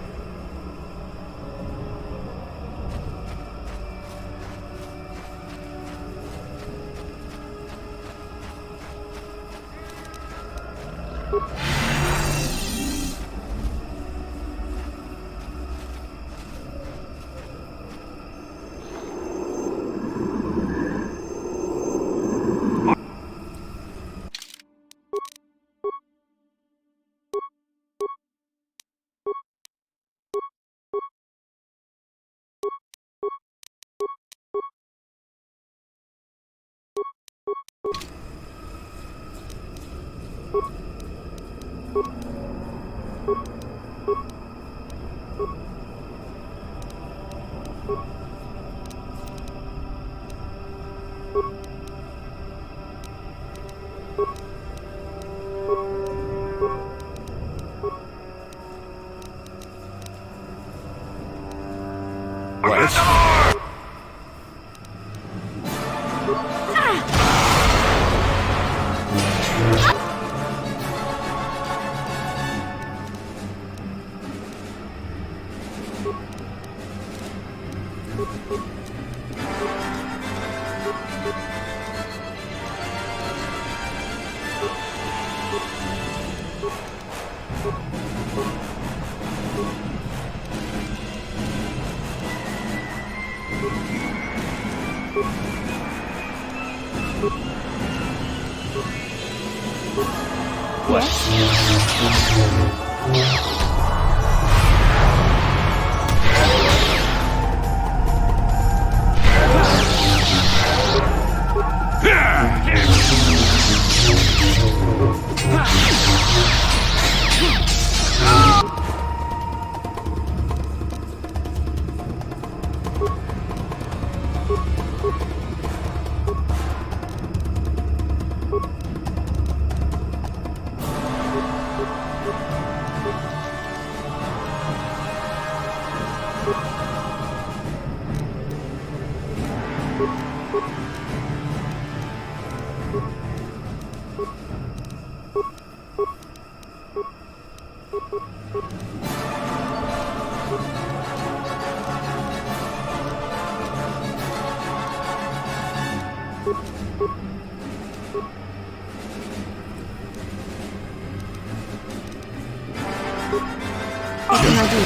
What can I do?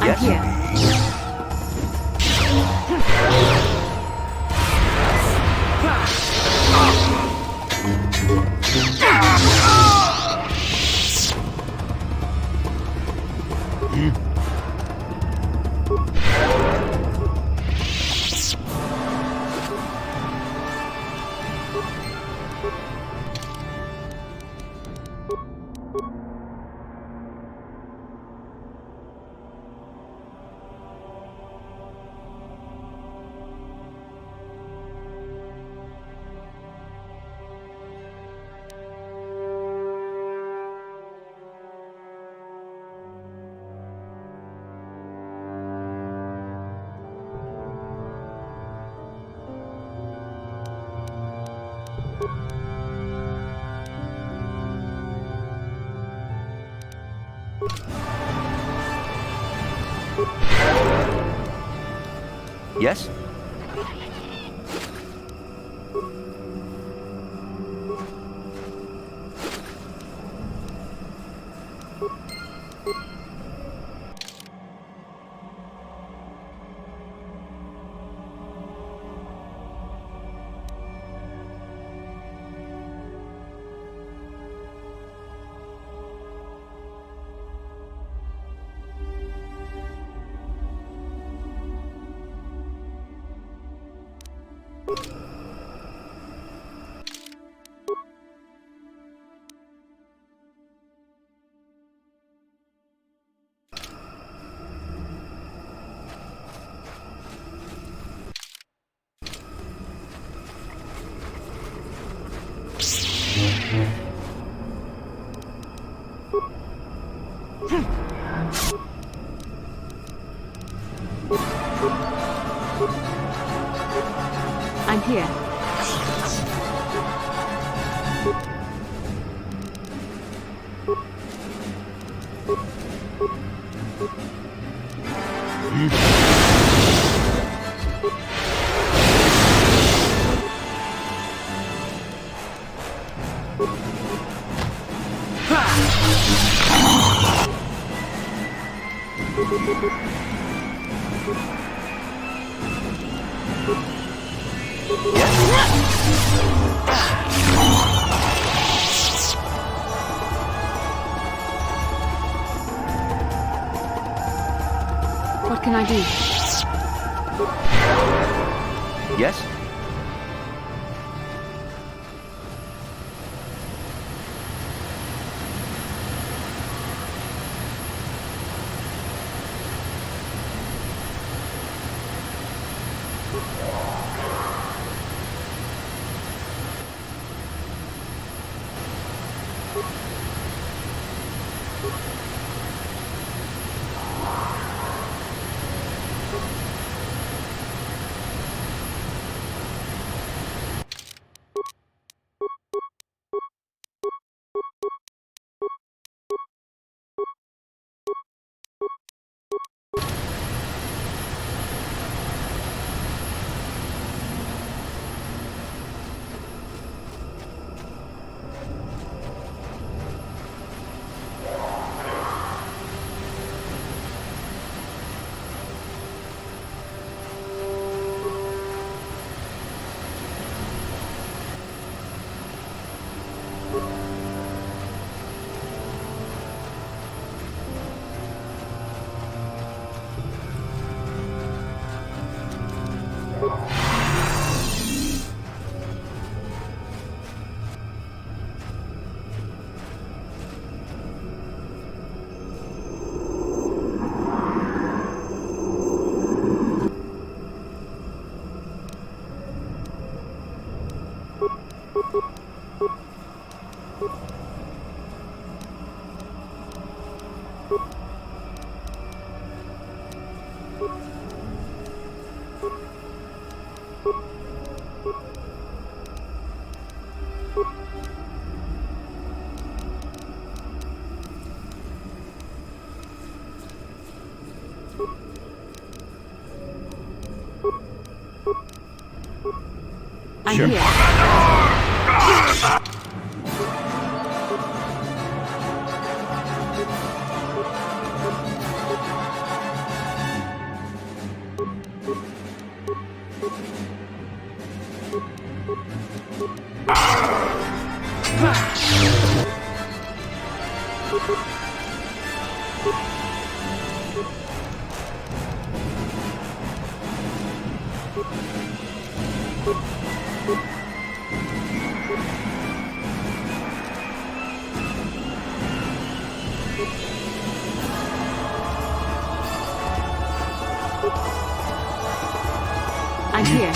Yes. Yes? I'm here. What can I do? Yes? I'm here. I'm here.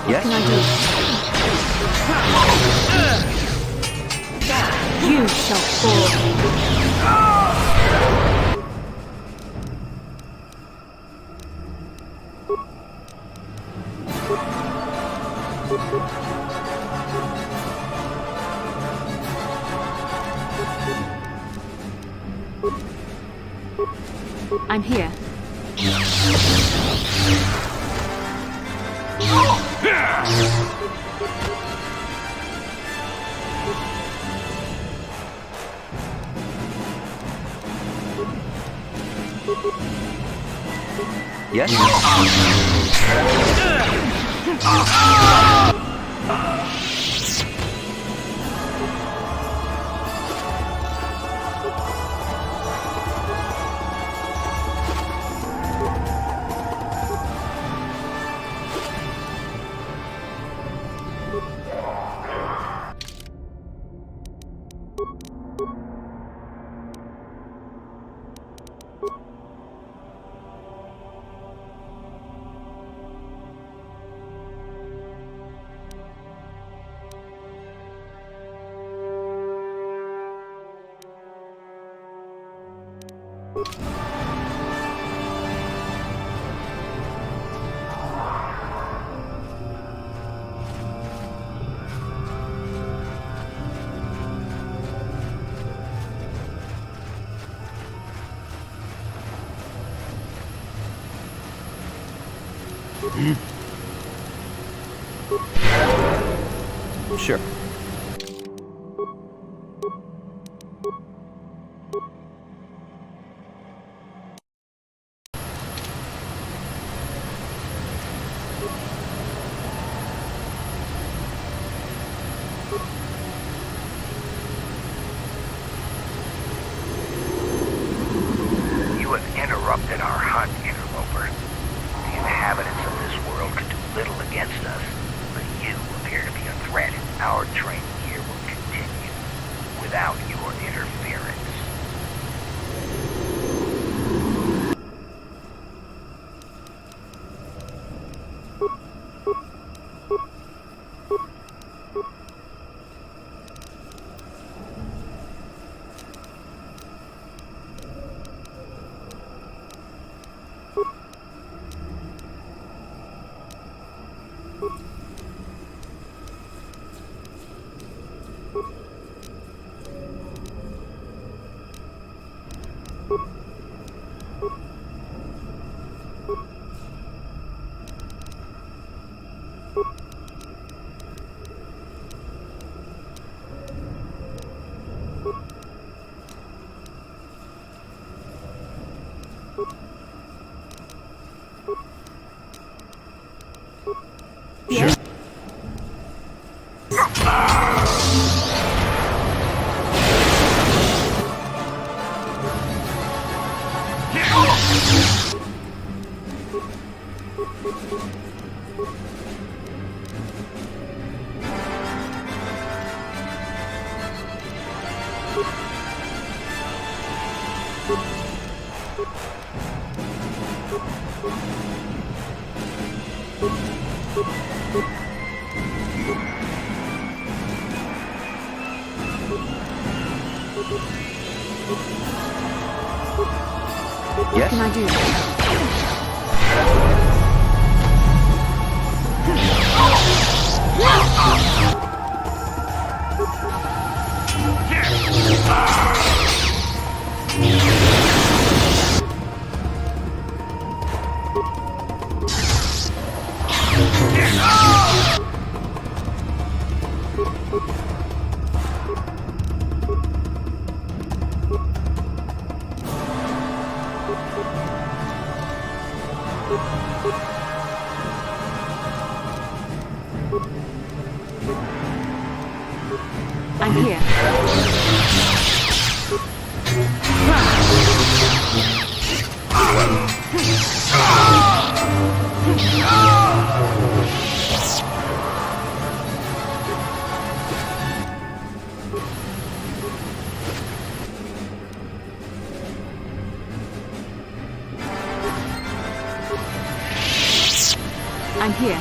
What can I do? You shall fall. I'm here. Yes? Sure. You have interrupted our hunt, interloper. The inhabitants of this world could do little against us, but you appear to be a threat. Our training here will continue without your interference. Yes. What can I do? I'm here. I'm here.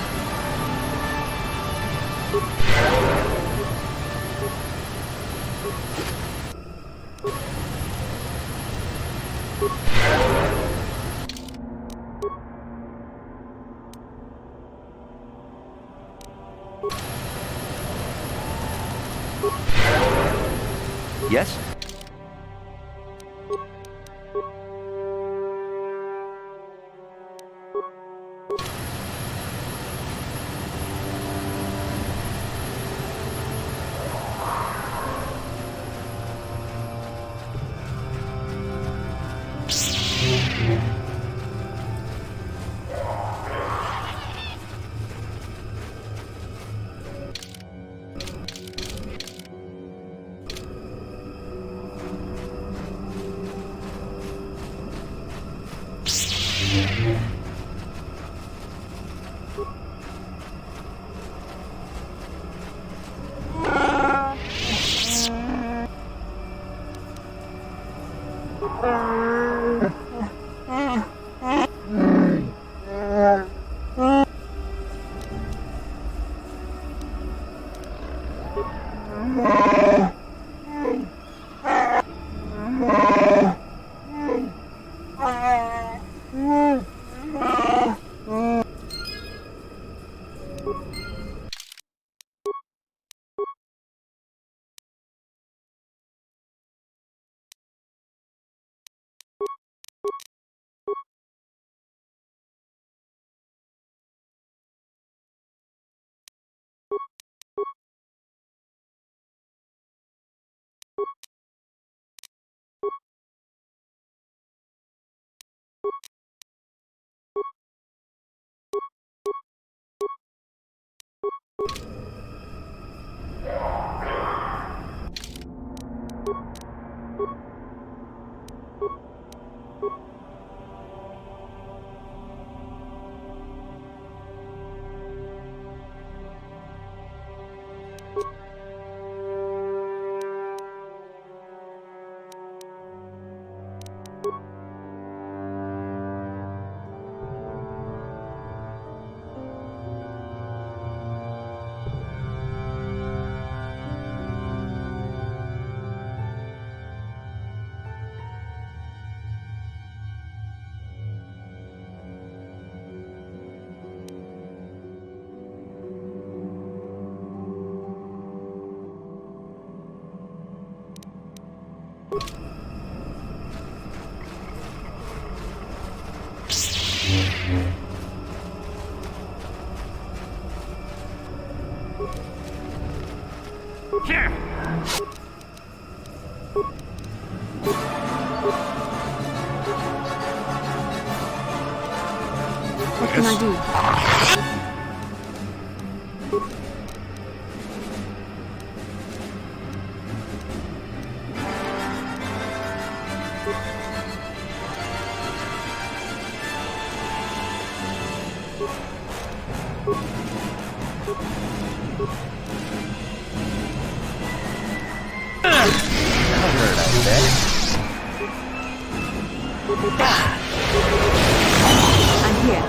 Yes? What can I do? I'm here.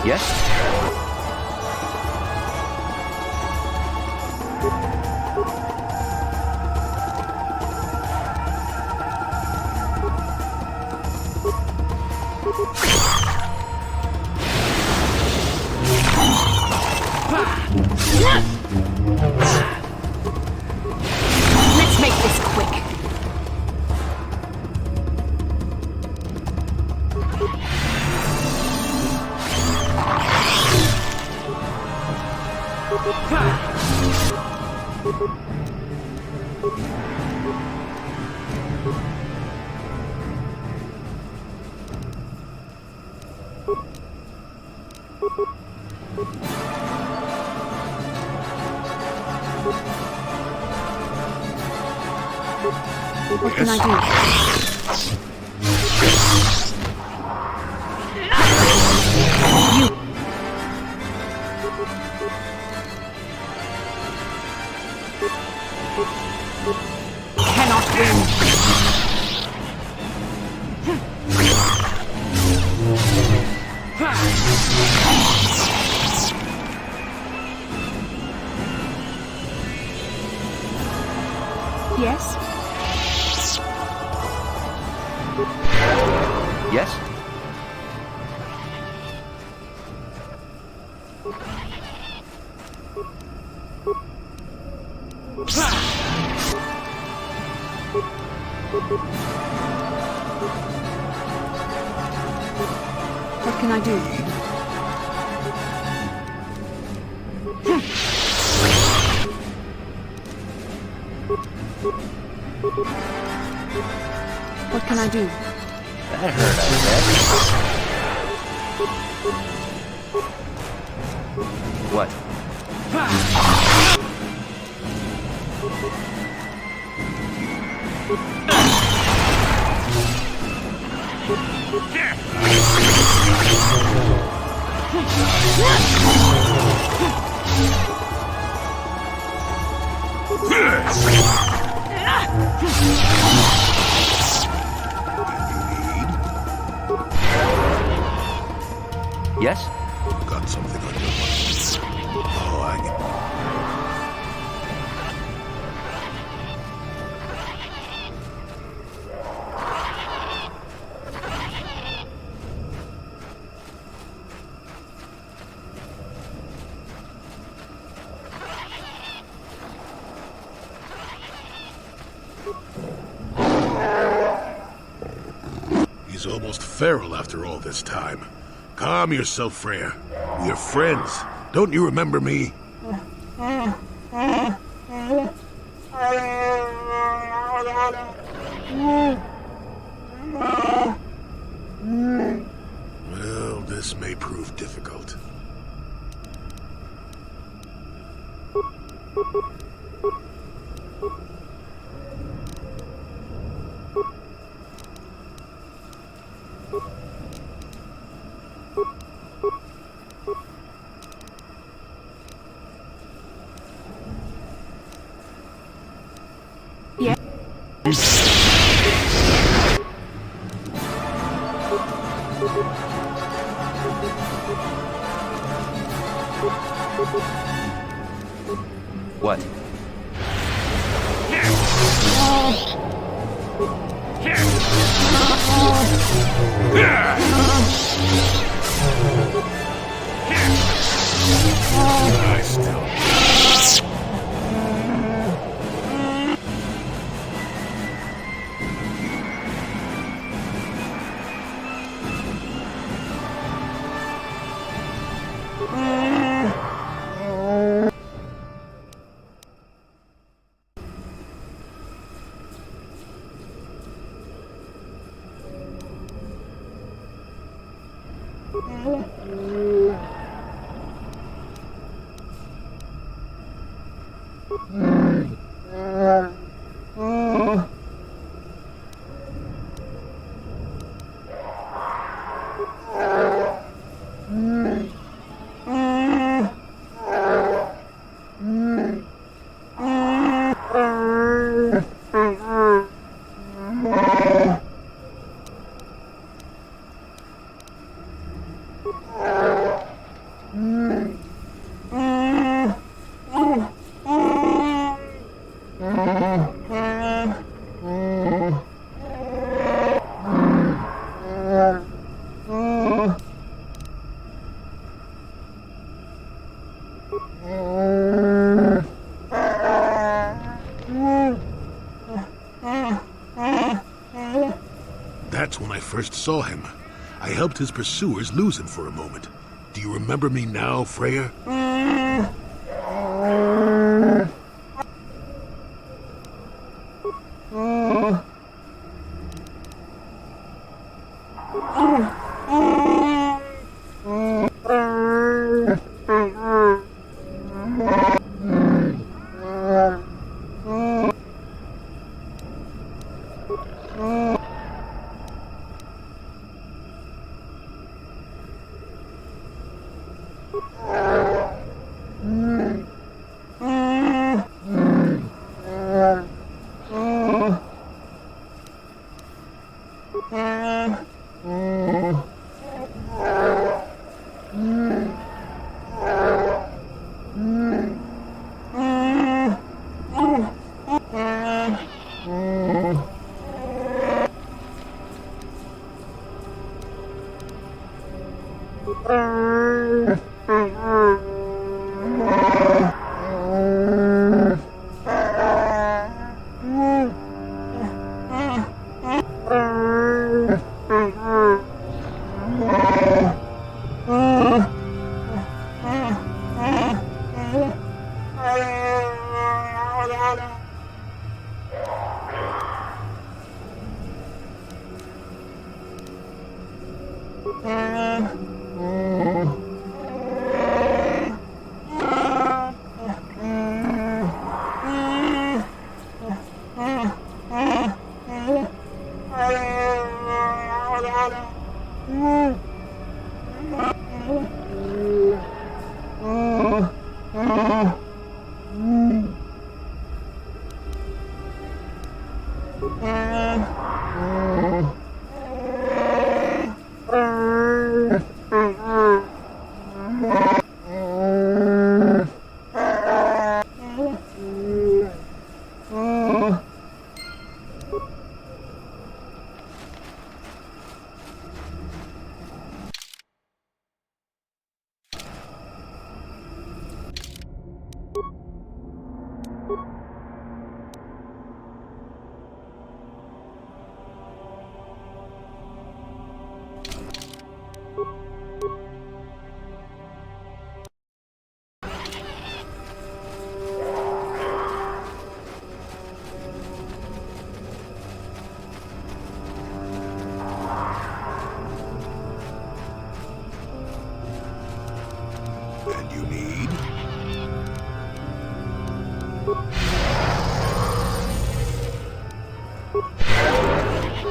Yes? Let's make this quick. What can I do? You. Cannot win. What can I do? What can I do? That hurt, I bet. What? Yes? Got something on your mind. Oh, I get... He's almost feral after all this time. Calm yourself, Freya. We are friends. Don't you remember me? Well, this may prove difficult. Yeah. What? That's when I first saw him. I helped his pursuers lose him for a moment. Do you remember me now, Freya?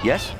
Yes?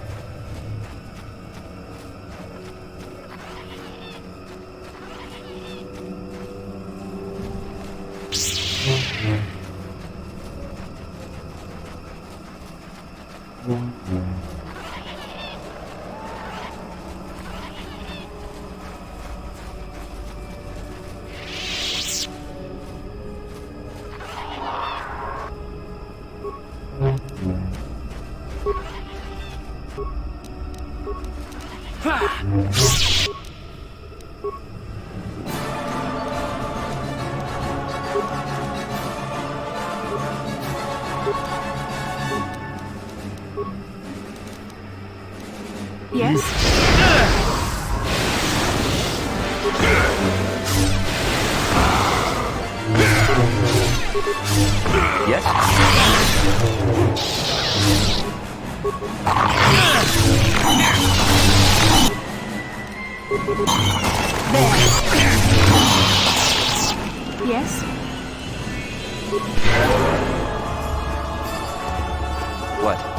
Yes? Yes? What?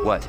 What?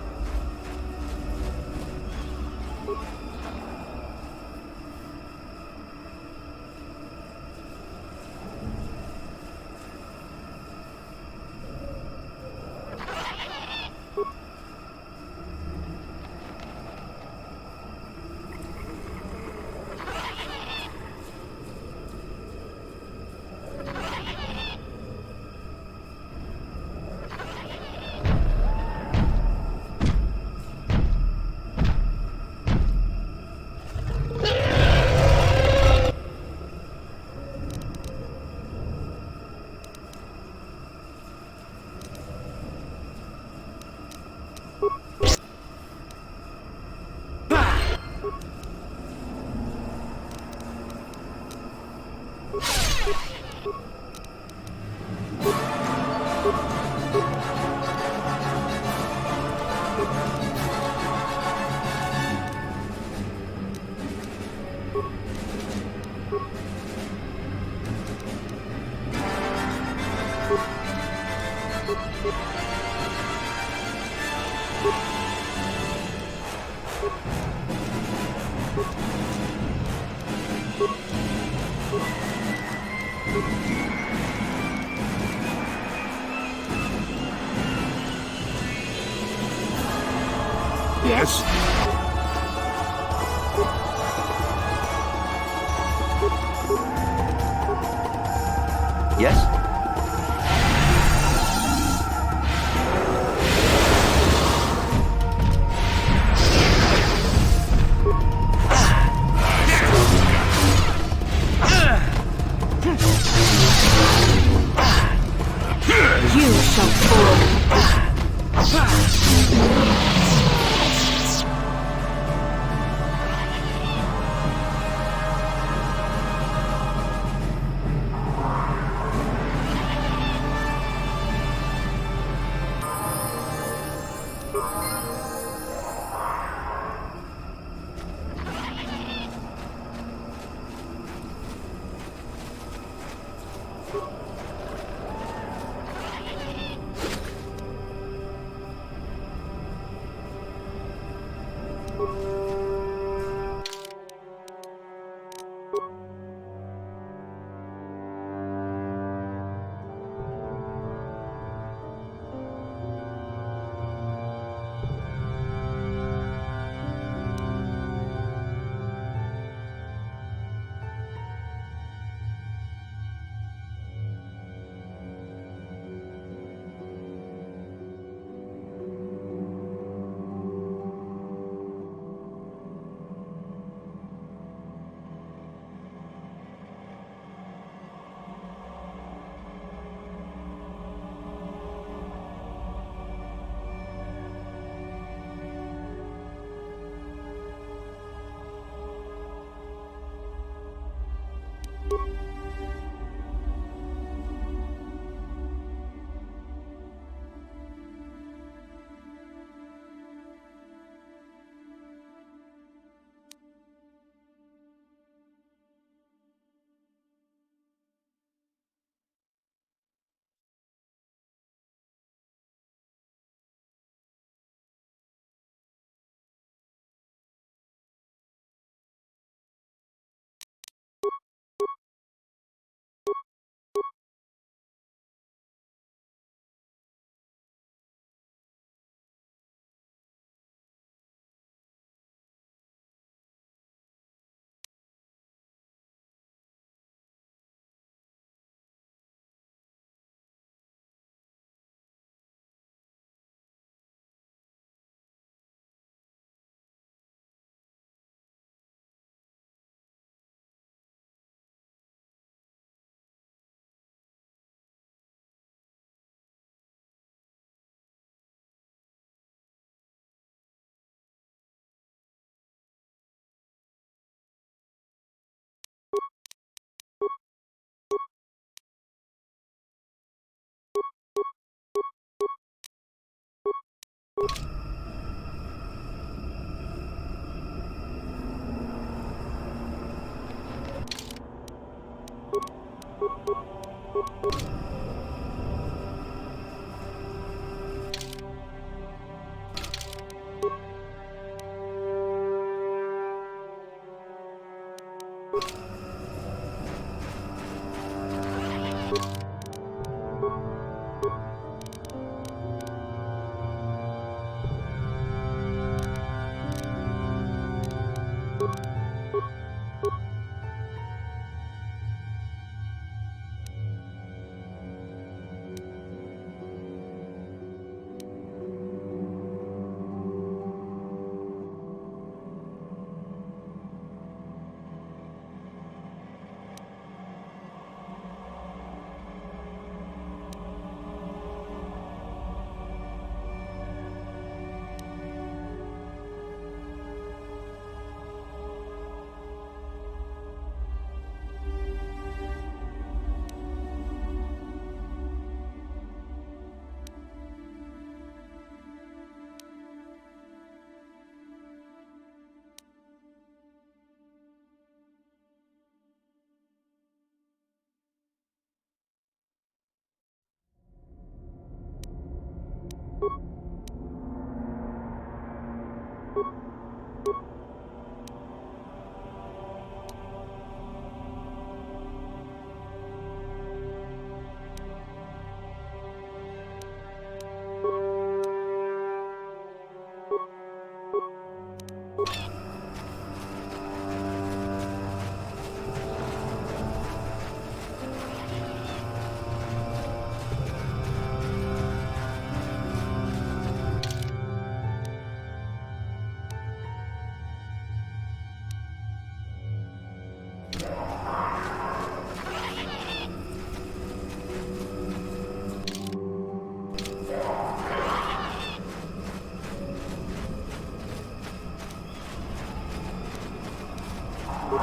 Yes? Yes? You shall fall.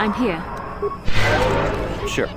I'm here. Sure.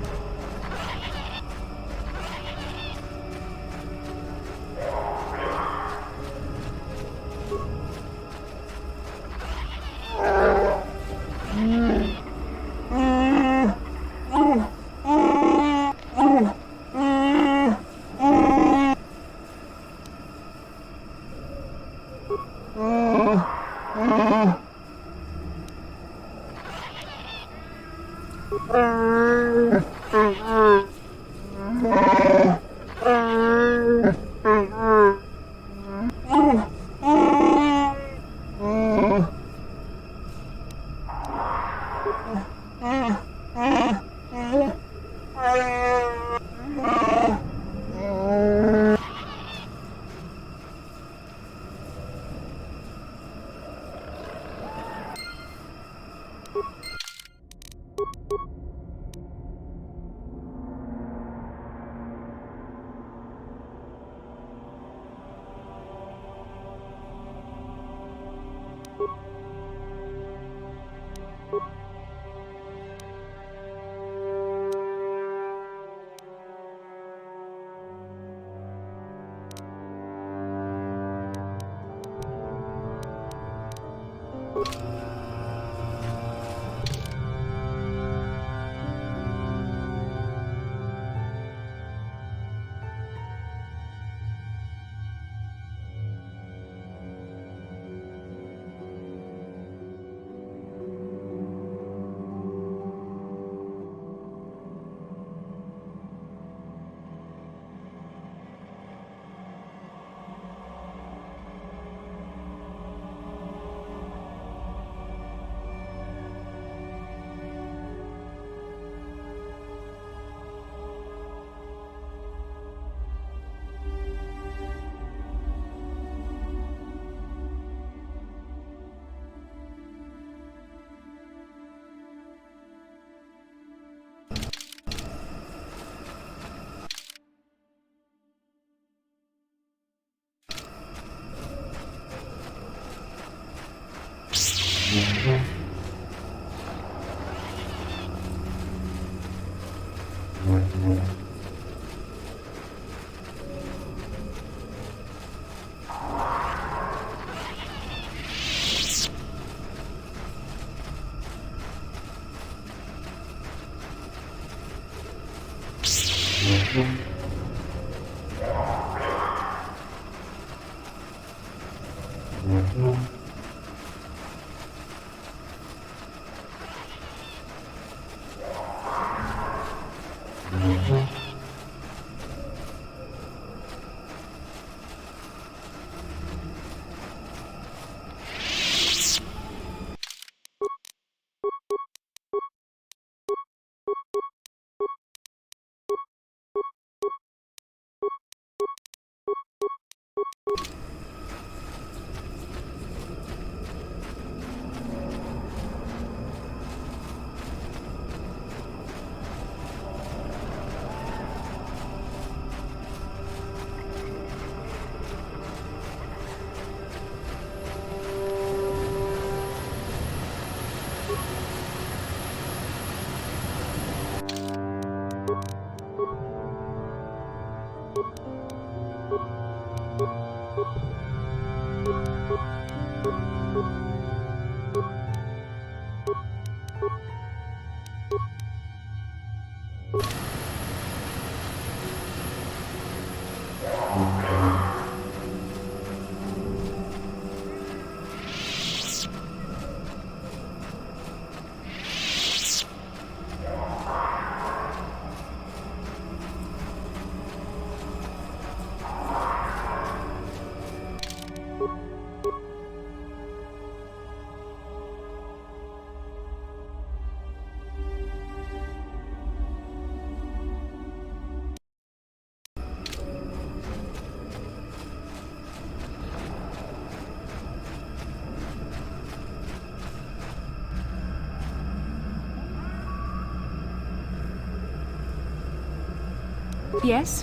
Yes?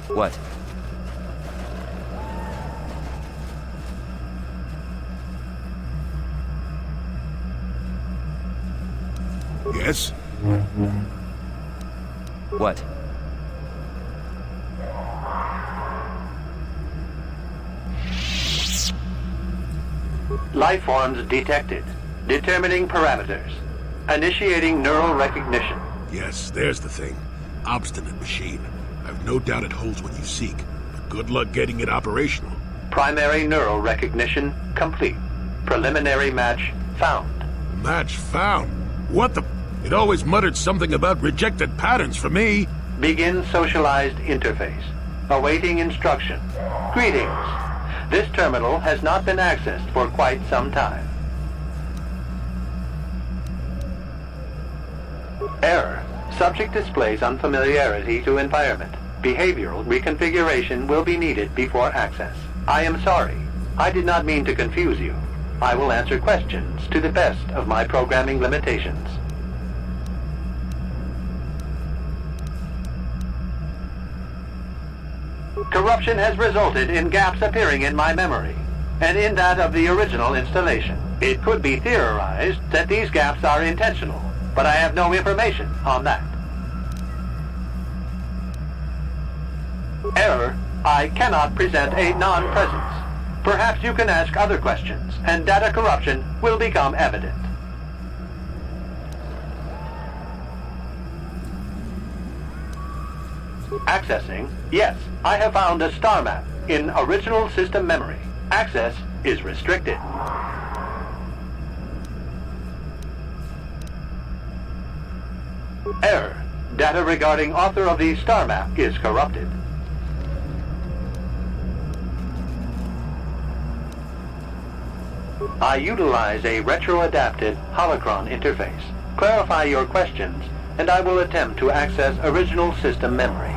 What? Yes? What? Life forms detected. Determining parameters. Initiating neural recognition. Yes, there's the thing. Obstinate machine. I've no doubt it holds what you seek, but good luck getting it operational. Primary neural recognition complete. Preliminary match found. Match found? What the... It always muttered something about rejected patterns for me. Begin socialized interface. Awaiting instruction. Greetings. This terminal has not been accessed for quite some time. Error. Subject displays unfamiliarity to environment. Behavioral reconfiguration will be needed before access. I am sorry. I did not mean to confuse you. I will answer questions to the best of my programming limitations. Corruption has resulted in gaps appearing in my memory, and in that of the original installation. It could be theorized that these gaps are intentional, but I have no information on that. Error. I cannot present a non-presence. Perhaps you can ask other questions, and data corruption will become evident. Accessing. Yes, I have found a star map in original system memory. Access is restricted. Error. Data regarding author of the star map is corrupted. I utilize a retro-adapted holocron interface. Clarify your questions, and I will attempt to access original system memory.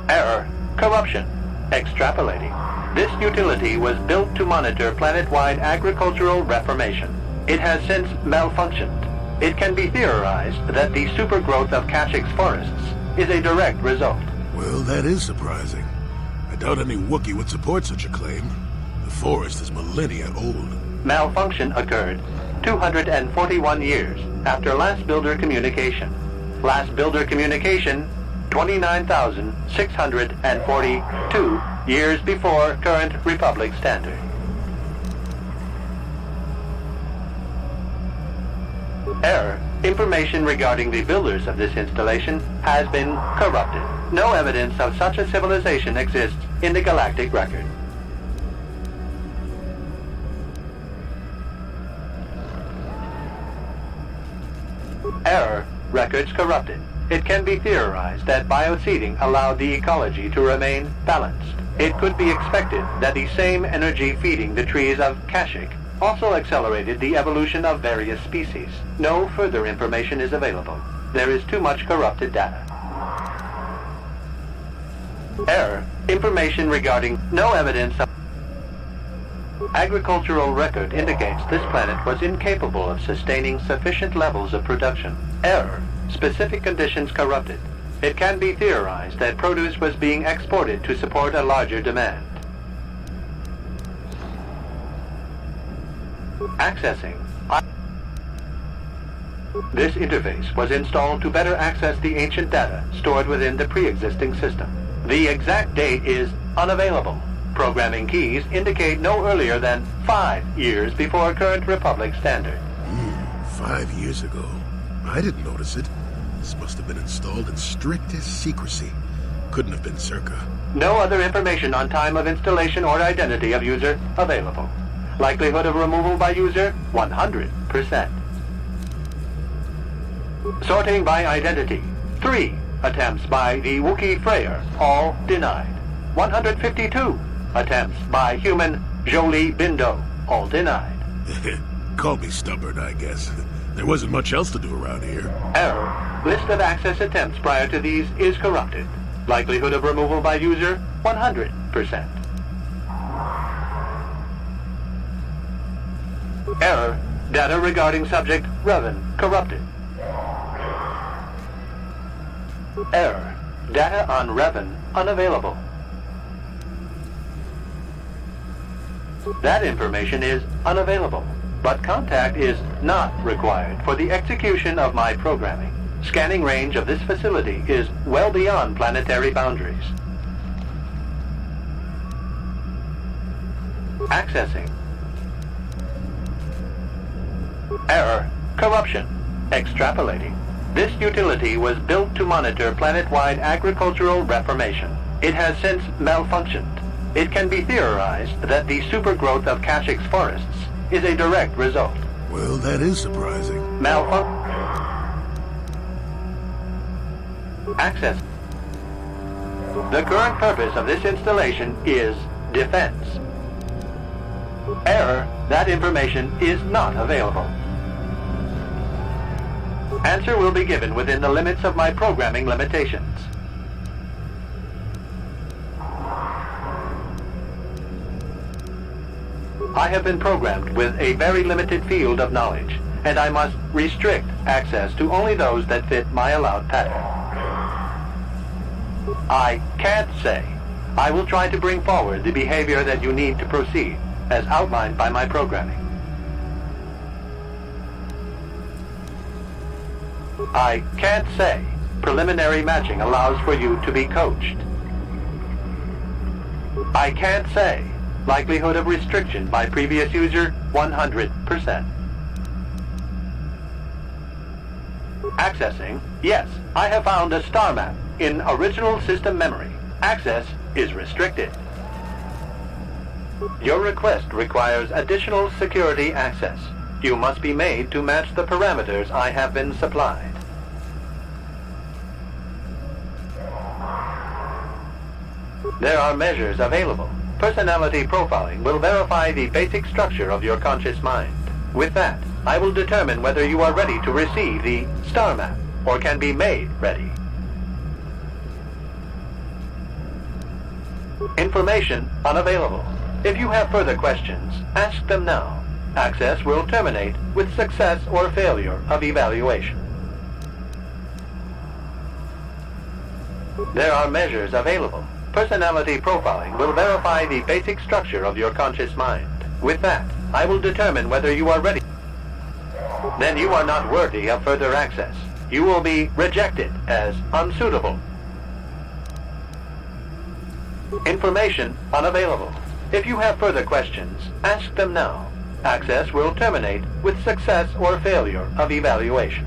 Error. Corruption. Extrapolating. This utility was built to monitor planet-wide agricultural reformation. It has since malfunctioned. It can be theorized that the supergrowth of Kashyyyk's forests is a direct result. Well, that is surprising. I doubt any Wookiee would support such a claim. The forest is millennia old. Malfunction occurred 241 years after last builder communication. Last builder communication 29,642 years before current Republic standard. Error. Information regarding the builders of this installation has been corrupted. No evidence of such a civilization exists in the galactic record. Error. Records corrupted. It can be theorized that bioseeding allowed the ecology to remain balanced. It could be expected that the same energy feeding the trees of Kashyyyk also accelerated the evolution of various species. No further information is available. There is too much corrupted data. Error. Information regarding no evidence of agricultural record indicates this planet was incapable of sustaining sufficient levels of production. Error. Specific conditions corrupted. It can be theorized that produce was being exported to support a larger demand. Accessing. This interface was installed to better access the ancient data stored within the pre-existing system. The exact date is unavailable. Programming keys indicate no earlier than 5 years before current Republic standard. 5 years ago. I didn't notice it. This must have been installed in strictest secrecy. Couldn't have been Czerka. No other information on time of installation or identity of user available. Likelihood of removal by user, 100%. Sorting by identity. 3 attempts by the Wookiee Freyer, all denied. 152 attempts by human Jolie Bindo, all denied. Call me stubborn, I guess. There wasn't much else to do around here. Error. List of access attempts prior to these is corrupted. Likelihood of removal by user, 100%. Error. Data regarding subject Revan corrupted. Error. Data on Revan unavailable. That information is unavailable, but contact is not required for the execution of my programming. Scanning range of this facility is well beyond planetary boundaries. Accessing. Error. Corruption. Extrapolating. This utility was built to monitor planet-wide agricultural reformation. It has since malfunctioned. It can be theorized that the supergrowth of Kashyykk's forests is a direct result. Well, that is surprising. Access. The current purpose of this installation is defense. Error. That information is not available. Answer will be given within the limits of my programming limitations. I have been programmed with a very limited field of knowledge, and I must restrict access to only those that fit my allowed pattern. I can't say. I will try to bring forward the behavior that you need to proceed, as outlined by my programming. I can't say. Preliminary matching allows for you to be coached. I can't say. Likelihood of restriction by previous user, 100%. Accessing. Yes, I have found a star map in original system memory. Access is restricted. Your request requires additional security access. You must be made to match the parameters I have been supplied. There are measures available. Personality profiling will verify the basic structure of your conscious mind. With that, I will determine whether you are ready to receive the star map or can be made ready. Information unavailable. If you have further questions, ask them now. Access will terminate with success or failure of evaluation. There are measures available. Personality profiling will verify the basic structure of your conscious mind. With that, I will determine whether you are ready. Then you are not worthy of further access. You will be rejected as unsuitable. Information unavailable. If you have further questions, ask them now. Access will terminate with success or failure of evaluation.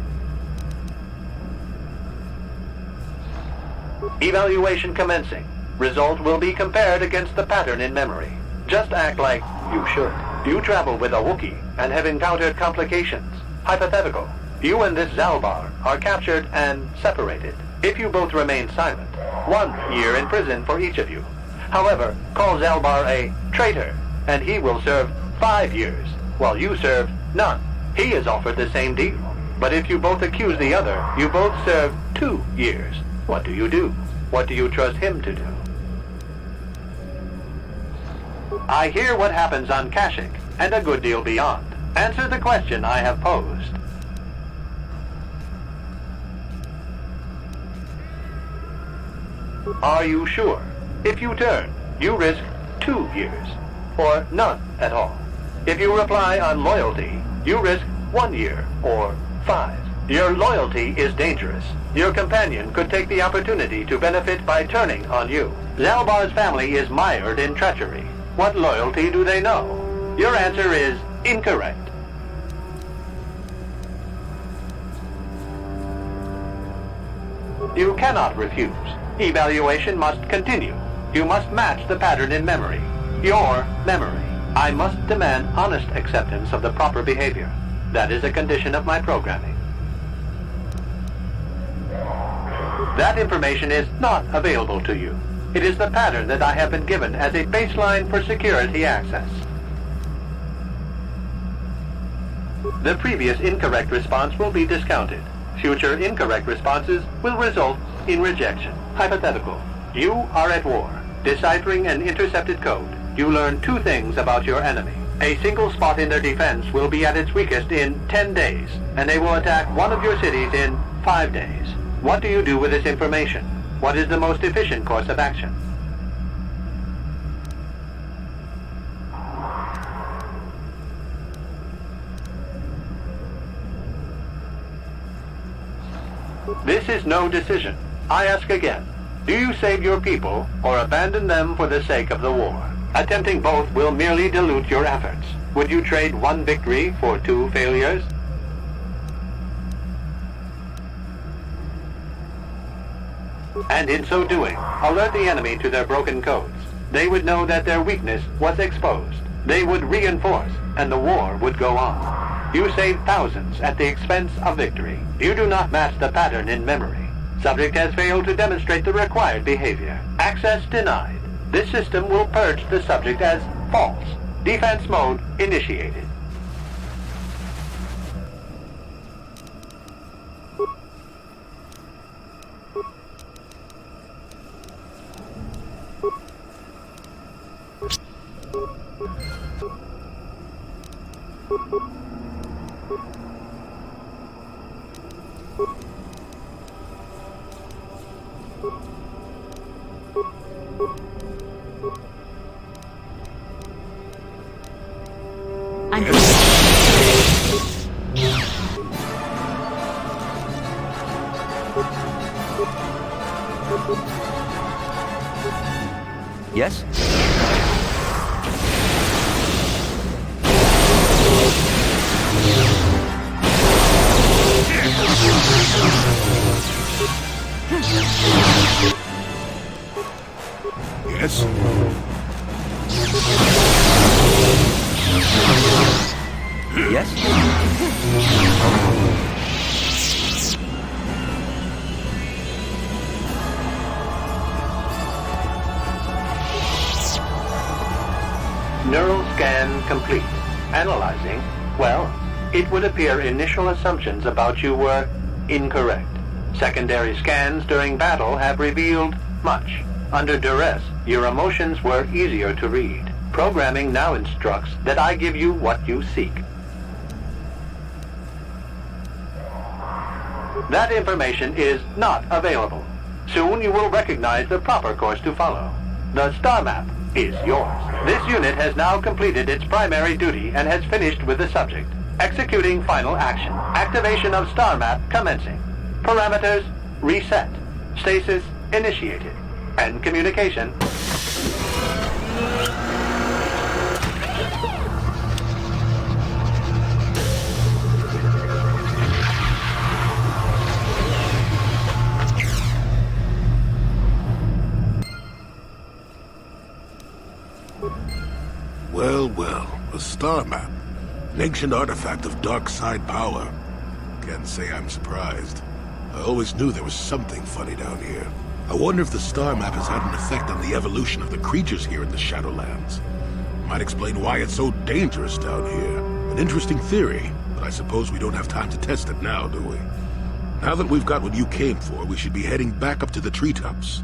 Evaluation commencing. Result will be compared against the pattern in memory. Just act like you should. You travel with a Wookiee and have encountered complications. Hypothetical. You and this Zalbar are captured and separated. If you both remain silent, 1 year in prison for each of you. However, call Zalbar a traitor, and he will serve 5 years, while you serve none. He is offered the same deal. But if you both accuse the other, you both serve 2 years. What do you do? What do you trust him to do? I hear what happens on Kashyyyk, and a good deal beyond. Answer the question I have posed. Are you sure? If you turn, you risk 2 years, or none at all. If you reply on loyalty, you risk 1 year, or 5. Your loyalty is dangerous. Your companion could take the opportunity to benefit by turning on you. Zalbar's family is mired in treachery. What loyalty do they know? Your answer is incorrect. You cannot refuse. Evaluation must continue. You must match the pattern in memory. Your memory. I must demand honest acceptance of the proper behavior. That is a condition of my programming. That information is not available to you. It is the pattern that I have been given as a baseline for security access. The previous incorrect response will be discounted. Future incorrect responses will result in rejection. Hypothetical. You are at war. Deciphering an intercepted code, you learn 2 things about your enemy. A single spot in their defense will be at its weakest in 10 days, and they will attack one of your cities in 5 days. What do you do with this information? What is the most efficient course of action? This is no decision. I ask again. Do you save your people or abandon them for the sake of the war? Attempting both will merely dilute your efforts. Would you trade one victory for 2 failures? And in so doing, alert the enemy to their broken codes. They would know that their weakness was exposed. They would reinforce, and the war would go on. You save thousands at the expense of victory. You do not match the pattern in memory. Subject has failed to demonstrate the required behavior. Access denied. This system will purge the subject as false. Defense mode initiated. Yes? Yes? Yes? Neural scan complete. Analyzing. Well, it would appear initial assumptions about you were incorrect. Secondary scans during battle have revealed much. Under duress, your emotions were easier to read. Programming now instructs that I give you what you seek. That information is not available. Soon you will recognize the proper course to follow. The star map is yours. This unit has now completed its primary duty and has finished with the subject. Executing final action. Activation of star map commencing. Parameters reset. Stasis initiated. And communication. Well, well, a star map. An ancient artifact of dark side power. Can't say I'm surprised. I always knew there was something funny down here. I wonder if the star map has had an effect on the evolution of the creatures here in the Shadowlands. Might explain why it's so dangerous down here. An interesting theory, but I suppose we don't have time to test it now, do we? Now that we've got what you came for, we should be heading back up to the treetops.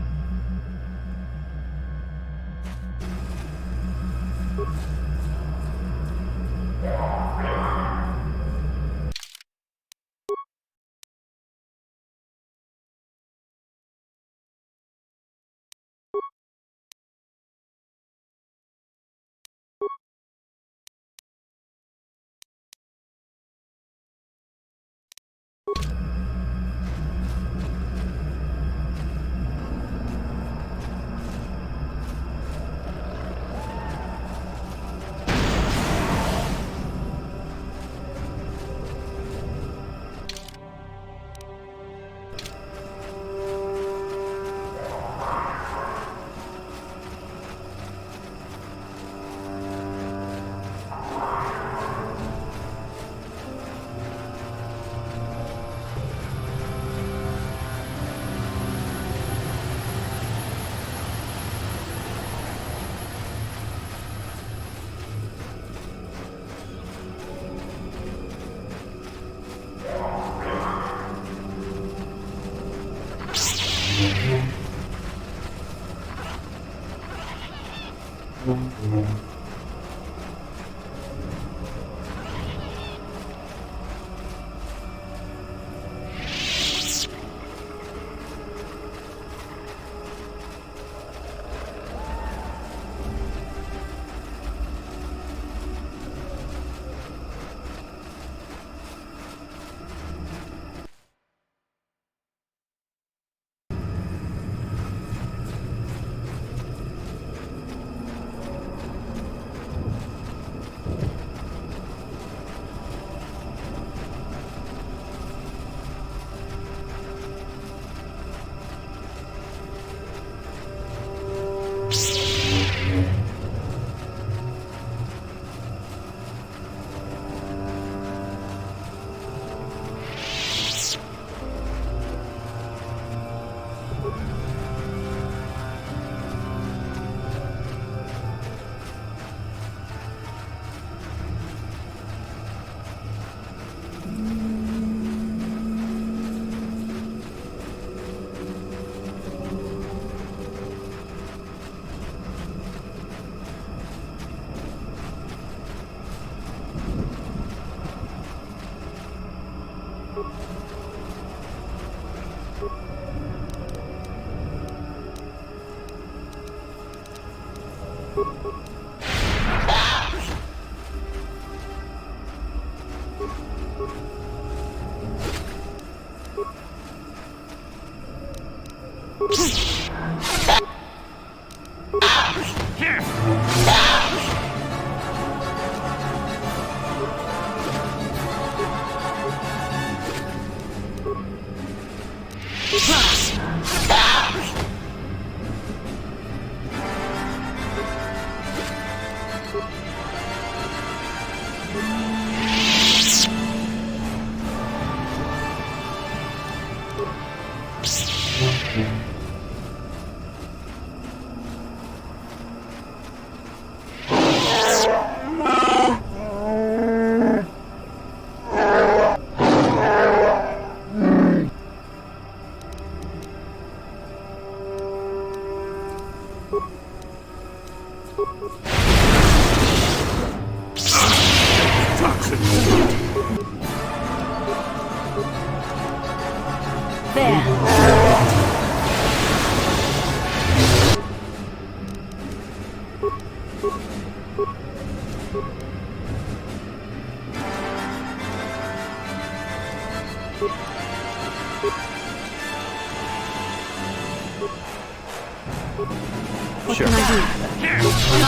What Sure. can I do?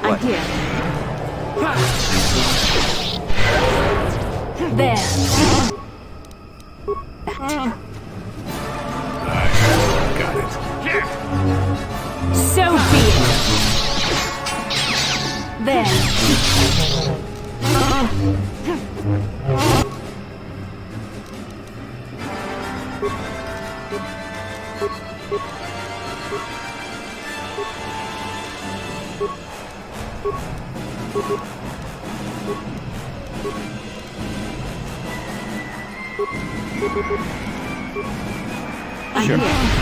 I'm here. There. Got it. So be it. There. I'm Sure. here.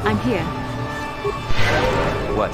I'm here. What?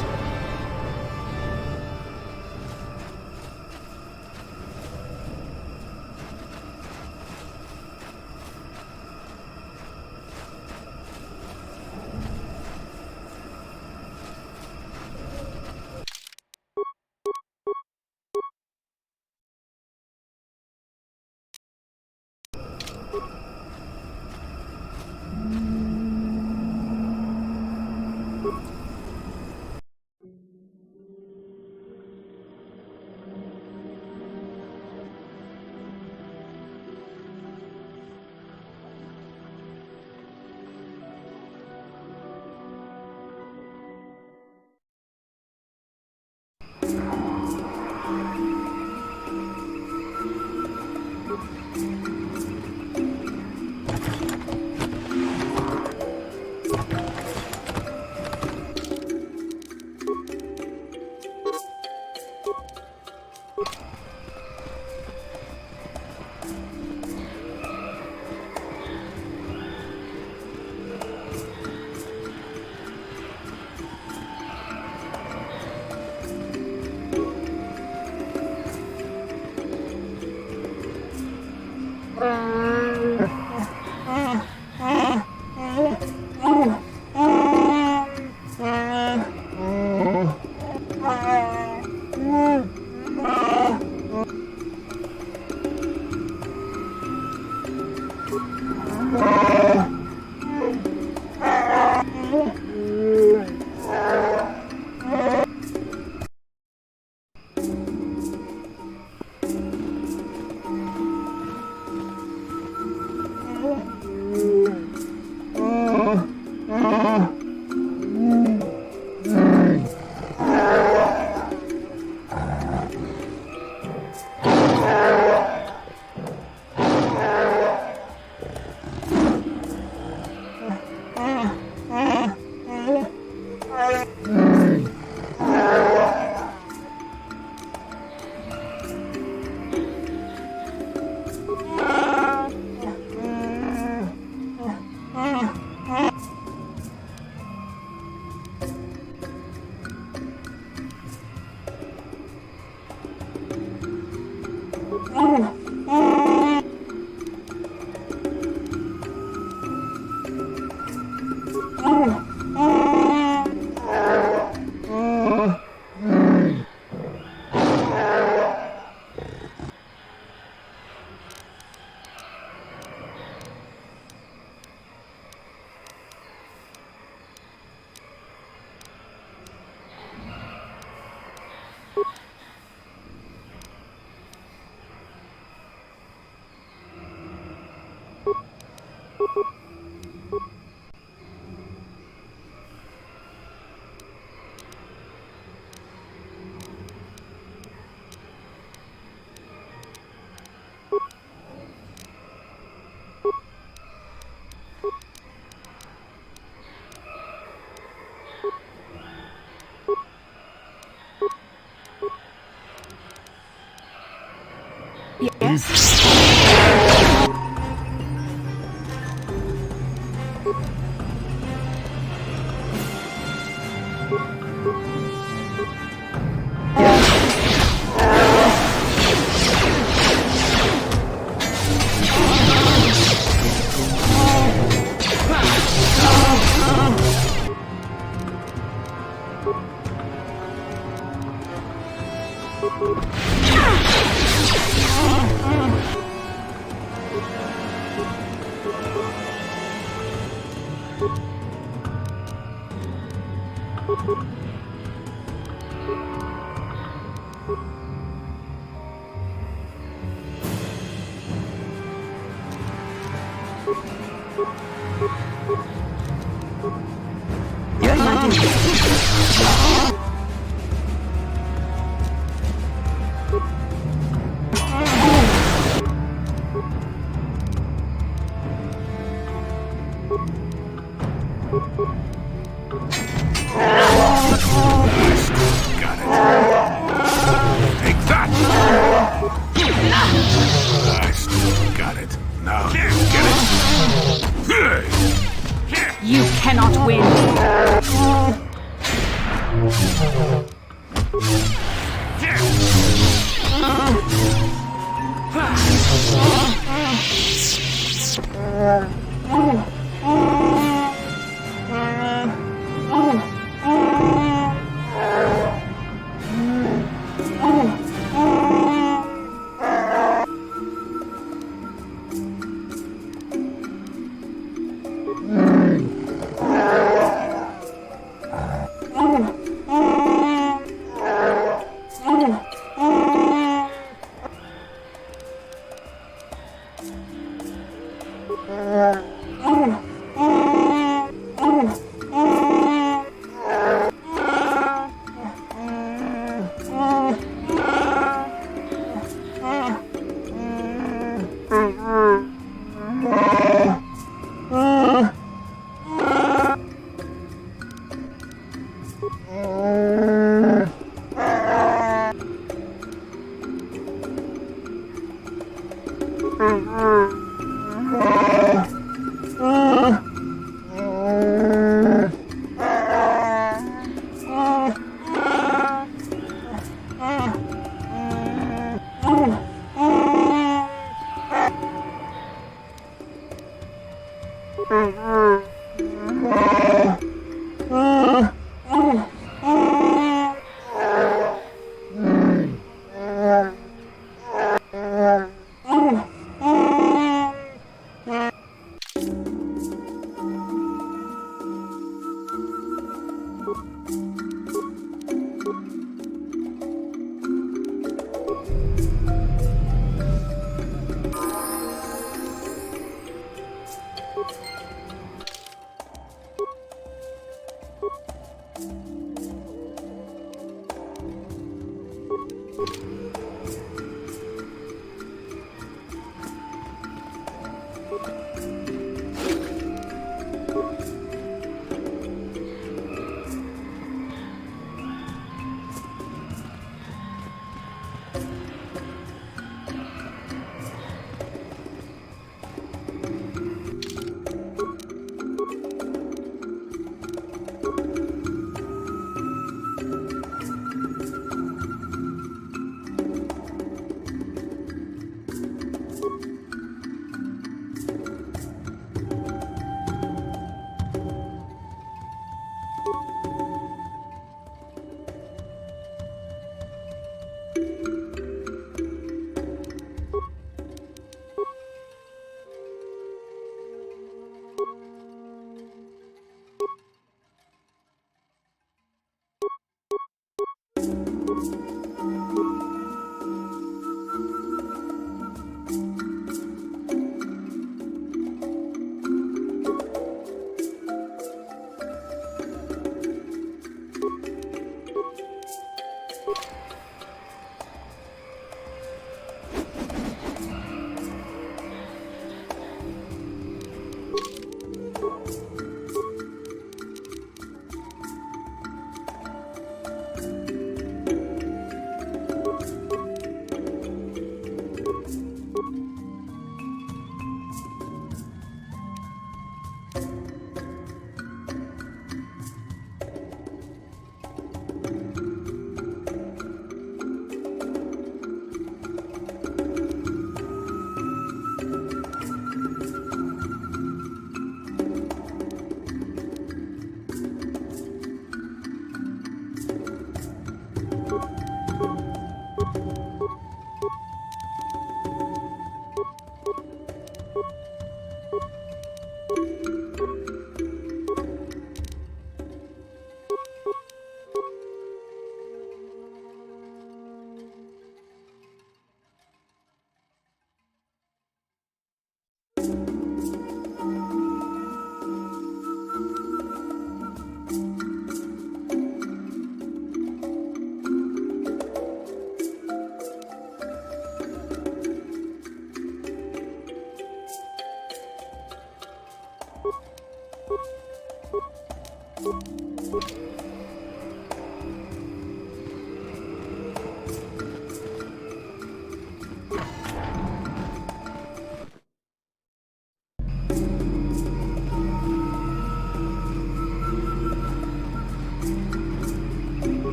You cannot win.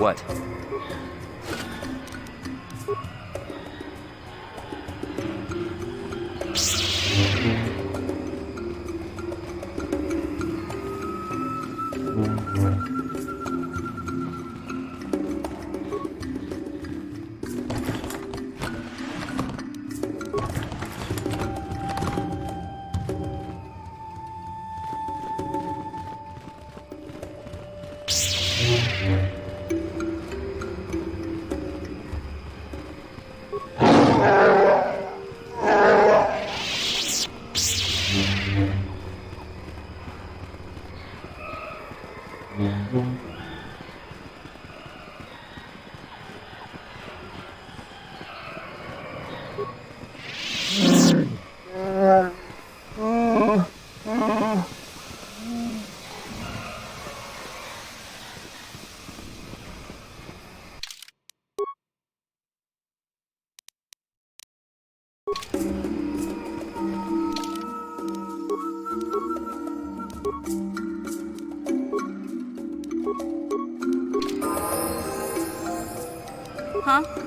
What? Huh?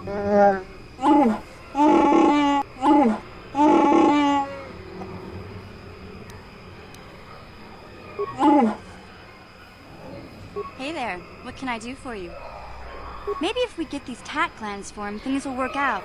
Hey there, what can I do for you? Maybe if we get these tat glands formed, things will work out.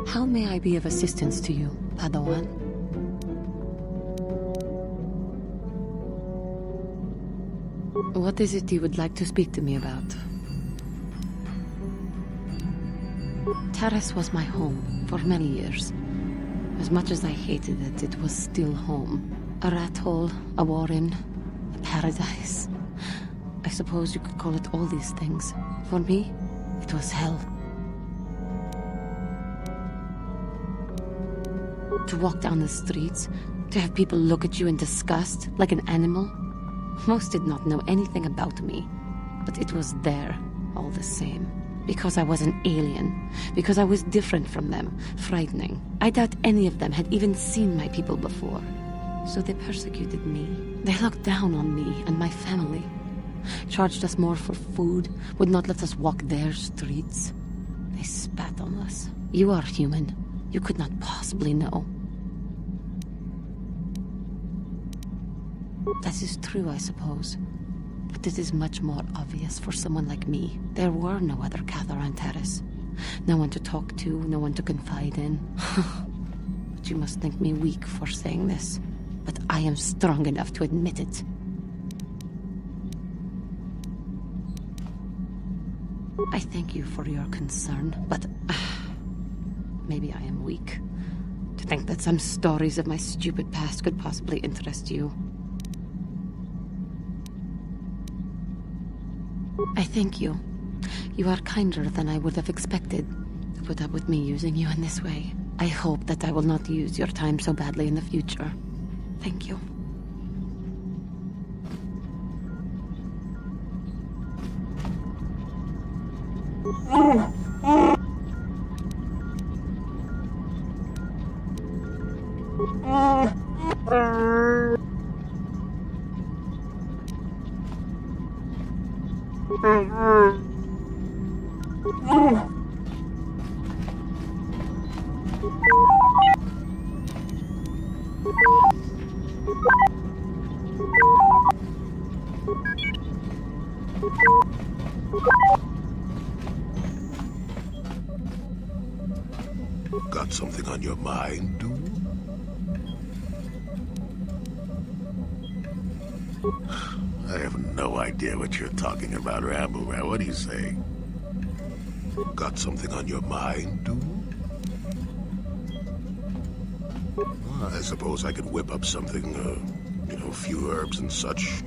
How may I be of assistance to you, Padawan? What is it you would like to speak to me about? Terrace was my home for many years. As much as I hated it, it was still home. A rat hole, a warren, a paradise. I suppose you could call it all these things. For me, it was hell. To walk down the streets, to have people look at you in disgust, like an animal. Most did not know anything about me, but it was there, all the same. Because I was an alien, because I was different from them, frightening. I doubt any of them had even seen my people before. So they persecuted me. They looked down on me and my family. Charged us more for food, would not let us walk their streets. They spat on us. You are human. You could not possibly know. That is true, I suppose. But it is much more obvious for someone like me. There were no other KOTOR on Terrace. No one to talk to, no one to confide in. But you must think me weak for saying this. But I am strong enough to admit it. I thank you for your concern, but maybe I am weak. To think that some stories of my stupid past could possibly interest you. I thank you. You are kinder than I would have expected to put up with me using you in this way. I hope that I will not use your time so badly in the future. Thank you. Got something on your mind, dude? I have no idea what you're talking about, Rambo. What do you say? Got something on your mind, dude? Well, I suppose I could whip up something, a few herbs and such.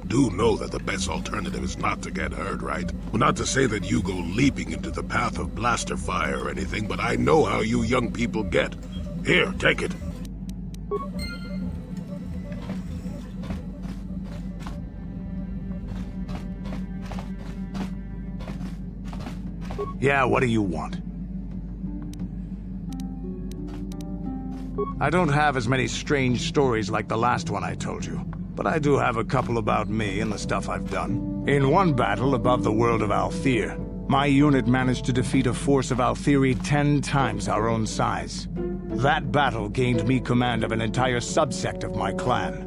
Do know that the best alternative is not to get hurt, right? Well, not to say that you go leaping into the path of blaster fire or anything, but I know how you young people get. Here, take it. Yeah, what do you want? I don't have as many strange stories like the last one I told you, but I do have a couple about me and the stuff I've done. In one battle above the world of Althir, my unit managed to defeat a force of Althiri 10 times our own size. That battle gained me command of an entire subsect of my clan.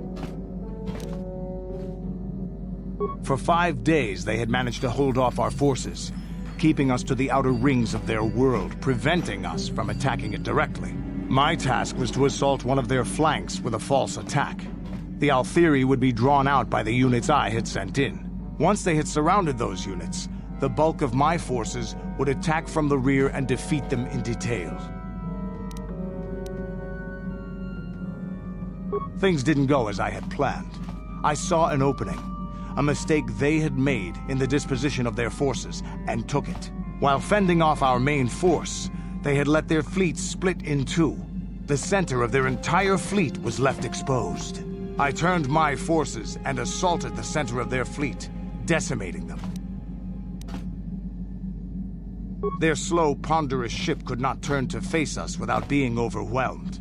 For 5 days, they had managed to hold off our forces, keeping us to the outer rings of their world, preventing us from attacking it directly. My task was to assault one of their flanks with a false attack. The Althiri would be drawn out by the units I had sent in. Once they had surrounded those units, the bulk of my forces would attack from the rear and defeat them in detail. Things didn't go as I had planned. I saw an opening, a mistake they had made in the disposition of their forces, and took it. While fending off our main force, they had let their fleet split in two. The center of their entire fleet was left exposed. I turned my forces and assaulted the center of their fleet, decimating them. Their slow, ponderous ship could not turn to face us without being overwhelmed.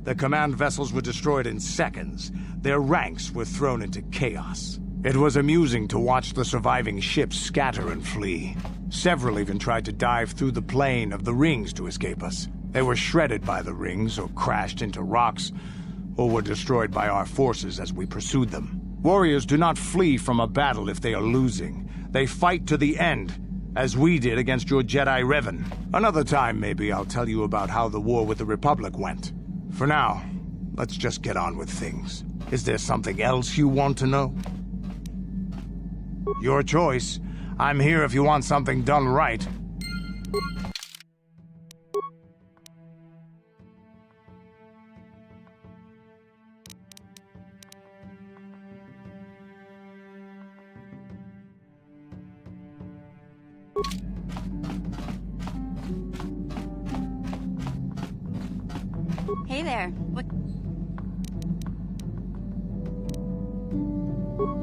The command vessels were destroyed in seconds. Their ranks were thrown into chaos. It was amusing to watch the surviving ships scatter and flee. Several even tried to dive through the plane of the rings to escape us. They were shredded by the rings, or crashed into rocks, or were destroyed by our forces as we pursued them. Warriors do not flee from a battle if they are losing. They fight to the end, as we did against your Jedi Revan. Another time, maybe, I'll tell you about how the war with the Republic went. For now, let's just get on with things. Is there something else you want to know? Your choice. I'm here if you want something done right. Hey there. What?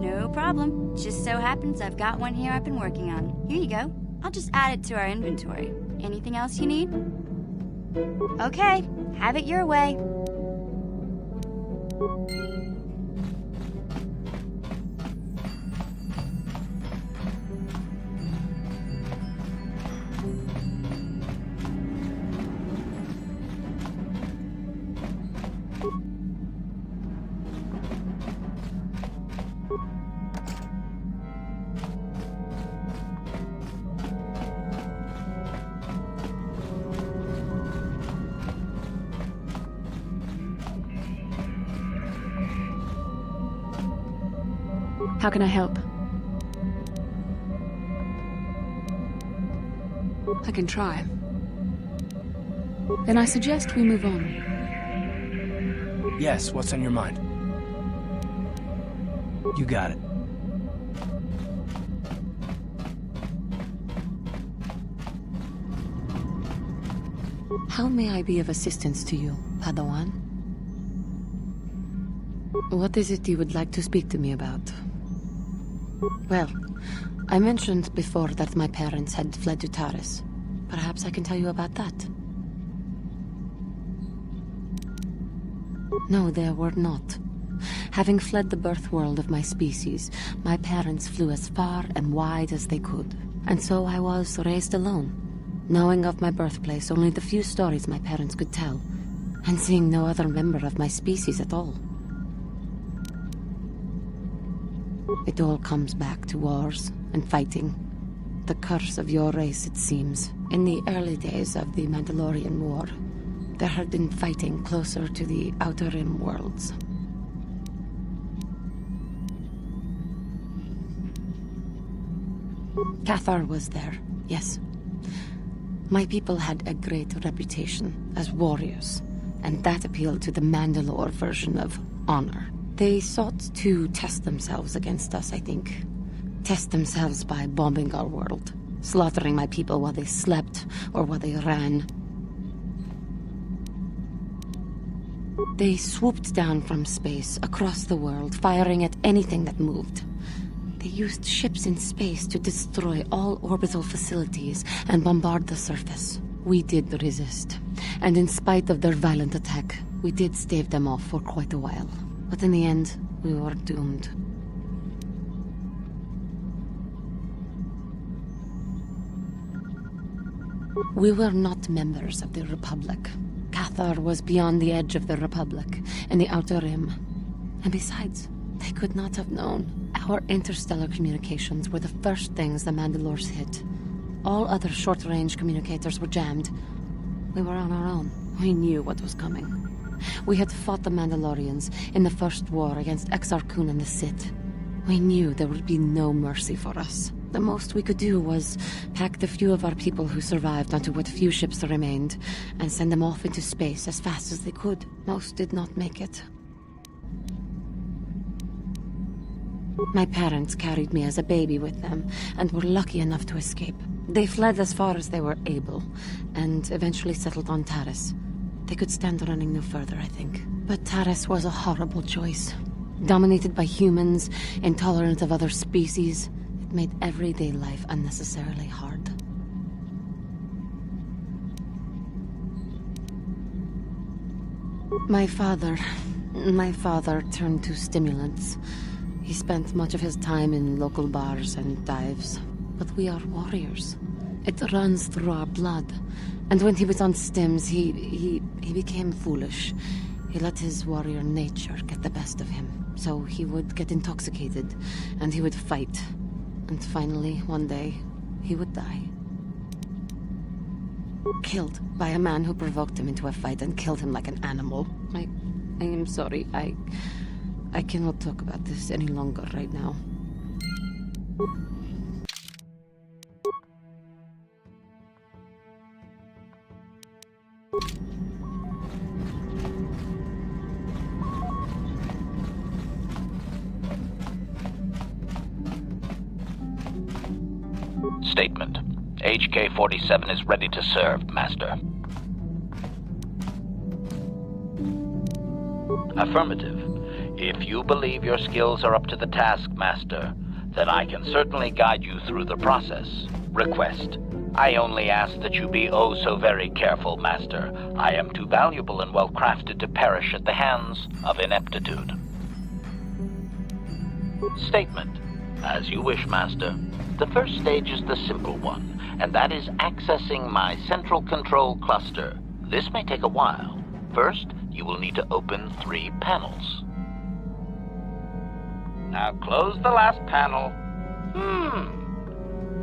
No problem. Just so happens I've got one here I've been working on. Here you go. I'll just add it to our inventory. Anything else you need? Okay, have it your way. How can I help? I can try. Then I suggest we move on. Yes, what's on your mind? You got it. How may I be of assistance to you, Padawan? What is it you would like to speak to me about? Well, I mentioned before that my parents had fled to Taris. Perhaps I can tell you about that. No, they were not. Having fled the birth world of my species, my parents flew as far and wide as they could. And so I was raised alone, knowing of my birthplace only the few stories my parents could tell, and seeing no other member of my species at all. It all comes back to wars and fighting. The curse of your race, it seems. In the early days of the Mandalorian War, there had been fighting closer to the Outer Rim worlds. KOTOR was there, yes. My people had a great reputation as warriors, and that appealed to the Mandalore version of honor. They sought to test themselves against us, I think. Test themselves by bombing our world, slaughtering my people while they slept or while they ran. They swooped down from space, across the world, firing at anything that moved. They used ships in space to destroy all orbital facilities and bombard the surface. We did resist, and in spite of their violent attack, we did stave them off for quite a while. But in the end, we were doomed. We were not members of the Republic. KOTOR was beyond the edge of the Republic, in the Outer Rim. And besides, they could not have known. Our interstellar communications were the first things the Mandalores hit. All other short-range communicators were jammed. We were on our own. We knew what was coming. We had fought the Mandalorians in the first war against Exar Kun and the Sith. We knew there would be no mercy for us. The most we could do was pack the few of our people who survived onto what few ships remained and send them off into space as fast as they could. Most did not make it. My parents carried me as a baby with them and were lucky enough to escape. They fled as far as they were able and eventually settled on Taris. They could stand running no further, I think. But Taris was a horrible choice. Dominated by humans, intolerant of other species, it made everyday life unnecessarily hard. My father turned to stimulants. He spent much of his time in local bars and dives. But we are warriors. It runs through our blood. And when he was on stims, he became foolish. He let his warrior nature get the best of him. So he would get intoxicated, and he would fight. And finally, one day, he would die. Killed by a man who provoked him into a fight and killed him like an animal. I am sorry. I cannot talk about this any longer right now. Statement. HK-47 is ready to serve, Master. Affirmative. If you believe your skills are up to the task, Master, then I can certainly guide you through the process. Request. I only ask that you be oh so very careful, Master. I am too valuable and well-crafted to perish at the hands of ineptitude. Statement. As you wish, Master. The first stage is the simple one, and that is accessing my central control cluster. This may take a while. First, you will need to open 3 panels. Now close the last panel.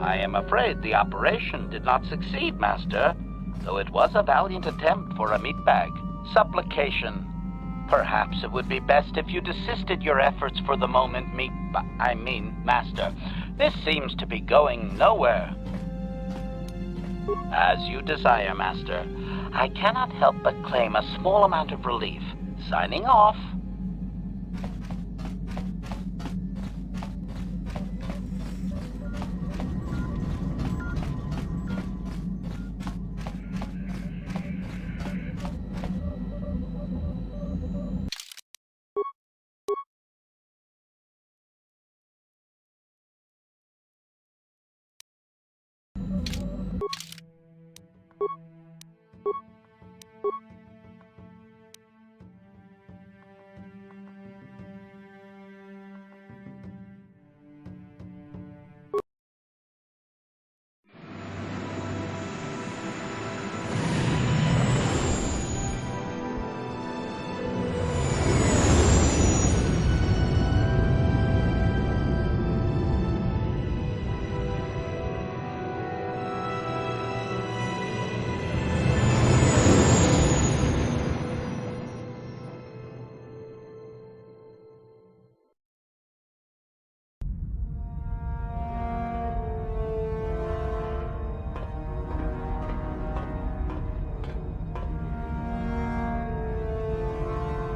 I am afraid the operation did not succeed, Master, though it was a valiant attempt for a meatbag. Supplication. Perhaps it would be best if you desisted your efforts for the moment, Master. This seems to be going nowhere. As you desire, Master. I cannot help but claim a small amount of relief. Signing off.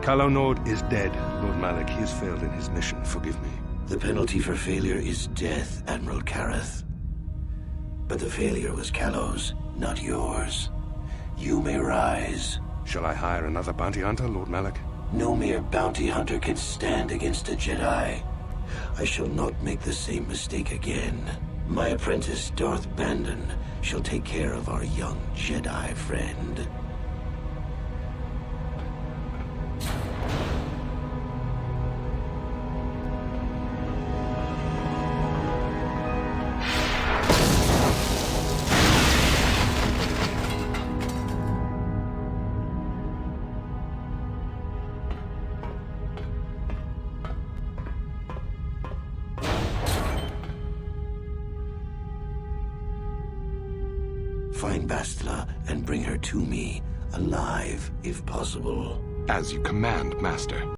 Calo Nord is dead, Lord Malik. He has failed in his mission. Forgive me. The penalty for failure is death, Admiral Kareth. But the failure was Calo's, not yours. You may rise. Shall I hire another bounty hunter, Lord Malik? No mere bounty hunter can stand against a Jedi. I shall not make the same mistake again. My apprentice, Darth Bandon, shall take care of our young Jedi friend. Find Bastila and bring her to me, alive if possible. As you command, Master.